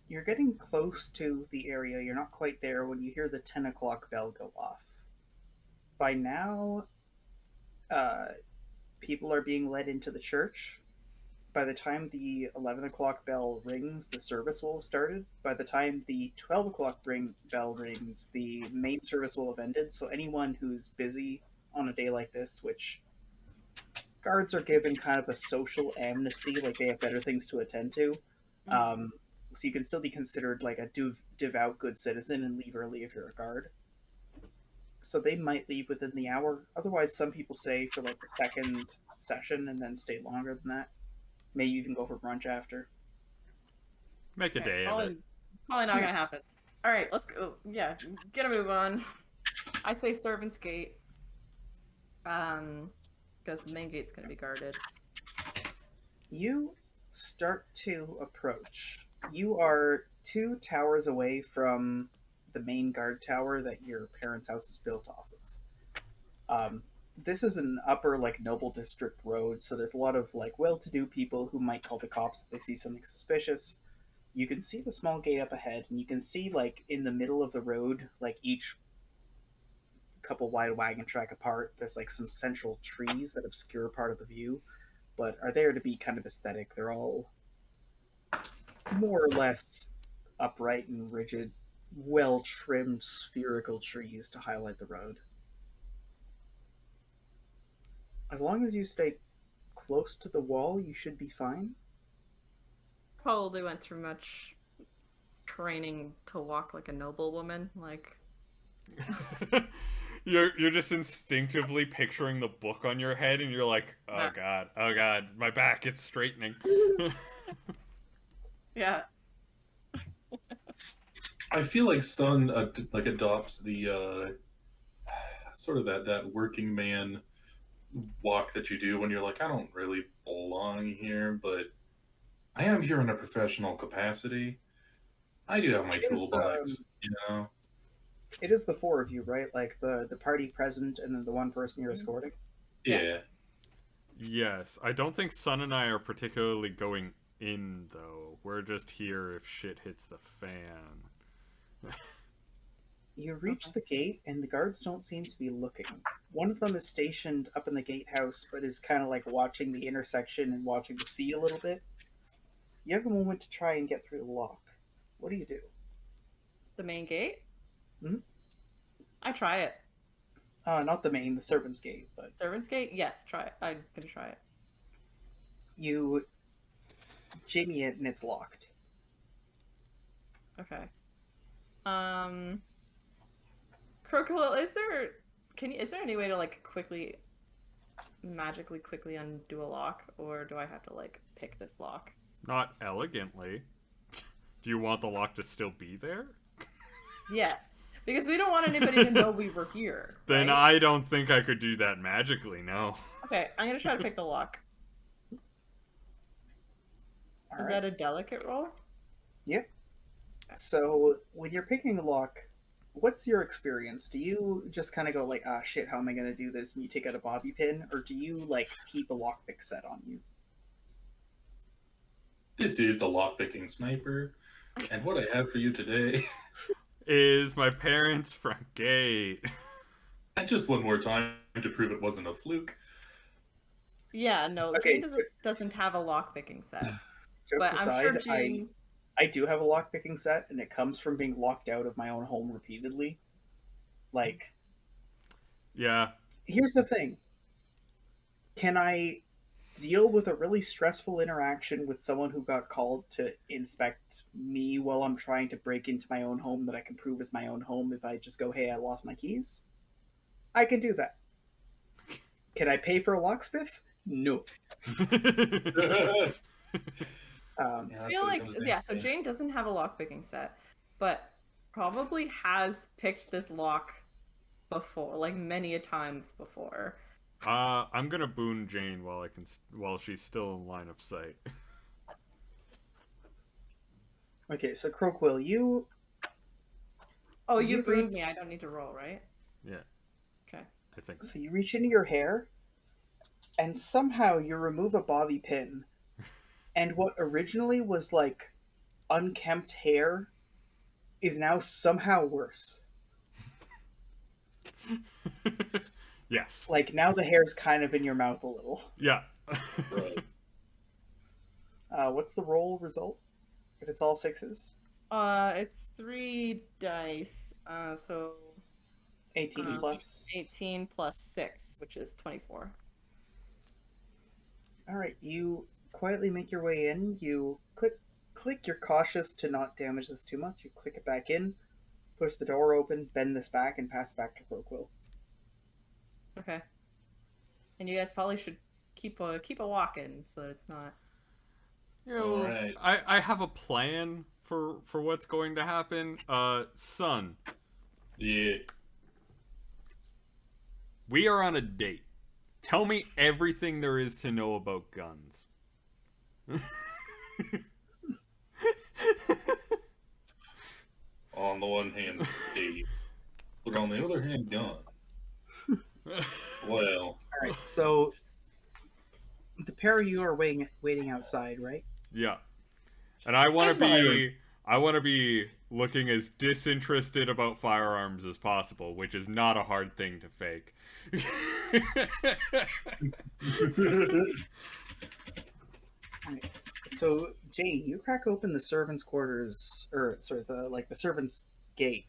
You're getting close to the area. You're not quite there when you hear the 10 o'clock bell go off. By now, people are being led into the church. By the time the 11 o'clock bell rings, the service will have started. By the time the 12 o'clock bell rings, the main service will have ended. So anyone who's busy on a day like this, which guards are given kind of a social amnesty, like they have better things to attend to. So you can still be considered like a devout good citizen and leave early if you're a guard. So they might leave within the hour. Otherwise, some people stay for like the second session and then stay longer than that. Maybe even go for brunch after. Make a day of probably, it. probably not gonna happen. All right, let's go. Yeah, get a move on. I say servants' gate. Because the main gate's gonna be guarded. You start to approach. You are 2 towers away from the main guard tower that your parents' house is built off of. This is an upper, like, noble district road, so there's a lot of, like, well-to-do people who might call the cops if they see something suspicious. You can see the small gate up ahead, and you can see, like, in the middle of the road, like, each couple wide wagon track apart, there's, like, some central trees that obscure part of the view, but are there to be kind of aesthetic. They're all more or less upright and rigid, well-trimmed spherical trees to highlight the road. As long as you stay close to the wall, you should be fine. Probably went through much training to walk like a noblewoman. Like, You're just instinctively picturing the book on your head, and you're like, oh god, my back, it's straightening. yeah. I feel like Sun like adopts the sort of that working man walk that you do when you're like, I don't really belong here, but I am here in a professional capacity. I do have my It is, toolbox, you know? it is the four of you, right? Like the party present and then the one person you're escorting. Yeah. Yeah. Yes, I don't think Sun and I are particularly going in, though. We're just here if shit hits the fan. You reach the gate, and the guards don't seem to be looking. One of them is stationed up in the gatehouse, but is kind of like watching the intersection and watching the sea a little bit. You have a moment to try and get through the lock. What do you do? The main gate? Mhm. I try it. Not the main, the servants' gate, but Servants' gate? Yes, try it. I'm gonna try it. you jimmy it and it's locked. Okay. Crocodile, is there any way to like magically quickly undo a lock, or do I have to like pick this lock? Not elegantly. Do you want the lock to still be there? Yes, because we don't want anybody to know we were here. Then right? I don't think I could do that magically, no. Okay, I'm gonna try to pick the lock. All Is right. that a delicate roll? Yep. So when you're picking the lock, what's your experience? Do you just kind of go like, ah, shit, how am I going to do this? And you take out a bobby pin, or do you like keep a lockpick set on you? This is the lockpicking sniper, and what I have for you today. Is my parents' front gate. And just one more time to prove it wasn't a fluke. Yeah, no. Okay, Jane doesn't have a lock picking set, Jokes but aside, I'm sure Jane. I do have a lockpicking set, and it comes from being locked out of my own home repeatedly. Like, Yeah. here's the thing. Can I deal with a really stressful interaction with someone who got called to inspect me while I'm trying to break into my own home that I can prove is my own home if I just go, hey, I lost my keys? I can do that. Can I pay for a locksmith? No. I feel like so Jane doesn't have a lock picking set, but probably has picked this lock before, like many a times before. I'm gonna boon Jane while she's still in line of sight. Okay, so Croakwill, you... Oh, You you booed read- me. I don't need to roll, right? Yeah, Okay. I think. So you reach into your hair, and somehow you remove a bobby pin, and what originally was like unkempt hair is now somehow worse. Yes. Like now the hair's kind of in your mouth a little. Yeah. Right. What's the roll result? If it's all sixes? It's 3 dice. So 18 plus. 18 plus 6, which is 24. Alright, you quietly make your way in. You click, you're cautious to not damage this too much. You click it back in, push the door open, bend this back, and pass back to Croakwill. Okay. And you guys probably should keep a walking so that it's not. You know, Alright. I have a plan for what's going to happen. Son, Yeah. we are on a date. Tell me everything there is to know about guns. On the one hand, date, but on the other hand, gun. Well, Alright, so the pair of you are waiting outside, right? Yeah. And I want to And iron. be looking as disinterested about firearms as possible, which is not a hard thing to fake. Alright. So Jane, you crack open the servants' quarters, or sorry, the servants' gate.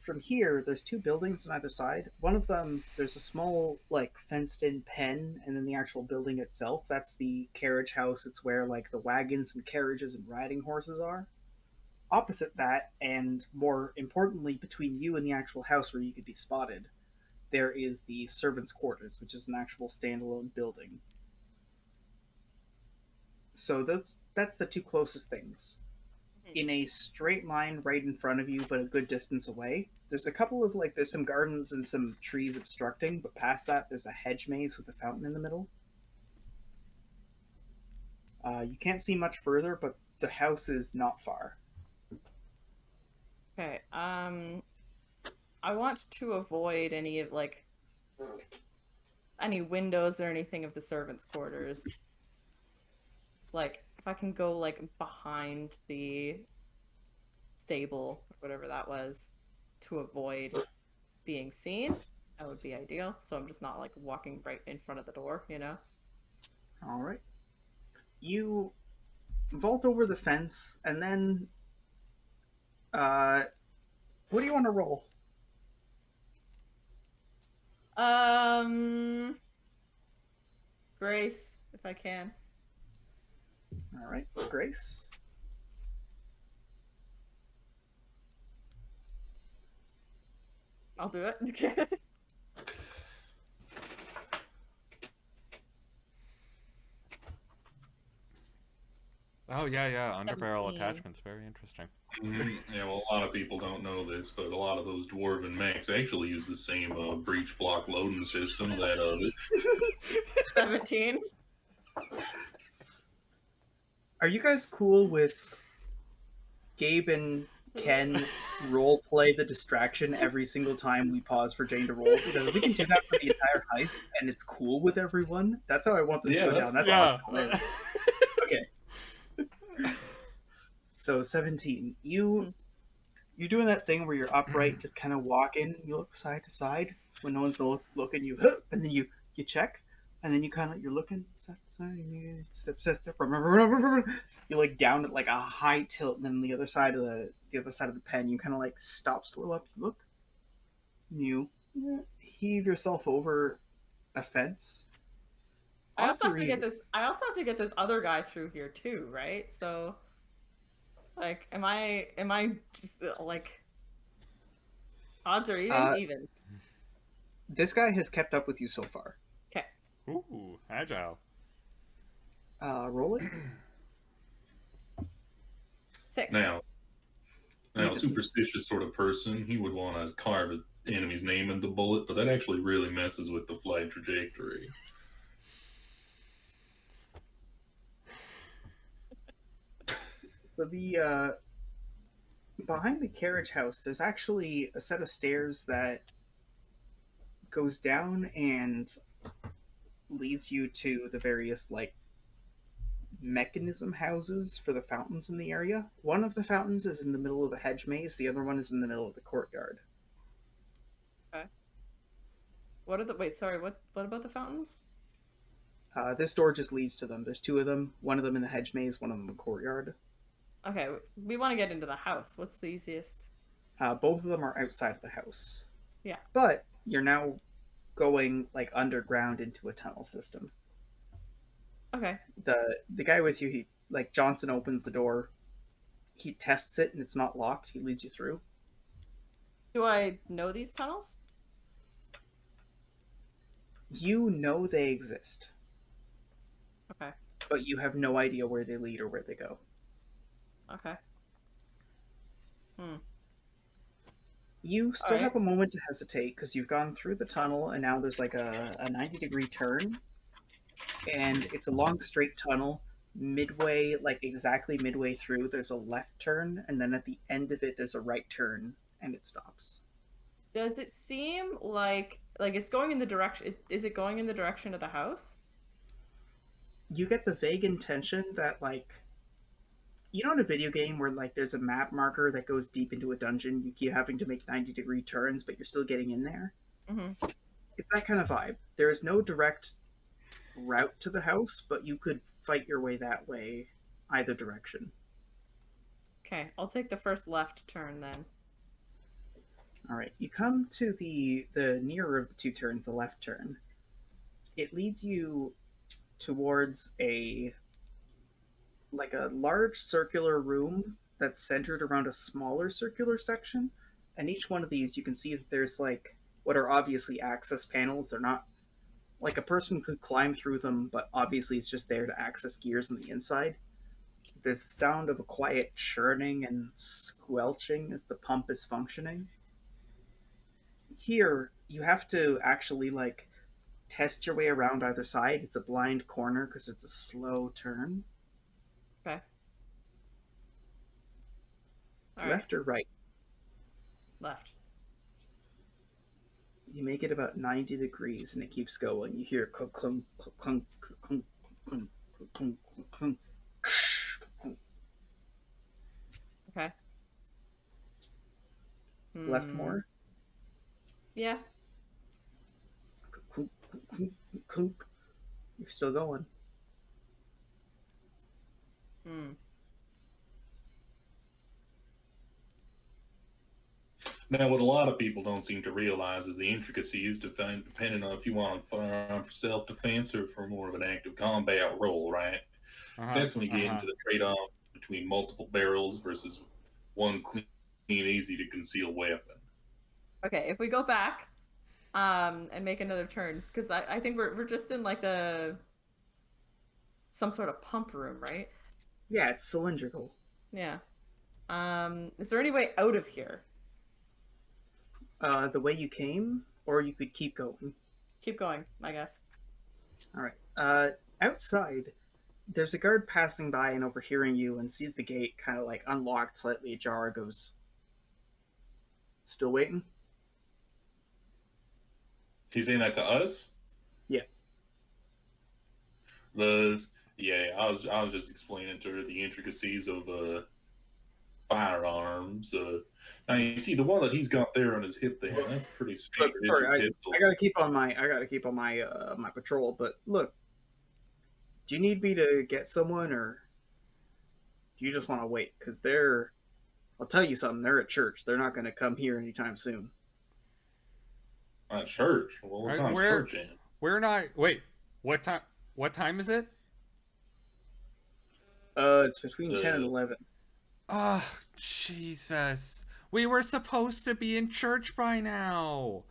From here, there's two buildings on either side. One of them, there's a small, like, fenced-in pen, and then the actual building itself, that's the carriage house. It's where, like, the wagons and carriages and riding horses are. Opposite that, and more importantly, between you and the actual house where you could be spotted, there is the servants' quarters, which is an actual standalone building. So that's the two closest things. in a straight line right in front of you, but a good distance away. There's a couple of there's some gardens and some trees obstructing, but past that, there's a hedge maze with a fountain in the middle. You can't see much further, but the house is not far. Okay. I want to avoid any of any windows or anything of the servants' quarters. If I can go behind the stable or whatever that was to avoid being seen, that would be ideal. So I'm just not walking right in front of the door, you know? All right. You vault over the fence, and then what do you want to roll? Grace, if I can. All right, Grace. I'll do it. Okay. Oh yeah, underbarrel 17. attachments, very interesting. Yeah, well, a lot of people don't know this, but a lot of those dwarven mechs actually use the same breach block loading system that 17. Are you guys cool with Gabe and Ken role play the distraction every single time we pause for Jane to roll? Because if we can do that for the entire heist and it's cool with everyone, that's how I want this to go down. That's how I live. Okay. So 17. You're doing that thing where you're upright, just kind of walking. You look side to side when no one's looking. You and then you check, and then you're looking side to side. You're down at a high tilt, and then the other side of the pen, you kind of stop, slow up, you look. You heave yourself over a fence. I also have to get this other guy through here too, right? So, am I just odds or evens? This guy has kept up with you so far. Okay. Ooh, agile. Roll it. 6. now a superstitious sort of person, he would want to carve an enemy's name in the bullet, but that actually really messes with the flight trajectory. So the behind the carriage house, there's actually a set of stairs that goes down and leads you to the various mechanism houses for the fountains in the area. One of the fountains is in the middle of the hedge maze. The other one is in the middle of the courtyard. Okay. What about the fountains? This door just leads to them. There's 2 of them. One of them in the hedge maze, one of them in the courtyard. Okay, we want to get into the house. What's the easiest? Both of them are outside of the house. Yeah. But you're now going underground into a tunnel system. Okay. The guy with you, he Johnson opens the door. He tests it and it's not locked. He leads you through. Do I know these tunnels? You know they exist. Okay. But you have no idea where they lead or where they go. Okay. You still have a moment to hesitate because you've gone through the tunnel and now there's a 90-degree turn. And it's a long straight tunnel. Midway, exactly midway through, there's a left turn, and then at the end of it, there's a right turn, and it stops. Does it seem like it's going in the direction? Is it going in the direction of the house? You get the vague intention that in a video game where there's a map marker that goes deep into a dungeon, you keep having to make 90-degree turns, but you're still getting in there. Mm-hmm. It's that kind of vibe. There is no direct route to the house, but you could fight your way that way either direction. Okay, I'll take the first left turn then. All right, you come to the nearer of the 2 turns, the left turn. It leads you towards a large circular room that's centered around a smaller circular section, and each one of these you can see that there's what are obviously access panels. They're not a person could climb through them, but obviously it's just there to access gears on the inside. There's the sound of a quiet churning and squelching as the pump is functioning. Here, you have to actually, like, test your way around either side. It's a blind corner because it's a slow turn. Okay. All right. Left or right? Left. You make it about 90 degrees and it keeps going. You hear clunk, clunk, clunk, clunk, clunk, clunk, clunk, clunk, clunk. Okay. Left more? Yeah. Clunk, clunk, clunk, clunk. You're still going. Now, what a lot of people don't seem to realize is the intricacies depending on if you want a firearm for self-defense or for more of an active combat role, right? So that's when you get into the trade-off between multiple barrels versus one clean, easy to conceal weapon. Okay, if we go back and make another turn, because I think we're just in like some sort of pump room, right? Yeah, it's cylindrical. Yeah. Is there any way out of here? The way you came, or you could keep going. Keep going, I guess. All right. Outside, there's a guard passing by and overhearing you and sees the gate kind of like unlocked, slightly ajar, goes, "Still waiting?" He's saying that to us? Yeah. Yeah, I was just explaining to her the intricacies of firearms. Now you see the one that he's got there on his hip there. That's pretty Look, standard. sorry, I gotta keep on my my patrol. But look, do you need me to get someone, or do you just want to wait? Because I'll tell you something. They're at church. They're not going to come here anytime soon. At church. Well, what time's church in? We're not. Wait. What time? What time is it? It's between 10 and 11. Oh, Jesus. We were supposed to be in church by now.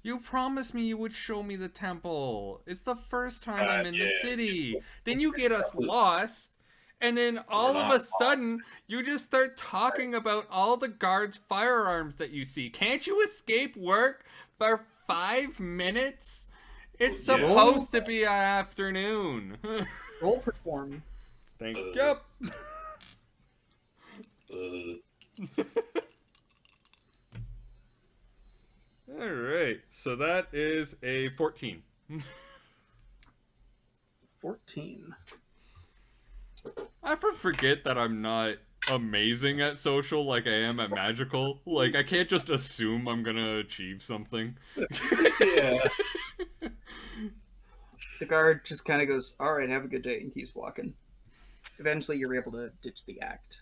You promised me you would show me the temple. It's the first time I'm in the city. Then you get us lost. And then all of a sudden, you just start talking about all the guards' firearms that you see. Can't you escape work for 5 minutes? It's supposed to be an afternoon. Roll perform. Thank you. All right, so that is a 14. 14. I forget that I'm not amazing at social like I am at magical. Like, I can't just assume I'm gonna achieve something. Yeah. The guard just kind of goes, "All right, have a good day," and keeps walking. Eventually, you're able to ditch the act.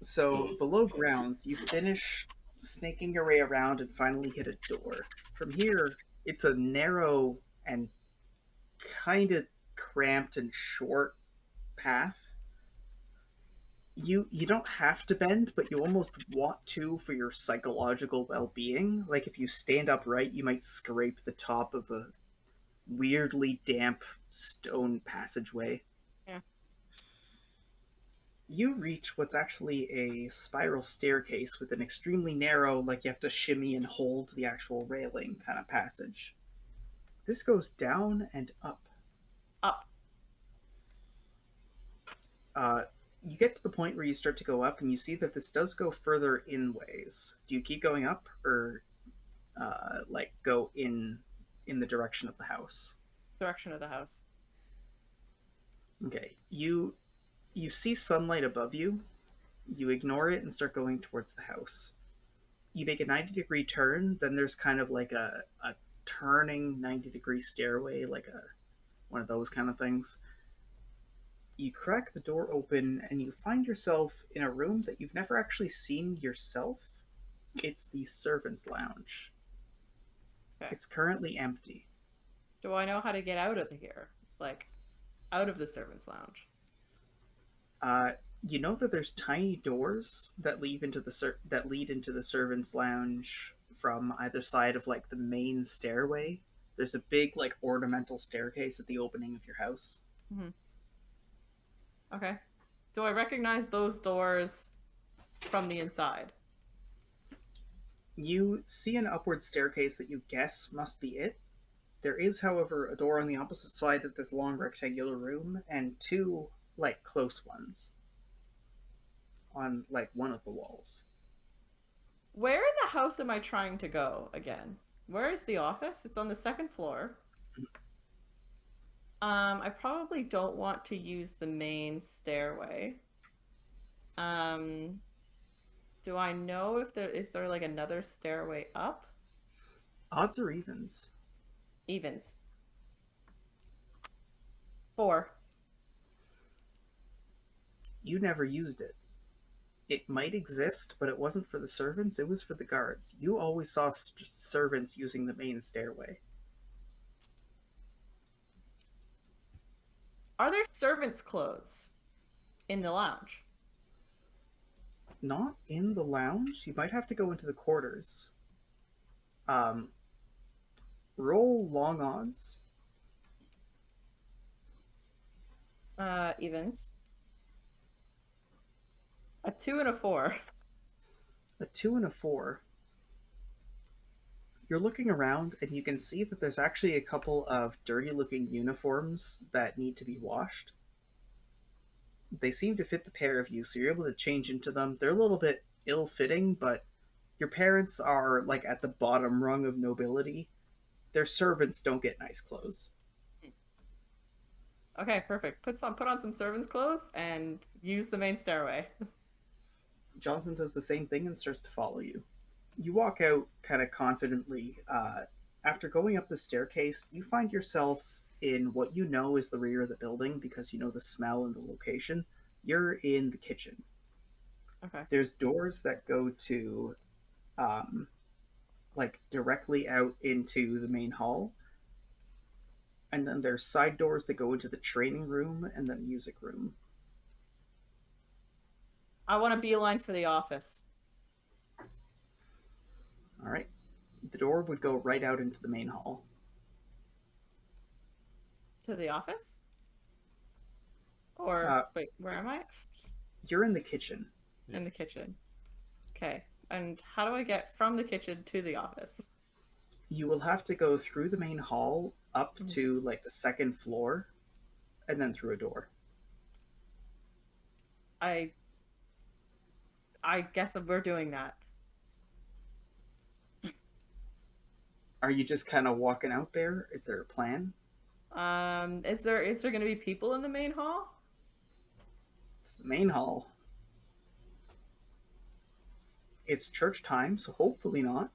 So, below ground, you finish snaking your way around and finally hit a door. From here, it's a narrow and kind of cramped and short path. You don't have to bend, but you almost want to for your psychological well-being. Like, if you stand upright, you might scrape the top of a weirdly damp stone passageway. Yeah. You reach what's actually a spiral staircase with an extremely narrow, like you have to shimmy and hold the actual railing kind of passage. This goes down and up. Up. You get to the point where you start to go up and you see that this does go further in ways. Do you keep going up or like go in the direction of the house? Direction of the house. Okay. You see sunlight above you. You ignore it and start going towards the house. You make a 90-degree turn, then there's kind of like a turning 90-degree stairway, like one of those kind of things. You crack the door open and you find yourself in a room that you've never actually seen yourself. It's the servants' lounge. Okay. It's currently empty. Do I know how to get out of here? Like, out of the servants' lounge? You know that there's tiny doors that lead into the servants' lounge from either side of like the main stairway. There's a big like ornamental staircase at the opening of your house. Mm-hmm. Okay. Do I recognize those doors from the inside? You see an upward staircase that you guess must be it. There is, however, a door on the opposite side of this long rectangular room, and two, like, close ones on, like, one of the walls. Where in the house am I trying to go again? Where is the office? It's on the second floor. I probably don't want to use the main stairway. Do I know if there like another stairway up? Odds or evens? Evens. 4. You never used it. It might exist, but it wasn't for the servants, it was for the guards. You always saw servants using the main stairway. Are there servants' clothes in the lounge? Not in the lounge. You might have to go into the quarters. Roll long odds. Evens. A 2 and a 4. A 2 and a 4. You're looking around and you can see that there's actually a couple of dirty looking uniforms that need to be washed. They seem to fit the pair of you, so you're able to change into them. They're a little bit ill-fitting, but your parents are like at the bottom rung of nobility. Their servants don't get nice clothes. Okay, perfect. Put on some servants' clothes and use the main stairway. Johnson does the same thing and starts to follow you. You walk out kind of confidently. After going up the staircase, you find yourself in what you know is the rear of the building because you know the smell and the location. You're in the kitchen. Okay. There's doors that go to like directly out into the main hall. And then there's side doors that go into the training room and the music room. I want a beeline for the office. All right. The door would go right out into the main hall. To the office? Or, wait, where am I? You're in the kitchen. In the kitchen. Okay. And how do I get from the kitchen to the office? You will have to go through the main hall up to like the second floor and then through a door. I guess we're doing that. Are you just kind of walking out there? Is there a plan? Is there going to be people in the main hall? It's the main hall. It's church time, so hopefully not.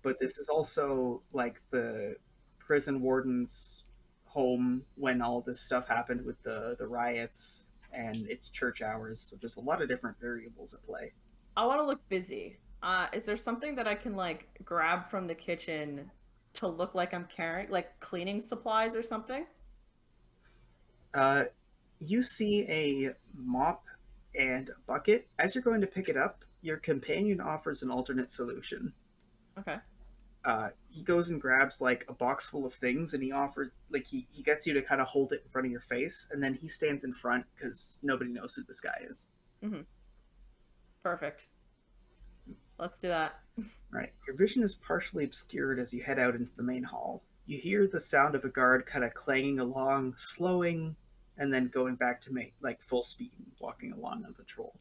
But this is also like the prison warden's home when all this stuff happened with the riots, and it's church hours, so there's a lot of different variables at play. I want to look busy. Is there something that I can like grab from the kitchen to look like I'm carrying, like cleaning supplies or something? You see a mop and a bucket. As you're going to pick it up, your companion offers an alternate solution. Okay. He goes and grabs like a box full of things, and he offers like he gets you to kind of hold it in front of your face, and then he stands in front because nobody knows who this guy is. Perfect. Let's do that. Right. Your vision is partially obscured as you head out into the main hall. You hear the sound of a guard kind of clanging along, slowing, and then going back to like full speed, walking along on patrol.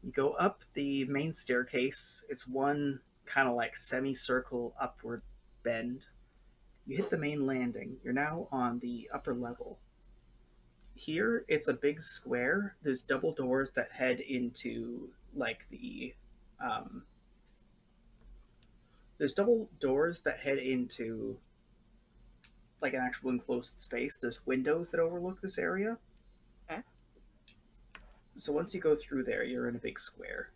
You go up the main staircase. It's one kind of like semicircle upward bend. You hit the main landing. You're now on the upper level. Here, it's a big square. There's double doors that head into like the there's double doors that head into like an actual enclosed space. There's windows that overlook this area. Okay. So once you go through there, you're in a big square.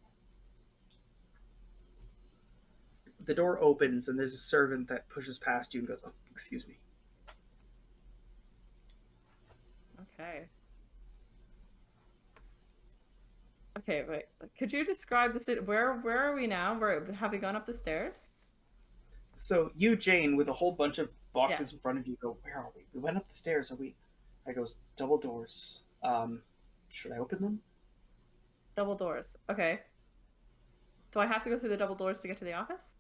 The door opens and there's a servant that pushes past you and goes, "Oh, excuse me." Okay. Okay, wait. Could you describe the city? Where are we now? Have we gone up the stairs? So you, Jane, with a whole bunch of boxes in front of you, go, "Where are we? We went up the stairs. Are we?" I goes, double doors. Should I open them? Double doors. Okay. Do I have to go through the double doors to get to the office?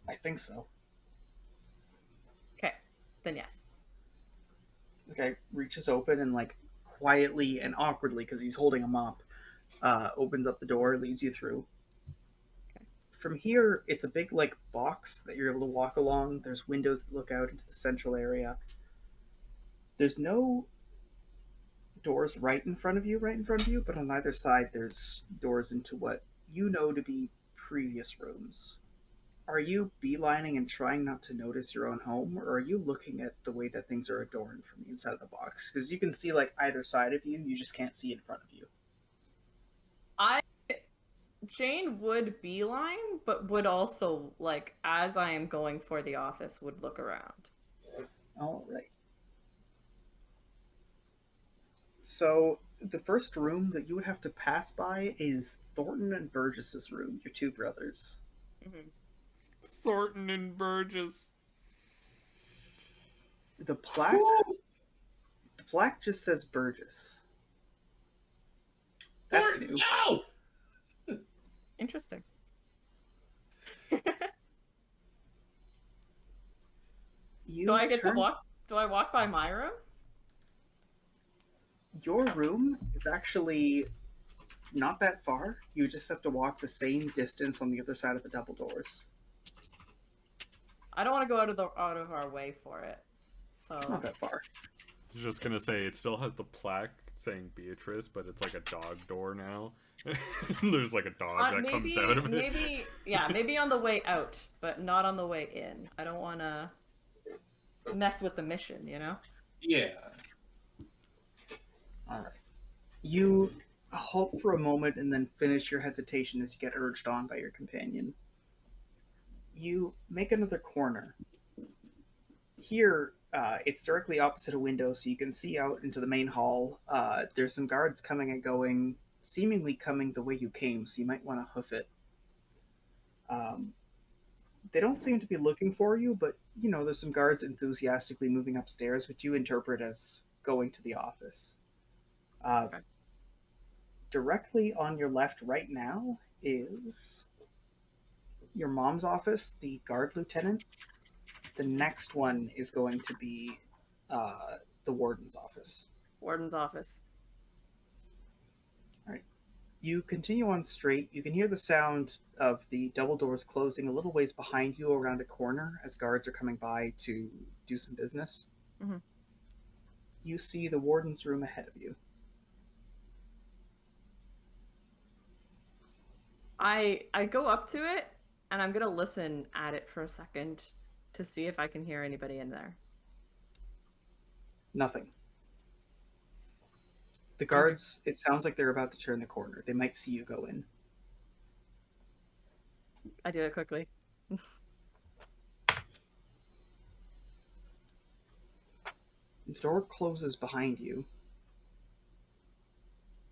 I think so. Okay. Then yes. Okay, reaches open and like quietly and awkwardly, because he's holding a mop, opens up the door, leads you through. Okay. From here, it's a big like box that you're able to walk along. There's windows that look out into the central area. There's no doors right in front of you, but on either side there's doors into what you know to be previous rooms. Are you beelining and trying not to notice your own home, or are you looking at the way that things are adorned from the inside of the box? Because you can see like either side of you just can't see in front of you. Jane would beeline, but would also, like, as I am going for the office, would look around. All right. So the first room that you would have to pass by is Thornton and Burgess's room, your two brothers. Mm-hmm. Thornton and Burgess. The plaque just says Burgess. That's Thornton, new. no! Interesting. Do I get to walk? Do I walk by my room? Your room is actually not that far. You just have to walk the same distance on the other side of the double doors. I don't want to go out of our way for it. So It's not that far. I was just gonna say, it still has the plaque saying Beatrice, but it's like a dog door now. There's like a dog that comes out of it. Maybe on the way out, but not on the way in. I don't want to mess with the mission, you know? Yeah. All right. You halt for a moment and then finish your hesitation as you get urged on by your companion. You make another corner. Here, it's directly opposite a window, so you can see out into the main hall. There's some guards coming and going, seemingly coming the way you came, so you might want to hoof it. They don't seem to be looking for you, but, you know, there's some guards enthusiastically moving upstairs, which you interpret as going to the office. Okay. Directly on your left right now is your mom's office, the guard lieutenant. The next one is going to be the warden's office. Warden's office. All right. You continue on straight. You can hear the sound of the double doors closing a little ways behind you around a corner as guards are coming by to do some business. Mm-hmm. You see the warden's room ahead of you. I go up to it, and I'm gonna listen at it for a second to see if I can hear anybody in there. Nothing. The guards, it sounds like they're about to turn the corner. They might see you go in. I do it quickly. The door closes behind you.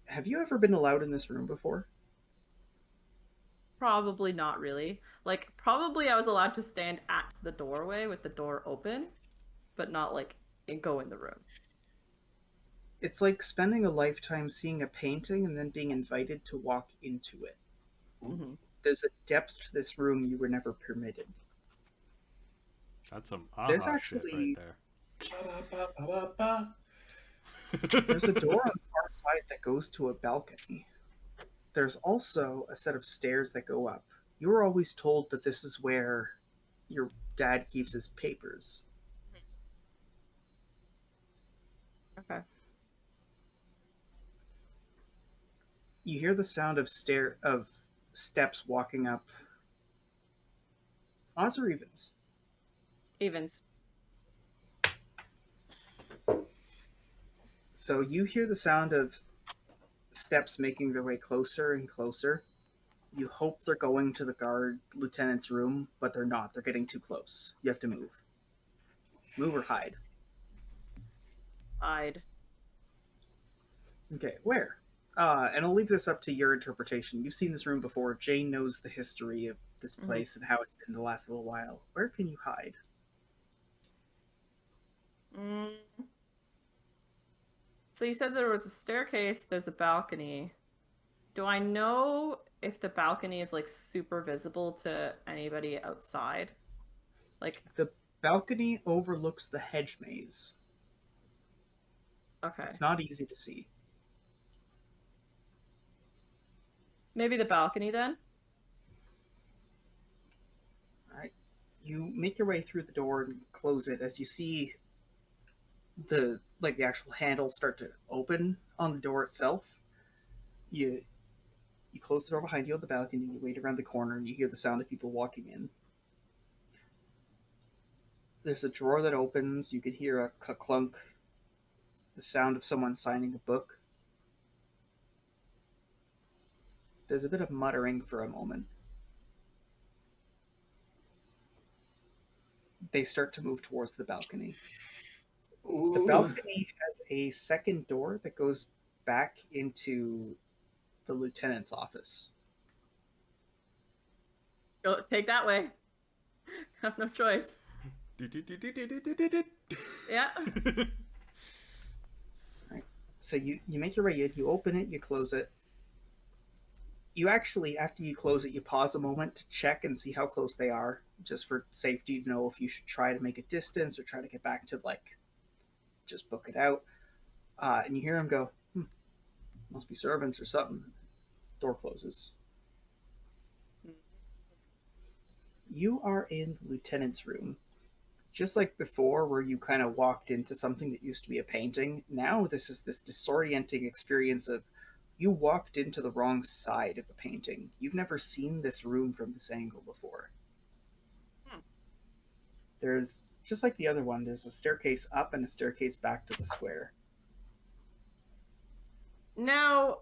Have you ever been allowed in this room before? Probably not really. Like, probably I was allowed to stand at the doorway with the door open, but not, like, go in the room. It's like spending a lifetime seeing a painting and then being invited to walk into it. Mm-hmm. There's a depth to this room you were never permitted. That's some There's shit actually- right there. There's a door on the far side that goes to a balcony. There's also a set of stairs that go up. You were always told that this is where your dad keeps his papers. Okay. You hear the sound of steps walking up. Odds or evens? Evens. So you hear the sound of steps making their way closer and closer. You hope they're going to the guard lieutenant's room, but they're not. They're getting too close. You have to move. Move or hide. Hide. Okay, where? And I'll leave this up to your interpretation. You've seen this room before. Jane knows the history of this place and how it's been the last little while. Where can you hide? So you said there was a staircase, there's a balcony. Do I know if the balcony is like super visible to anybody outside? Like, The balcony overlooks the hedge maze. okay. It's not easy to see. Maybe the balcony then? Alright. You make your way through the door and close it as you see the actual handle start to open on the door itself. You close the door behind you on the balcony, you wait around the corner, and you hear the sound of people walking in. There's a drawer that opens, you can hear a clunk, the sound of someone signing a book. There's a bit of muttering for a moment. They start to move towards the balcony. The balcony has a second door that goes back into the lieutenant's office. Go take that way. Have no choice. Yeah. Right. So you make your way in, you open it, you close it. You actually, after you close it, you pause a moment to check and see how close they are, just for safety, to know if you should try to make a distance or try to get back to, just book it out. And you hear him go, must be servants or something. Door closes. You are in the lieutenant's room. Just like before, where you kind of walked into something that used to be a painting, now this is this disorienting experience of you walked into the wrong side of a painting. You've never seen this room from this angle before. There's, just like the other one, there's a staircase up and a staircase back to the square. Now,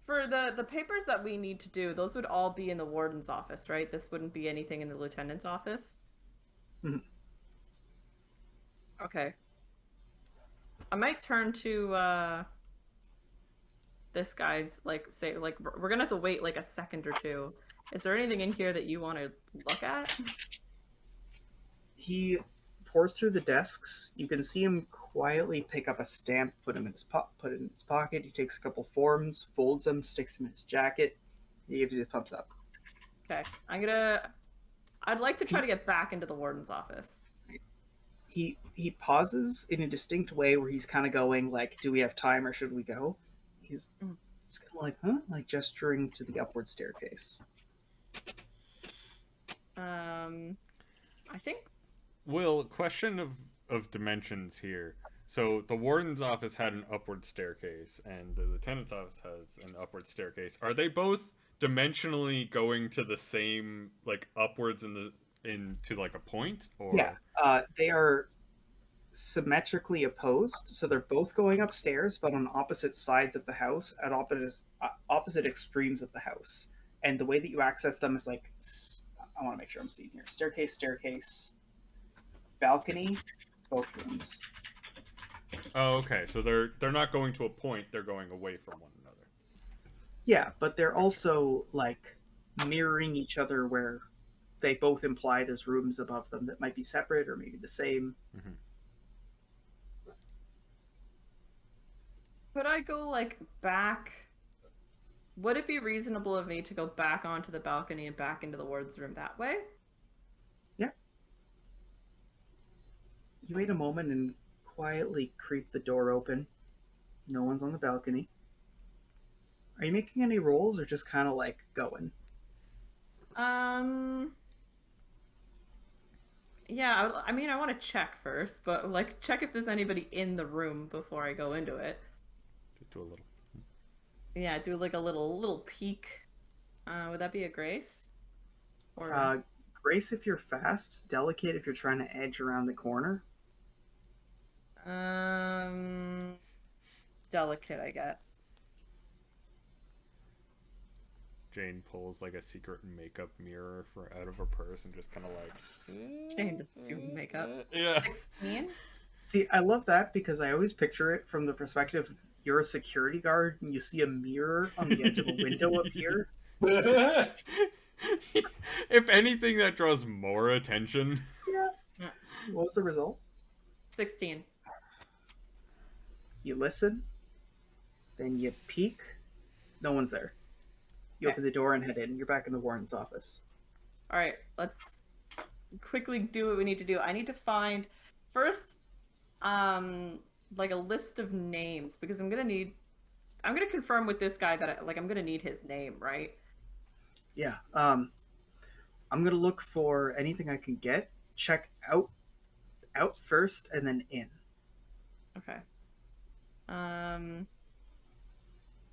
for the papers that we need to do, those would all be in the warden's office, right? This wouldn't be anything in the lieutenant's office? Mhm. Okay. I might turn to this guy's, say, we're gonna have to wait a second or two. Is there anything in here that you want to look at? He pours through the desks. You can see him quietly pick up a stamp, put it in his pocket. He takes a couple forms, folds them, sticks them in his jacket. He gives you a thumbs up. Okay. I'd like to try to get back into the warden's office. He pauses in a distinct way where he's kind of going do we have time or should we go? He's kind of gesturing to the upward staircase. I think. Will, question of dimensions here. So the warden's office had an upward staircase, and the lieutenant's office has an upward staircase. Are they both dimensionally going to the same upwards into a point? Or Yeah, they are symmetrically opposed, so they're both going upstairs, but on opposite sides of the house, at opposite extremes of the house. And the way that you access them is I want to make sure I'm seeing here. Staircase, balcony, both rooms. Oh, okay. So they're not going to a point; they're going away from one another. Yeah, but they're also mirroring each other, where they both imply there's rooms above them that might be separate or maybe the same. Mm-hmm. Could I go back? Would it be reasonable of me to go back onto the balcony and back into the warden's room that way? Yeah. You wait a moment and quietly creep the door open. No one's on the balcony. Are you making any rolls or just kind of going? Yeah, I want to check first, but check if there's anybody in the room before I go into it. Just do a little. Yeah, do a little peek. Would that be a grace? Or Grace if you're fast, delicate if you're trying to edge around the corner. Delicate, I guess. Jane pulls a secret makeup mirror out of her purse and just kind of Jane doesn't do makeup. Yeah. 16? See, I love that because I always picture it from the perspective of you're a security guard and you see a mirror on the edge of a window appear. If anything, that draws more attention. Yeah. What was the result? 16. You listen, Then you peek. No one's there. You Okay. open the door and head in. You're back in the warden's office. All right, let's quickly do what we need to do. I need to find first, like a list of names because I'm gonna confirm with this guy that I'm gonna need his name, right? Yeah. I'm gonna look for anything I can get. Check out first, and then in. Okay.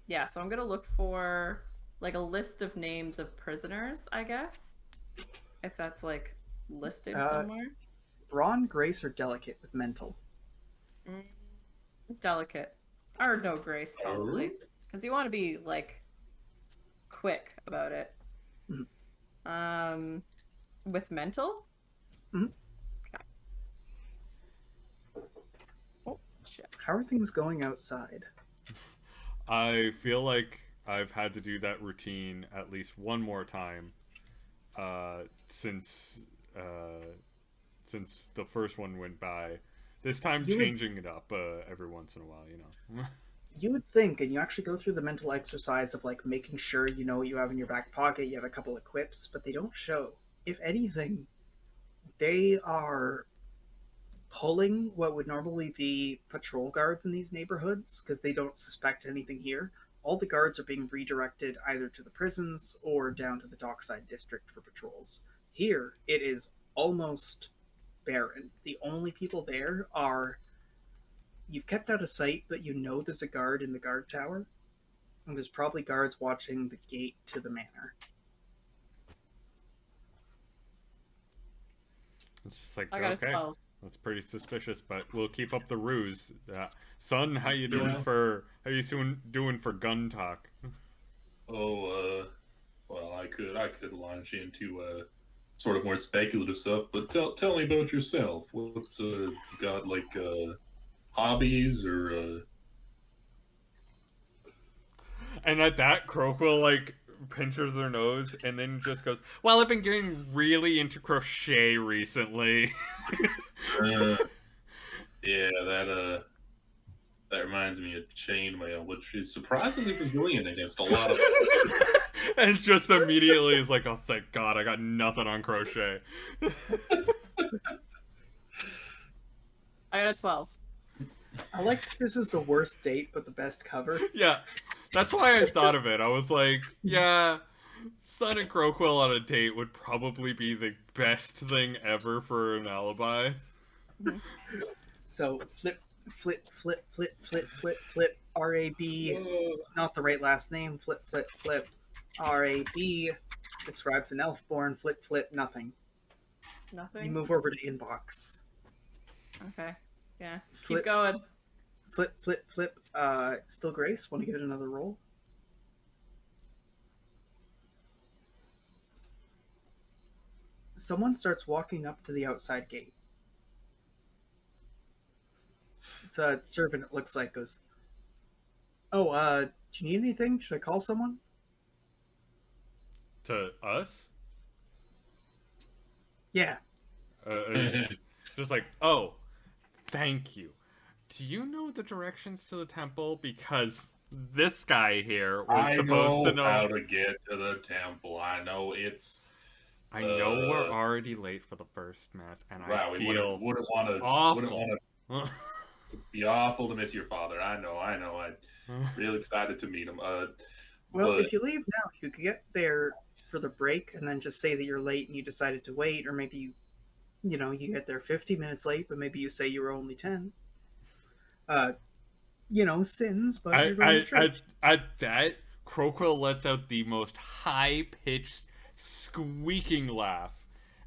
Yeah, so I'm gonna look for like a list of names of prisoners, I guess. If that's like listed somewhere. Brawn, grace, or delicate with mental. Delicate. Or no grace, probably. Because you want to be like quick about it. Mhm. With mental? Mhm. Okay. Oh, shit. How are things going outside? I feel like I've had to do that routine at least one more time since the first one went by. This time changing it up every once in a while, you know. You would think, and you actually go through the mental exercise of like making sure you know what you have in your back pocket, you have a couple of quips, but they don't show. If anything, they are pulling what would normally be patrol guards in these neighborhoods because they don't suspect anything here. All the guards are being redirected either to the prisons or down to the Dockside district for patrols. Here, it is almost barren. The only people there are... You've kept out of sight, but you know there's a guard in the guard tower. And there's probably guards watching the gate to the manor. It's just like, I got okay, a 12. that's pretty suspicious, but we'll keep up the ruse. Son, how you doing doing for gun talk? Oh, well, I could launch into sort of more speculative stuff, but tell me about yourself. What's you got like hobbies or? And at that, Croquil like pinches her nose and then just goes, "Well, I've been getting really into crochet recently." Yeah, that reminds me of chainmail, which is surprisingly resilient against a lot of. And just immediately is like, "Oh, thank God, I got nothing on crochet." I got a 12. I like that this is the worst date, but the best cover. Yeah, that's why I thought of it. I was like, yeah, Son and Croquil on a date would probably be the best thing ever for an alibi. So flip, R-A-B, not the right last name, flip, R-A-B, describes an elf-born, flip, nothing. Nothing? You move over to inbox. Okay. Yeah. Flip. Keep going. Flip, still Grace, want to give it another roll? Someone starts walking up to the outside gate. It's a servant, it looks like, goes, "Oh, do you need anything? Should I call someone?" To us? Yeah. Just like, oh, thank you. Do you know the directions to the temple? Because this guy here was supposed to know how to get to the temple. I know it's. I know we're already late for the first mass, and I we feel wouldn't want to. awful. Wouldn't want to. It'd be awful to miss your father. I know. I'm really excited to meet him. Well, if you leave now, you could get there for the break and then just say that you're late and you decided to wait, or maybe you get there 50 minutes late, but maybe you say you were only 10. Sins, but you're going to church. At that, Croquil lets out the most high-pitched, squeaking laugh,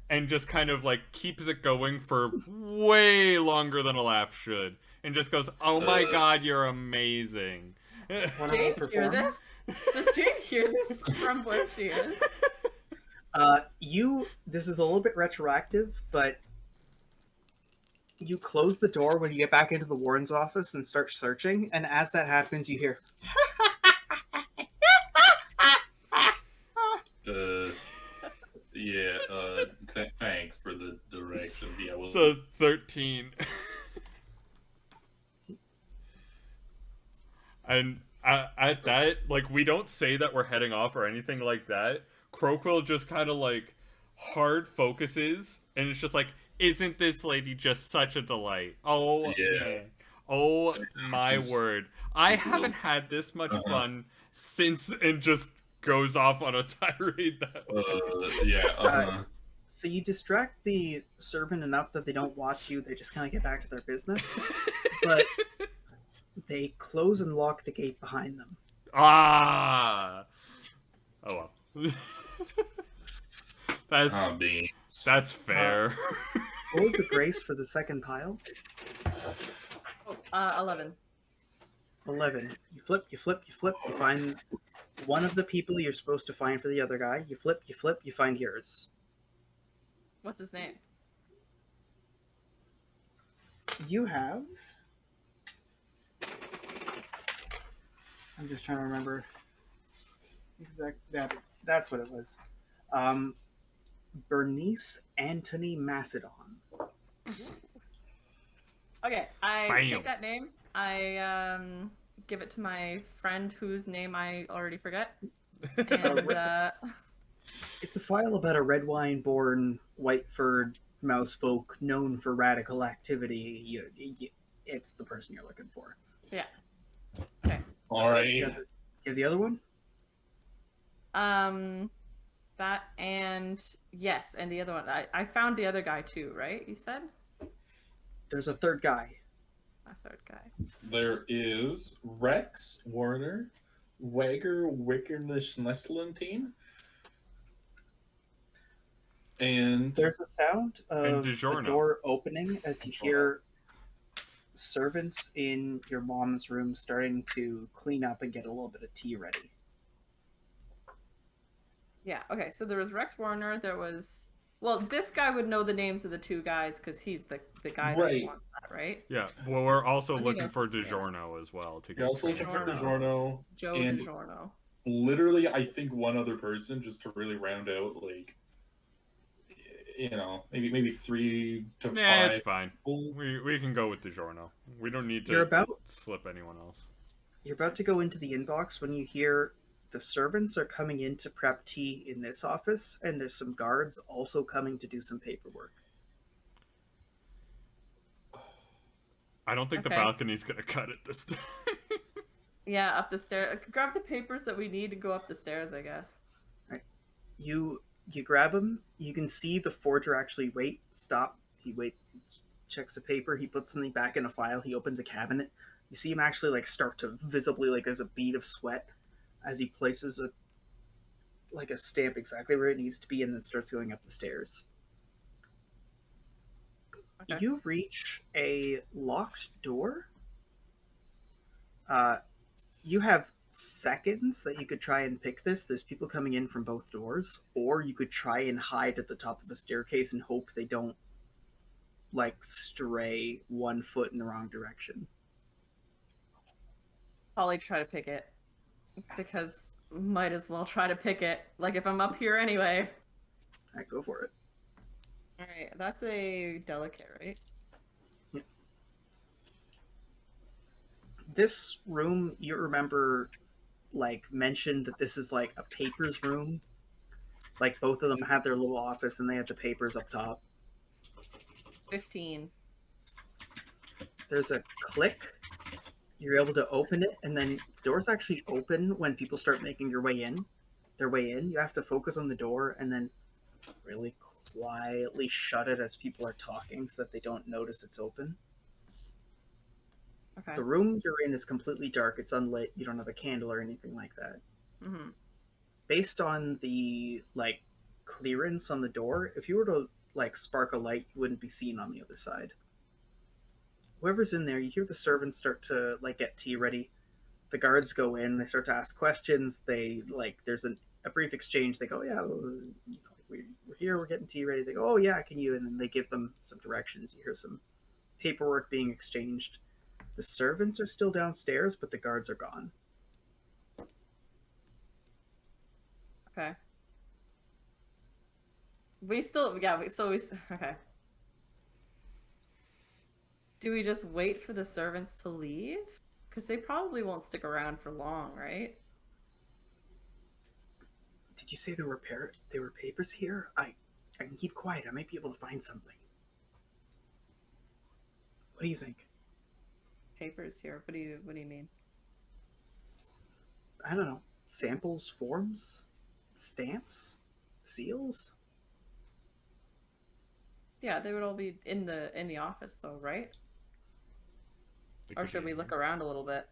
and just kind of like keeps it going for way longer than a laugh should, and just goes, "Oh my God, you're amazing." Jane hear this? Does Jane hear this from where she is? This is a little bit retroactive, but you close the door when you get back into the warden's office and start searching, and as that happens, you hear... Thanks for the directions. Yeah, well... So, 13. And that like we don't say that we're heading off or anything like that. Croquill just kind of like hard focuses, and it's just like, isn't this lady just such a delight? Oh Yeah. man. Oh my She's- word. I haven't had this much fun since, and just goes off on a tirade that way. Yeah. So you distract the servant enough that they don't watch you. They just kind of get back to their business. But they close and lock the gate behind them. Ah. Oh well. That's fair. What was the grace for the second pile? 11. 11. You flip, you flip, you flip. You find one of the people you're supposed to find for the other guy. You flip, you find yours. What's his name? You have... I'm just trying to remember. That's what it was. Bernice Anthony Macedon. Okay, I Bam. take that name. I give it to my friend whose name I already forget. And It's a file about a red wine-born, white-furred mouse folk known for radical activity. It's the person you're looking for. yeah. Okay. All right. You have the other one? That and yes, and the other one. I found the other guy too, right? You said? There's a third guy. A third guy. There is Rex Warner, Wager Wickernish Nestlantine, and There's a sound of the DiGiorno. door opening as you hear servants in your mom's room starting to clean up and get a little bit of tea ready. Yeah. Okay. So there was Rex Warner. There was. Well, this guy would know the names of the two guys because he's the guy that Right. wants that, right? Yeah. Well, we're also I think looking that's for the stairs. DiGiorno as well to you're get also looking for DiGiorno. DiGiorno. Joe And- DiGiorno. Literally, I think one other person just to really round out, like, maybe 3 to 5. Nah, it's fine. people. We can go with DiGiorno. We don't need to You're about slip anyone else. You're about to go into the inbox when you hear the servants are coming in to prep tea in this office, and there's some guards also coming to do some paperwork. I don't think the Okay. balcony's gonna cut it this time. Yeah, up the stairs. Grab the papers that we need to go up the stairs, I guess. You grab him. You can see the forger actually stop. He waits, he checks the paper. He puts something back in a file. He opens a cabinet. You see him actually like start to visibly like there's a bead of sweat as he places a stamp exactly where it needs to be, and then starts going up the stairs. Okay. You reach a locked door. You have seconds that you could try and pick this. There's people coming in from both doors, or you could try and hide at the top of a staircase and hope they don't like stray 1 foot in the wrong direction. Probably try to pick it because might as well try to pick it. Like if I'm up here anyway. All right, go for it. All right, that's a delicate, right? This room, you remember, like, mentioned that this is like a papers room. Like, both of them had their little office and they had the papers up top. 15. There's a click. You're able to open it, and then the doors actually open when people start making their way in. You have to focus on the door and then really quietly shut it as people are talking so that they don't notice it's open. Okay. The room you're in is completely dark. It's unlit. You don't have a candle or anything like that. Mm-hmm. Based on the like clearance on the door, if you were to like spark a light, you wouldn't be seen on the other side. Whoever's in there, you hear the servants start to like get tea ready. The guards go in. They start to ask questions. They like there's a brief exchange. They go, yeah, well, we're here. We're getting tea ready. They go, oh yeah, can you? And then they give them some directions. You hear some paperwork being exchanged. The servants are still downstairs, but the guards are gone. Okay. Okay. Do we just wait for the servants to leave? Because they probably won't stick around for long, right? Did you say there were papers here? I can keep quiet. I might be able to find something. What do you think? Papers here. What do you mean? I don't know. Samples, forms, stamps, seals? Yeah, they would all be in the office though, right? It Or could should be we in look here. around a little bit?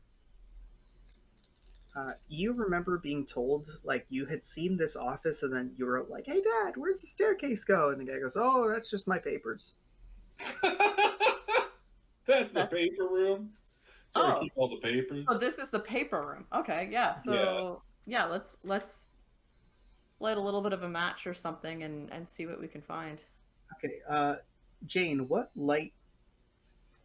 You remember being told, like, you had seen this office and then you were like, hey, Dad, where's the staircase go? And the guy goes, oh, that's just my papers. That's the paper room. That's where I Oh. keep all the papers. Oh, this is the paper room. Okay, yeah. So yeah, let's light a little bit of a match or something and see what we can find. Okay, Jane, what light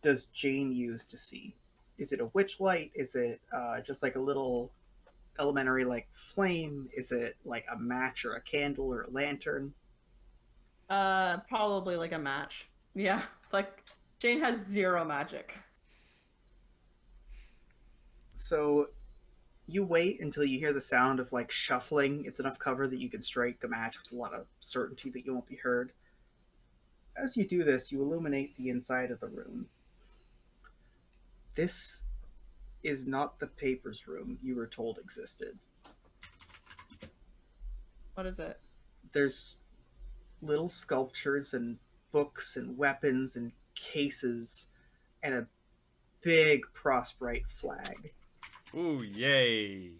does Jane use to see? Is it a witch light? Is it just like a little elementary like flame? Is it like a match or a candle or a lantern? Probably like a match. Yeah, like Jane has zero magic. So you wait until you hear the sound of like shuffling. It's enough cover that you can strike a match with a lot of certainty that you won't be heard. As you do this, you illuminate the inside of the room. This is not the papers room you were told existed. What is it? There's little sculptures and books and weapons and cases and a big Prosperite flag. Ooh, yay.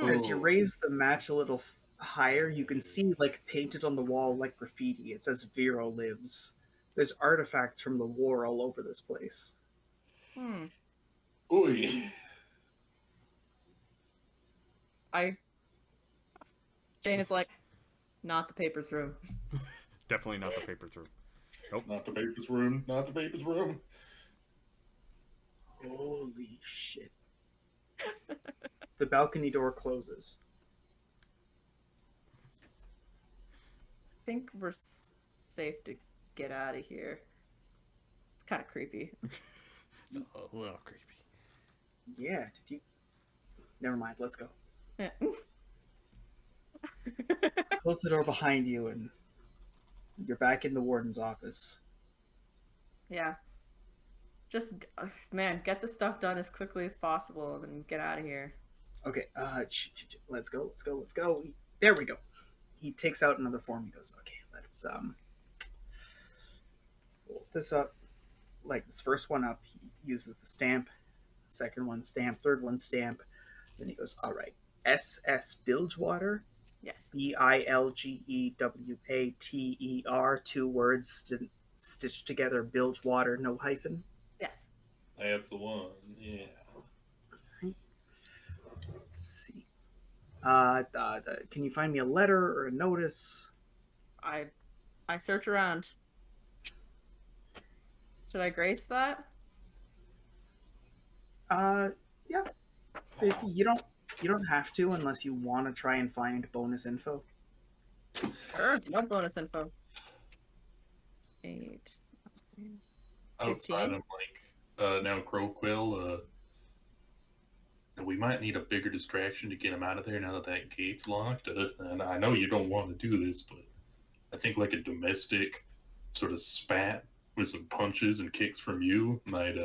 As you Ooh. raise the match a little higher, you can see, like, painted on the wall like graffiti, it says Vero lives. There's artifacts from the war all over this place. Ooh. Jane is like, not the papers room. Definitely not the papers room. Nope. Not the papers room. Not the papers room. Holy shit. The balcony door closes. I think we're safe to get out of here. It's kind of creepy. A little creepy. Yeah, did you... Never mind, let's go. Yeah. Close the door behind you and you're back in the warden's office. Yeah. Just, man, get the stuff done as quickly as possible and then get out of here. Okay, let's go. There we go. He takes out another form. He goes, okay, let's, rolls this up. Like, this first one up, he uses the stamp. Second one, stamp. Third one, stamp. Then he goes, all right, SS Bilgewater. Yes. Bilgewater, 2 words stitched together, Bilgewater, no hyphen. Yes. That's the one. Yeah. Let's see. Can you find me a letter or a notice? I search around. Should I grace that? Yeah. You don't have to unless you want to try and find bonus info. Sure. No bonus info. 8. Outside, 15? I'm like, now Crowquill, we might need a bigger distraction to get him out of there now that that gate's locked. And I know you don't want to do this, but I think like a domestic sort of spat with some punches and kicks from you might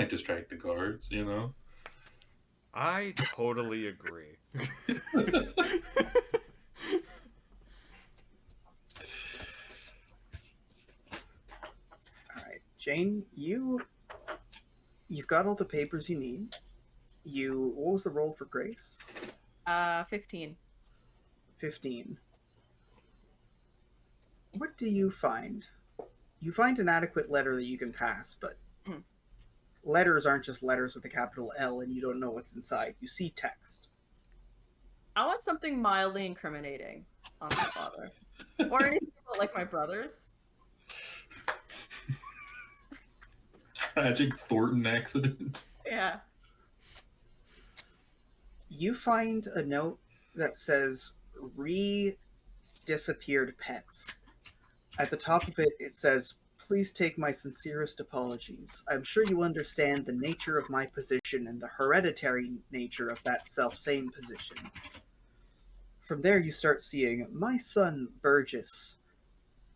distract the guards, you know? I totally agree. Alright, Jane, you've got all the papers you need. What was the roll for Grace? 15. 15. What do you find? You find an adequate letter that you can pass, but letters aren't just letters with a capital L and you don't know what's inside. You see text. I want something mildly incriminating on my father. Or anything about, like, my brothers. Tragic Thornton accident. Yeah. You find a note that says disappeared pets. At the top of it, it says, Please take my sincerest apologies. I'm sure you understand the nature of my position and the hereditary nature of that self-same position. From there you start seeing my son Burgess,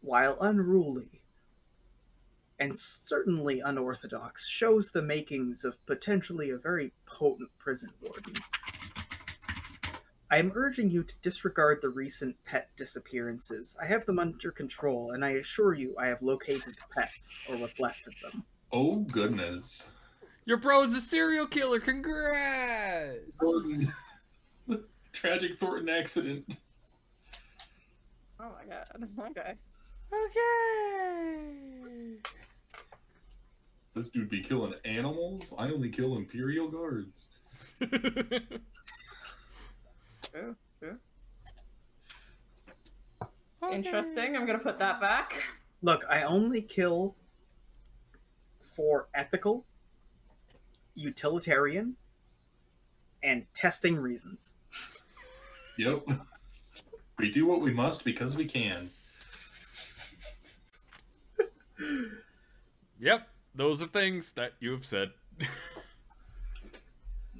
while unruly and certainly unorthodox, shows the makings of potentially a very potent prison warden. I am urging you to disregard the recent pet disappearances. I have them under control, and I assure you I have located the pets, or what's left of them. Oh, goodness. Your bro's a serial killer. Congrats! Thornton. Tragic Thornton accident. Oh my god. Okay. Okay. This dude be killing animals? I only kill Imperial Guards. True. Interesting. I'm gonna put that back. Look, I only kill for ethical, utilitarian, and testing reasons. Yep. We do what we must because we can. Yep, those are things that you have said.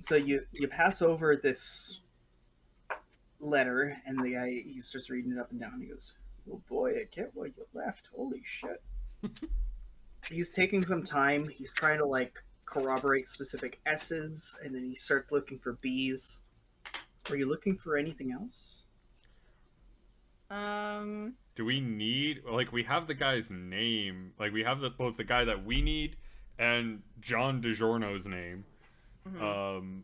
So you pass over this letter, and the guy, he's just reading it up and down. He goes, "Oh boy, I get why you left. Holy shit." He's taking some time. He's trying to like corroborate specific S's, and then he starts looking for B's. Are you looking for anything else? Do we need, like, we have the guy's name, like, we have both the guy that we need and John DiGiorno's name. Mm-hmm.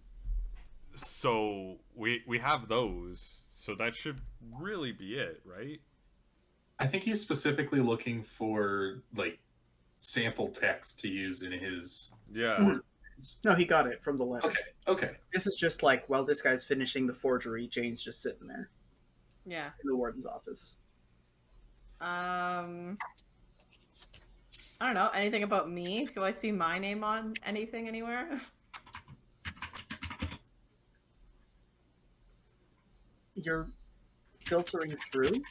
So we have those, so that should really be it, right? I think he's specifically looking for, like, sample text to use in his... Yeah. No, he got it from the letter. Okay. This is just like, while this guy's finishing the forgery, Jane's just sitting there Yeah. in the warden's office. I don't know. Anything about me? Do I see my name on anything anywhere? You're filtering through,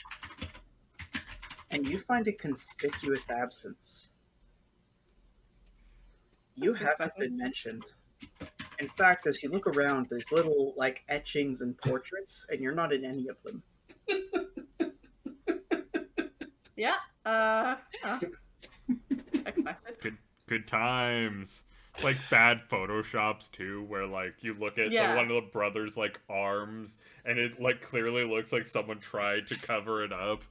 and you find a conspicuous absence. You That's haven't suspected. been mentioned. In fact, as you look around, there's little, like, etchings and portraits, and you're not in any of them. Yeah. Expected. Good times. It's like bad photoshops too, where like you look at Yeah. one of the brothers' like arms, and it like clearly looks like someone tried to cover it up.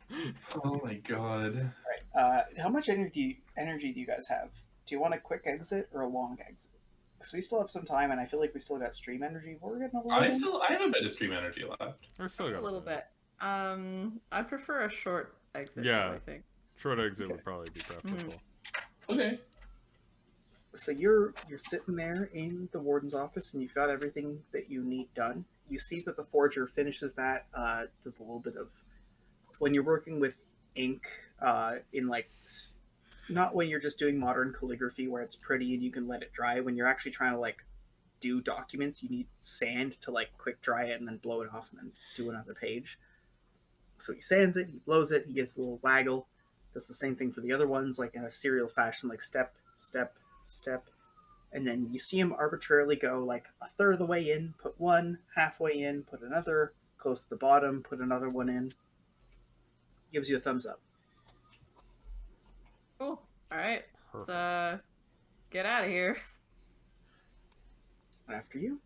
Oh my god. How much energy do you guys have? Do you want a quick exit or a long exit? Because we still have some time, and I feel like we still got stream energy. We're getting a little. I have a bit of stream energy left. We're still got A little bit. I prefer a short exit. Yeah. Though, I think. Short exit Okay. would probably be preferable. Okay. So you're sitting there in the warden's office, and you've got everything that you need done. You see that the forger finishes that. Does a little bit of when you're working with ink in like not when you're just doing modern calligraphy where it's pretty and you can let it dry. When you're actually trying to like do documents, you need sand to like quick dry it and then blow it off and then do another page. So he sands it, he blows it, he gives a little waggle. Does the same thing for the other ones, like in a serial fashion, like step, step, step. And then you see him arbitrarily go like a third of the way in, put one, halfway in, put another, close to the bottom, put another one in. Gives you a thumbs up. Cool. All right. Perfect. Let's get out of here. After you.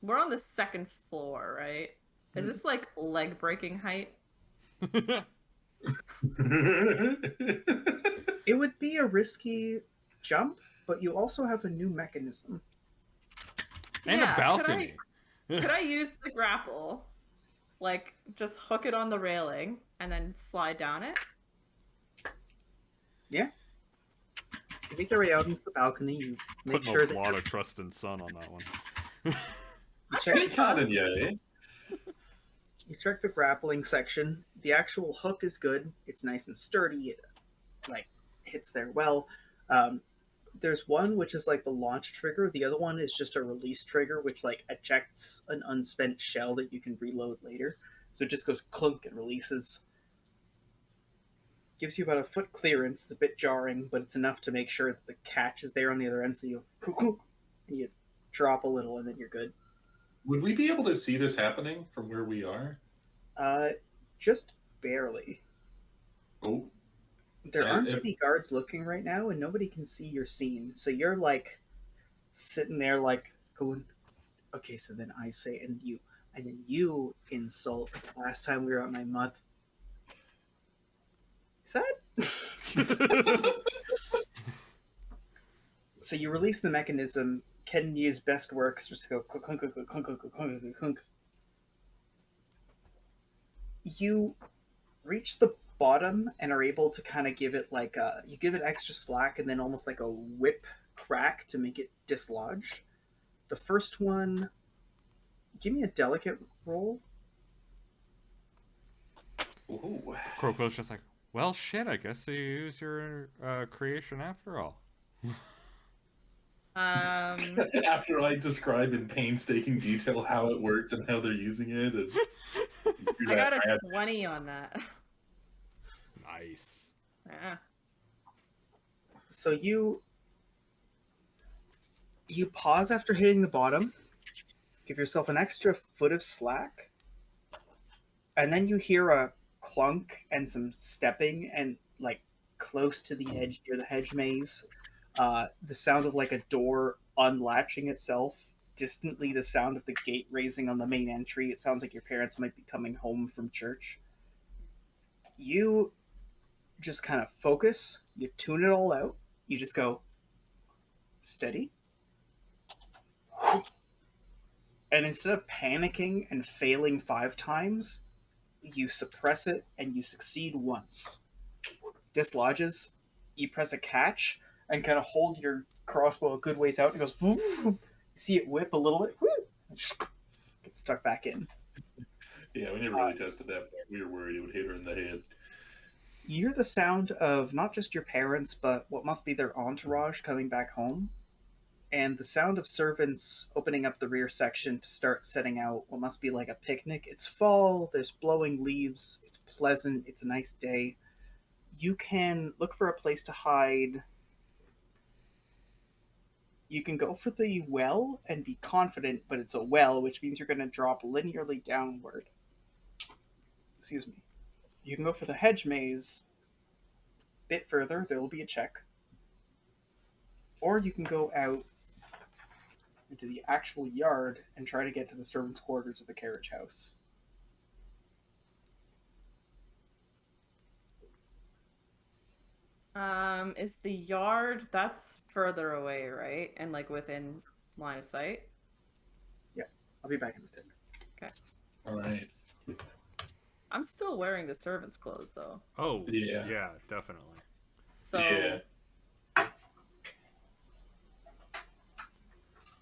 We're on the second floor, right? Is this like leg breaking height? It would be a risky jump, but you also have a new mechanism. And Yeah, a balcony. Could I use the grapple? Like, just hook it on the railing and then slide down it? Yeah. You make your way out into the balcony. You make Putting sure a that lot you're- of trust in Sun on that one. you check, Kind of, yeah. you check the grappling section. The actual hook is good. It's nice and sturdy. It like hits there well. There's one which is like the launch trigger. The other one is just a release trigger, which like ejects an unspent shell that you can reload later. So it just goes clunk and releases. Gives you about a foot clearance. It's a bit jarring, but it's enough to make sure that the catch is there on the other end. So you drop a little, and then you're good. Would we be able to see this happening from where we are? Just barely. Oh, There aren't any guards looking right now, and nobody can see your scene. So you're like sitting there, like going, okay. So then I say, and then you insult. Last time we were at my month. Is that? So you release the mechanism. Can use best works just to go clunk, clunk, clunk, clunk, clunk, clunk, clunk, clunk. You reach the bottom and are able to kind of give it like you give it extra slack and then almost like a whip crack to make it dislodge. The first one, give me a delicate roll. Ooh. Kroko's just like, well, shit, I guess you use your creation after all. After I describe in painstaking detail how it works and how they're using it, and I got a 20 on that. Nice. Yeah. So you pause after hitting the bottom, give yourself an extra foot of slack, and then you hear a clunk and some stepping and like close to the edge near the hedge maze. The sound of like a door unlatching itself. Distantly, the sound of the gate raising on the main entry. It sounds like your parents might be coming home from church. You just kind of focus. You tune it all out. You just go steady. And instead of panicking and failing 5 times, you suppress it and you succeed once. Dislodges. You press a catch and kind of hold your crossbow a good ways out. It goes, whoop, whoop. See it whip a little bit, whoop, get stuck back in. Yeah, we never really tested that. We were worried it would hit her in the head. You hear the sound of not just your parents, but what must be their entourage coming back home. And the sound of servants opening up the rear section to start setting out what must be like a picnic. It's fall, there's blowing leaves, it's pleasant, it's a nice day. You can look for a place to hide. You can go for the well and be confident, but it's a well, which means you're going to drop linearly downward. Excuse me. You can go for the hedge maze. A bit further, there will be a check. Or you can go out into the actual yard and try to get to the servants' quarters of the carriage house. Is the yard, that's further away, right? And like within line of sight? Yeah, I'll be back in a tick. Okay. All right. I'm still wearing the servant's clothes though. Oh, Yeah. Yeah, definitely. So Yeah.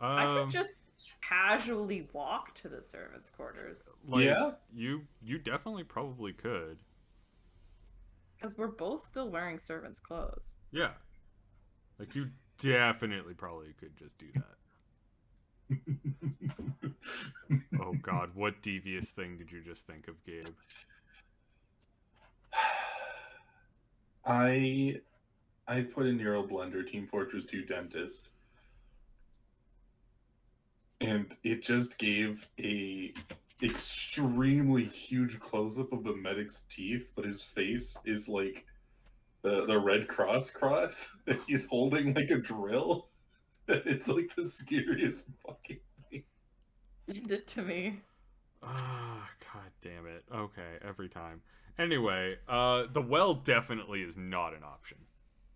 I could just casually walk to the servants' quarters. Like, Yeah? You definitely probably could. Because we're both still wearing servants' clothes. Yeah. Like, you definitely probably could just do that. Oh god, what devious thing did you just think of, Gabe? I put in Euro Blender Team Fortress 2 Dentist. And it just gave a extremely huge close-up of the medic's teeth, but his face is like the Red Cross. He's holding like a drill. It's like the scariest fucking thing. Send it to me. Ah, god damn it. Okay, every time. Anyway, the well definitely is not an option.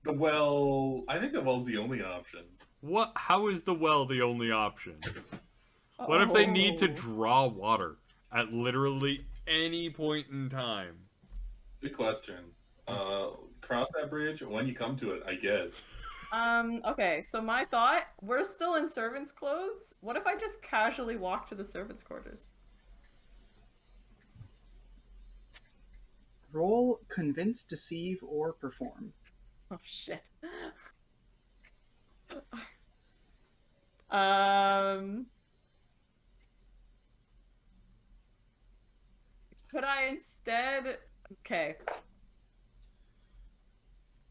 The well, I think the well's the only option. What? How is the well the only option? What if they need to draw water at literally any point in time? Good question. Cross that bridge when you come to it, I guess. Okay, so my thought, we're still in servants' clothes. What if I just casually walk to the servants' quarters? Roll convince, deceive, or perform. Oh shit. Could I instead... Okay.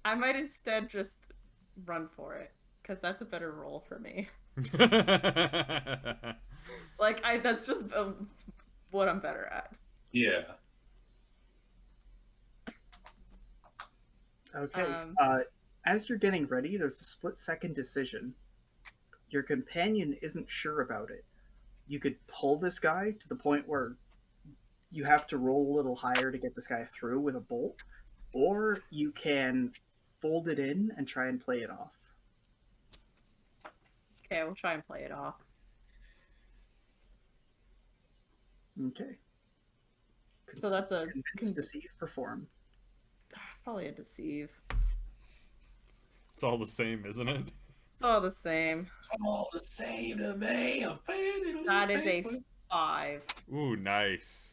I might instead just run for it, because that's a better roll for me. Like, that's just what I'm better at. Yeah. Okay. As you're getting ready, there's a split-second decision. Your companion isn't sure about it. You could pull this guy to the point where you have to roll a little higher to get this guy through with a bolt, or you can fold it in and try and play it off. Okay, we'll try and play it off. Okay. So that's a... Convince, deceive, perform. Probably a deceive. It's all the same, isn't it? It's all the same. It's all the same to me. That is a 5. Ooh, nice.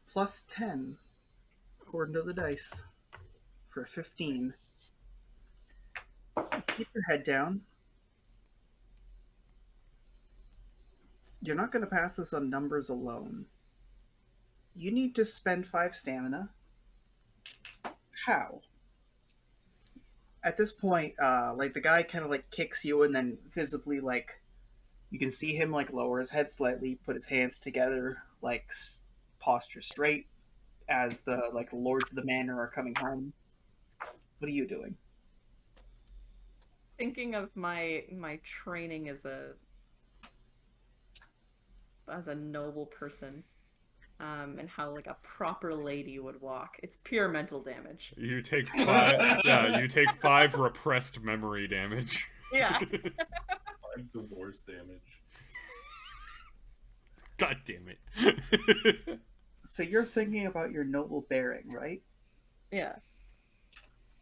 Plus 10, according to the dice, for a 15. Keep your head down. You're not going to pass this on numbers alone. You need to spend 5 stamina. How? At this point, like the guy kind of like kicks you, and then visibly, like you can see him like lower his head slightly, put his hands together, like posture straight, as the like lords of the manor are coming home. What are you doing? Thinking of my training as a noble person, and how like a proper lady would walk. It's pure mental damage. You take 5. Yeah, you take 5 repressed memory damage. Yeah. 5 divorce damage. God damn it. So you're thinking about your noble bearing, right? Yeah.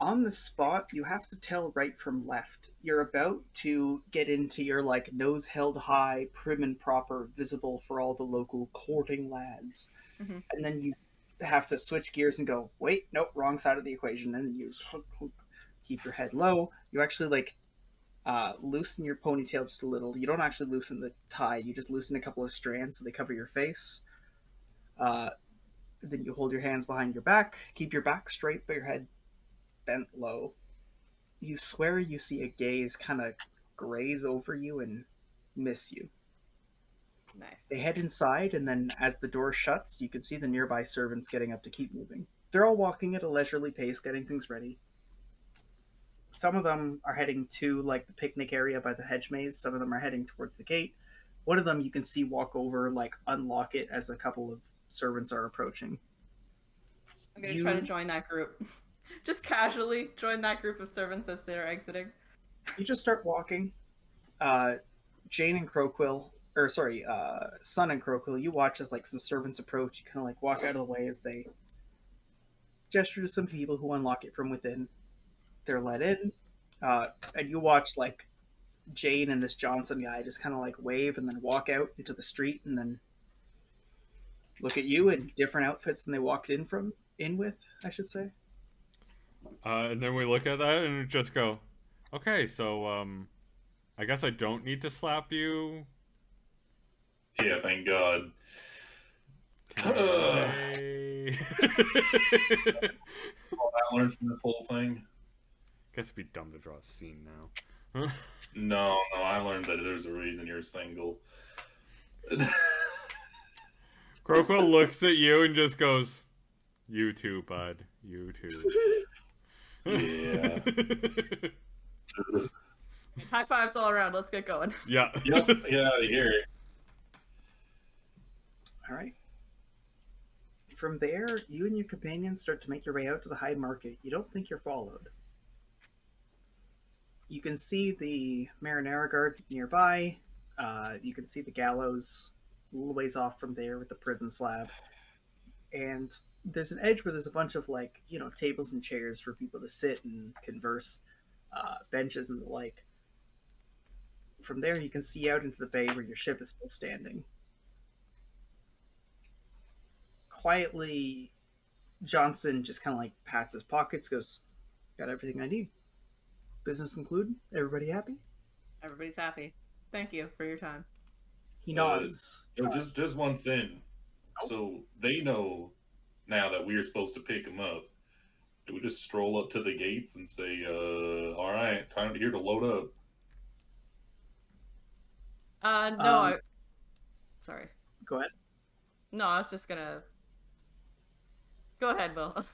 On the spot, you have to tell right from left. You're about to get into your like nose held high, prim and proper, visible for all the local courting lads. Mm-hmm. And then you have to switch gears and go, wait, nope, wrong side of the equation. And then you keep your head low. You actually like loosen your ponytail just a little. You don't actually loosen the tie. You just loosen a couple of strands so they cover your face. Then you hold your hands behind your back. Keep your back straight, but your head bent low. You swear you see a gaze kind of graze over you and miss you. Nice. They head inside, and then as the door shuts, you can see the nearby servants getting up to keep moving. They're all walking at a leisurely pace, getting things ready. Some of them are heading to like the picnic area by the hedge maze. Some of them are heading towards the gate. One of them you can see walk over, like unlock it as a couple of servants are approaching. I'm gonna try to join that group. Just casually join that group of servants as they're exiting. You just start walking. Jane and Croquill, or sorry, Sun and Croquill, you watch as like some servants approach. You kind of like walk out of the way as they gesture to some people who unlock it from within. They're let in, and you watch like Jane and this Johnson guy just kind of like wave and then walk out into the street and then look at you in different outfits than they walked in with, I should say. And then we look at that and just go, okay, so I guess I don't need to slap you. Yeah, thank God. Okay. All I learned from this whole thing. Guess it'd be dumb to draw a scene now. No, I learned that there's a reason you're single. Croquill looks at you and just goes, "You too, bud. You too." Yeah. High fives all around. Let's get going. Yeah. Yep. Get out of here. All right. From there, you and your companions start to make your way out to the high market. You don't think you're followed. You can see the Marinara Guard nearby. You can see the gallows a little ways off from there with the prison slab. And there's an edge where there's a bunch of, like, you know, tables and chairs for people to sit and converse, benches and the like. From there, you can see out into the bay where your ship is still standing. Quietly, Johnson just kind of like pats his pockets, goes, "Got everything I need. Business concluded. Everybody happy?" Everybody's happy. Thank you for your time. He nods. Just one thing. So they know now that we're supposed to pick him up. Do we just stroll up to the gates and say, all right, time here to load up? No, sorry. Go ahead. No, I was just gonna... Go ahead, Will.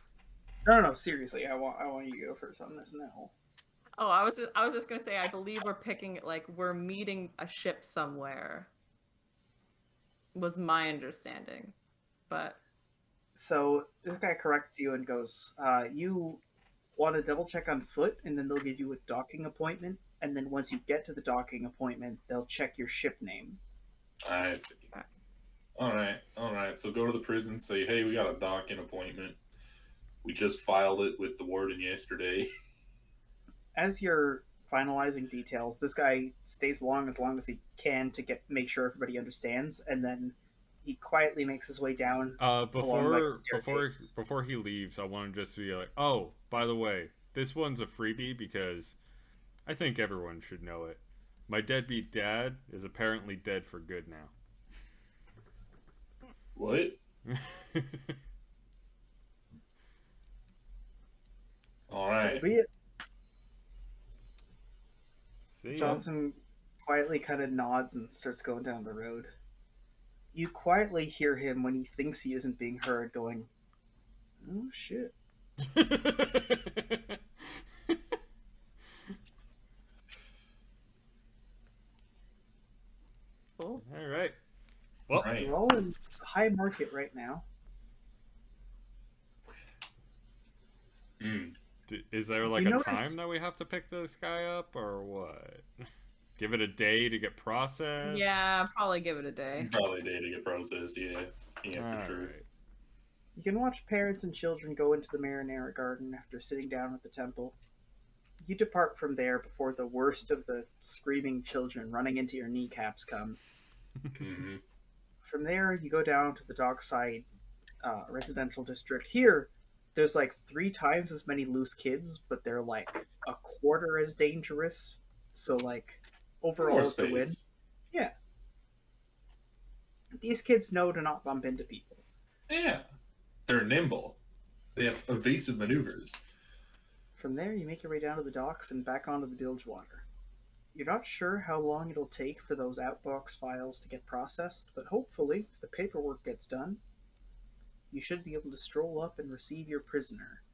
No, seriously, I want you to go first on this now. Oh, I was just gonna say, I believe we're meeting a ship somewhere. Was my understanding, but... So this guy corrects you and goes, you want to double check on foot, and then they'll give you a docking appointment, and then once you get to the docking appointment, they'll check your ship name. I see. All right. So go to the prison, say, hey, we got a docking appointment. We just filed it with the warden yesterday. As you're finalizing details, this guy stays along as he can to make sure everybody understands, and then he quietly makes his way down. Before he leaves, I want to just be like, oh, by the way, this one's a freebie because I think everyone should know it. My deadbeat dad is apparently dead for good now. What? All right. So be it. See ya. Johnson quietly kind of nods and starts going down the road. You quietly hear him when he thinks he isn't being heard going, oh shit. Cool. All right. Well, We're all in the high market right now. Is there like a time that we have to pick this guy up, or what? Give it a day to get processed? Yeah, probably give it a day. Probably a day to get processed, yeah. Yeah, for sure. Right. You can watch parents and children go into the Marinara Garden after sitting down at the temple. You depart from there before the worst of the screaming children running into your kneecaps come. Mm-hmm. From there, you go down to the Dockside residential district. Here, there's like 3 times as many loose kids, but they're like a quarter as dangerous. So, like, overall, it's a win. Yeah. These kids know to not bump into people. Yeah. They're nimble. They have evasive maneuvers. From there, you make your way down to the docks and back onto the Bilgewater. You're not sure how long it'll take for those outbox files to get processed, but hopefully, if the paperwork gets done, you should be able to stroll up and receive your prisoner,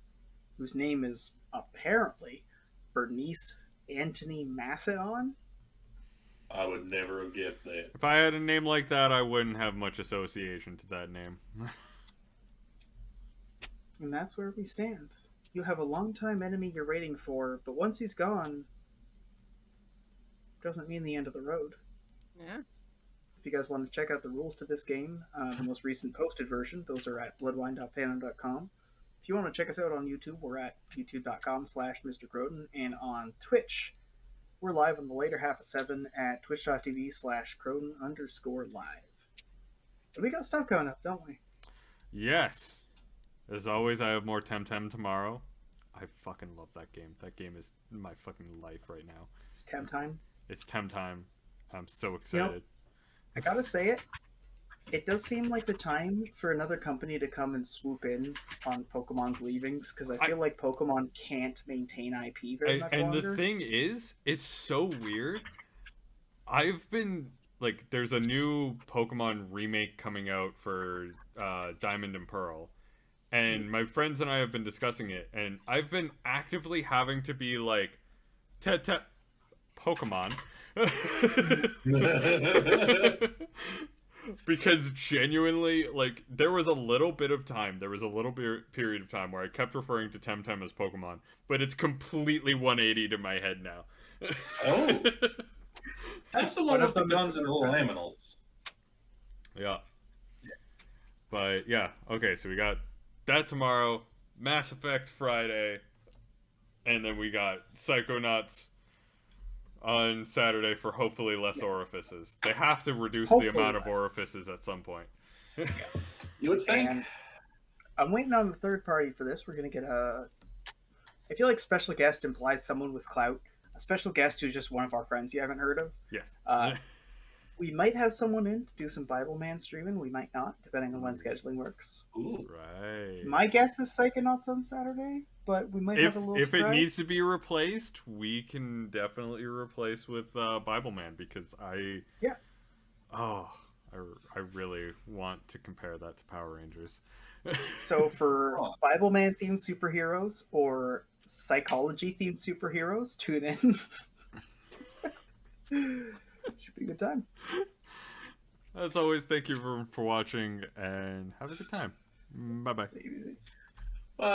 whose name is apparently Bernice Antony Macedon. I would never have guessed that. If I had a name like that, I wouldn't have much association to that name. And that's where we stand. You have a longtime enemy you're waiting for, but once he's gone, doesn't mean the end of the road. Yeah. If you guys want to check out the rules to this game, the most recent posted version, those are at bloodwine.fandom.com. If you want to check us out on YouTube, we're at youtube.com/Mr. Croton, and on Twitch, we're live on the later half of 7 at twitch.tv/Croton_live. But we got stuff coming up, don't we? Yes. As always, I have more Temtem tomorrow. I fucking love that game. That game is my fucking life right now. It's Tem time. It's Tem time. I'm so excited. I gotta say it does seem like the time for another company to come and swoop in on Pokemon's leavings, because I feel like Pokemon can't maintain IP very much longer. And the thing is, it's so weird. I've been, like, there's a new Pokemon remake coming out for Diamond and Pearl. And my friends and I have been discussing it, and I've been actively having to be like, Pokemon. Because genuinely, like, there was a little period of time where I kept referring to Temtem as Pokemon, but it's completely 180 to my head now. Oh. That's the one with the guns and little aminals. Yeah. But, yeah, okay, so we got that tomorrow, Mass Effect Friday, and then we got Psychonauts on Saturday for hopefully less orifices. They have to reduce the amount of orifices at some point. You would think. And I'm waiting on the third party for this. We're going to get I feel like special guest implies someone with clout. a special guest who's just one of our friends you haven't heard of. Yes. We might have someone in to do some Bible Man streaming. We might not, depending on when scheduling works. Ooh. Right. My guess is Psychonauts on Saturday, but we might have a little if it surprise. needs to be replaced, we can definitely replace with Bible Man because I really want to compare that to Power Rangers. So for Bible Man themed superheroes or psychology themed superheroes, tune in. Should be a good time. As always, thank you for watching and have a good time. Bye bye. Take it easy.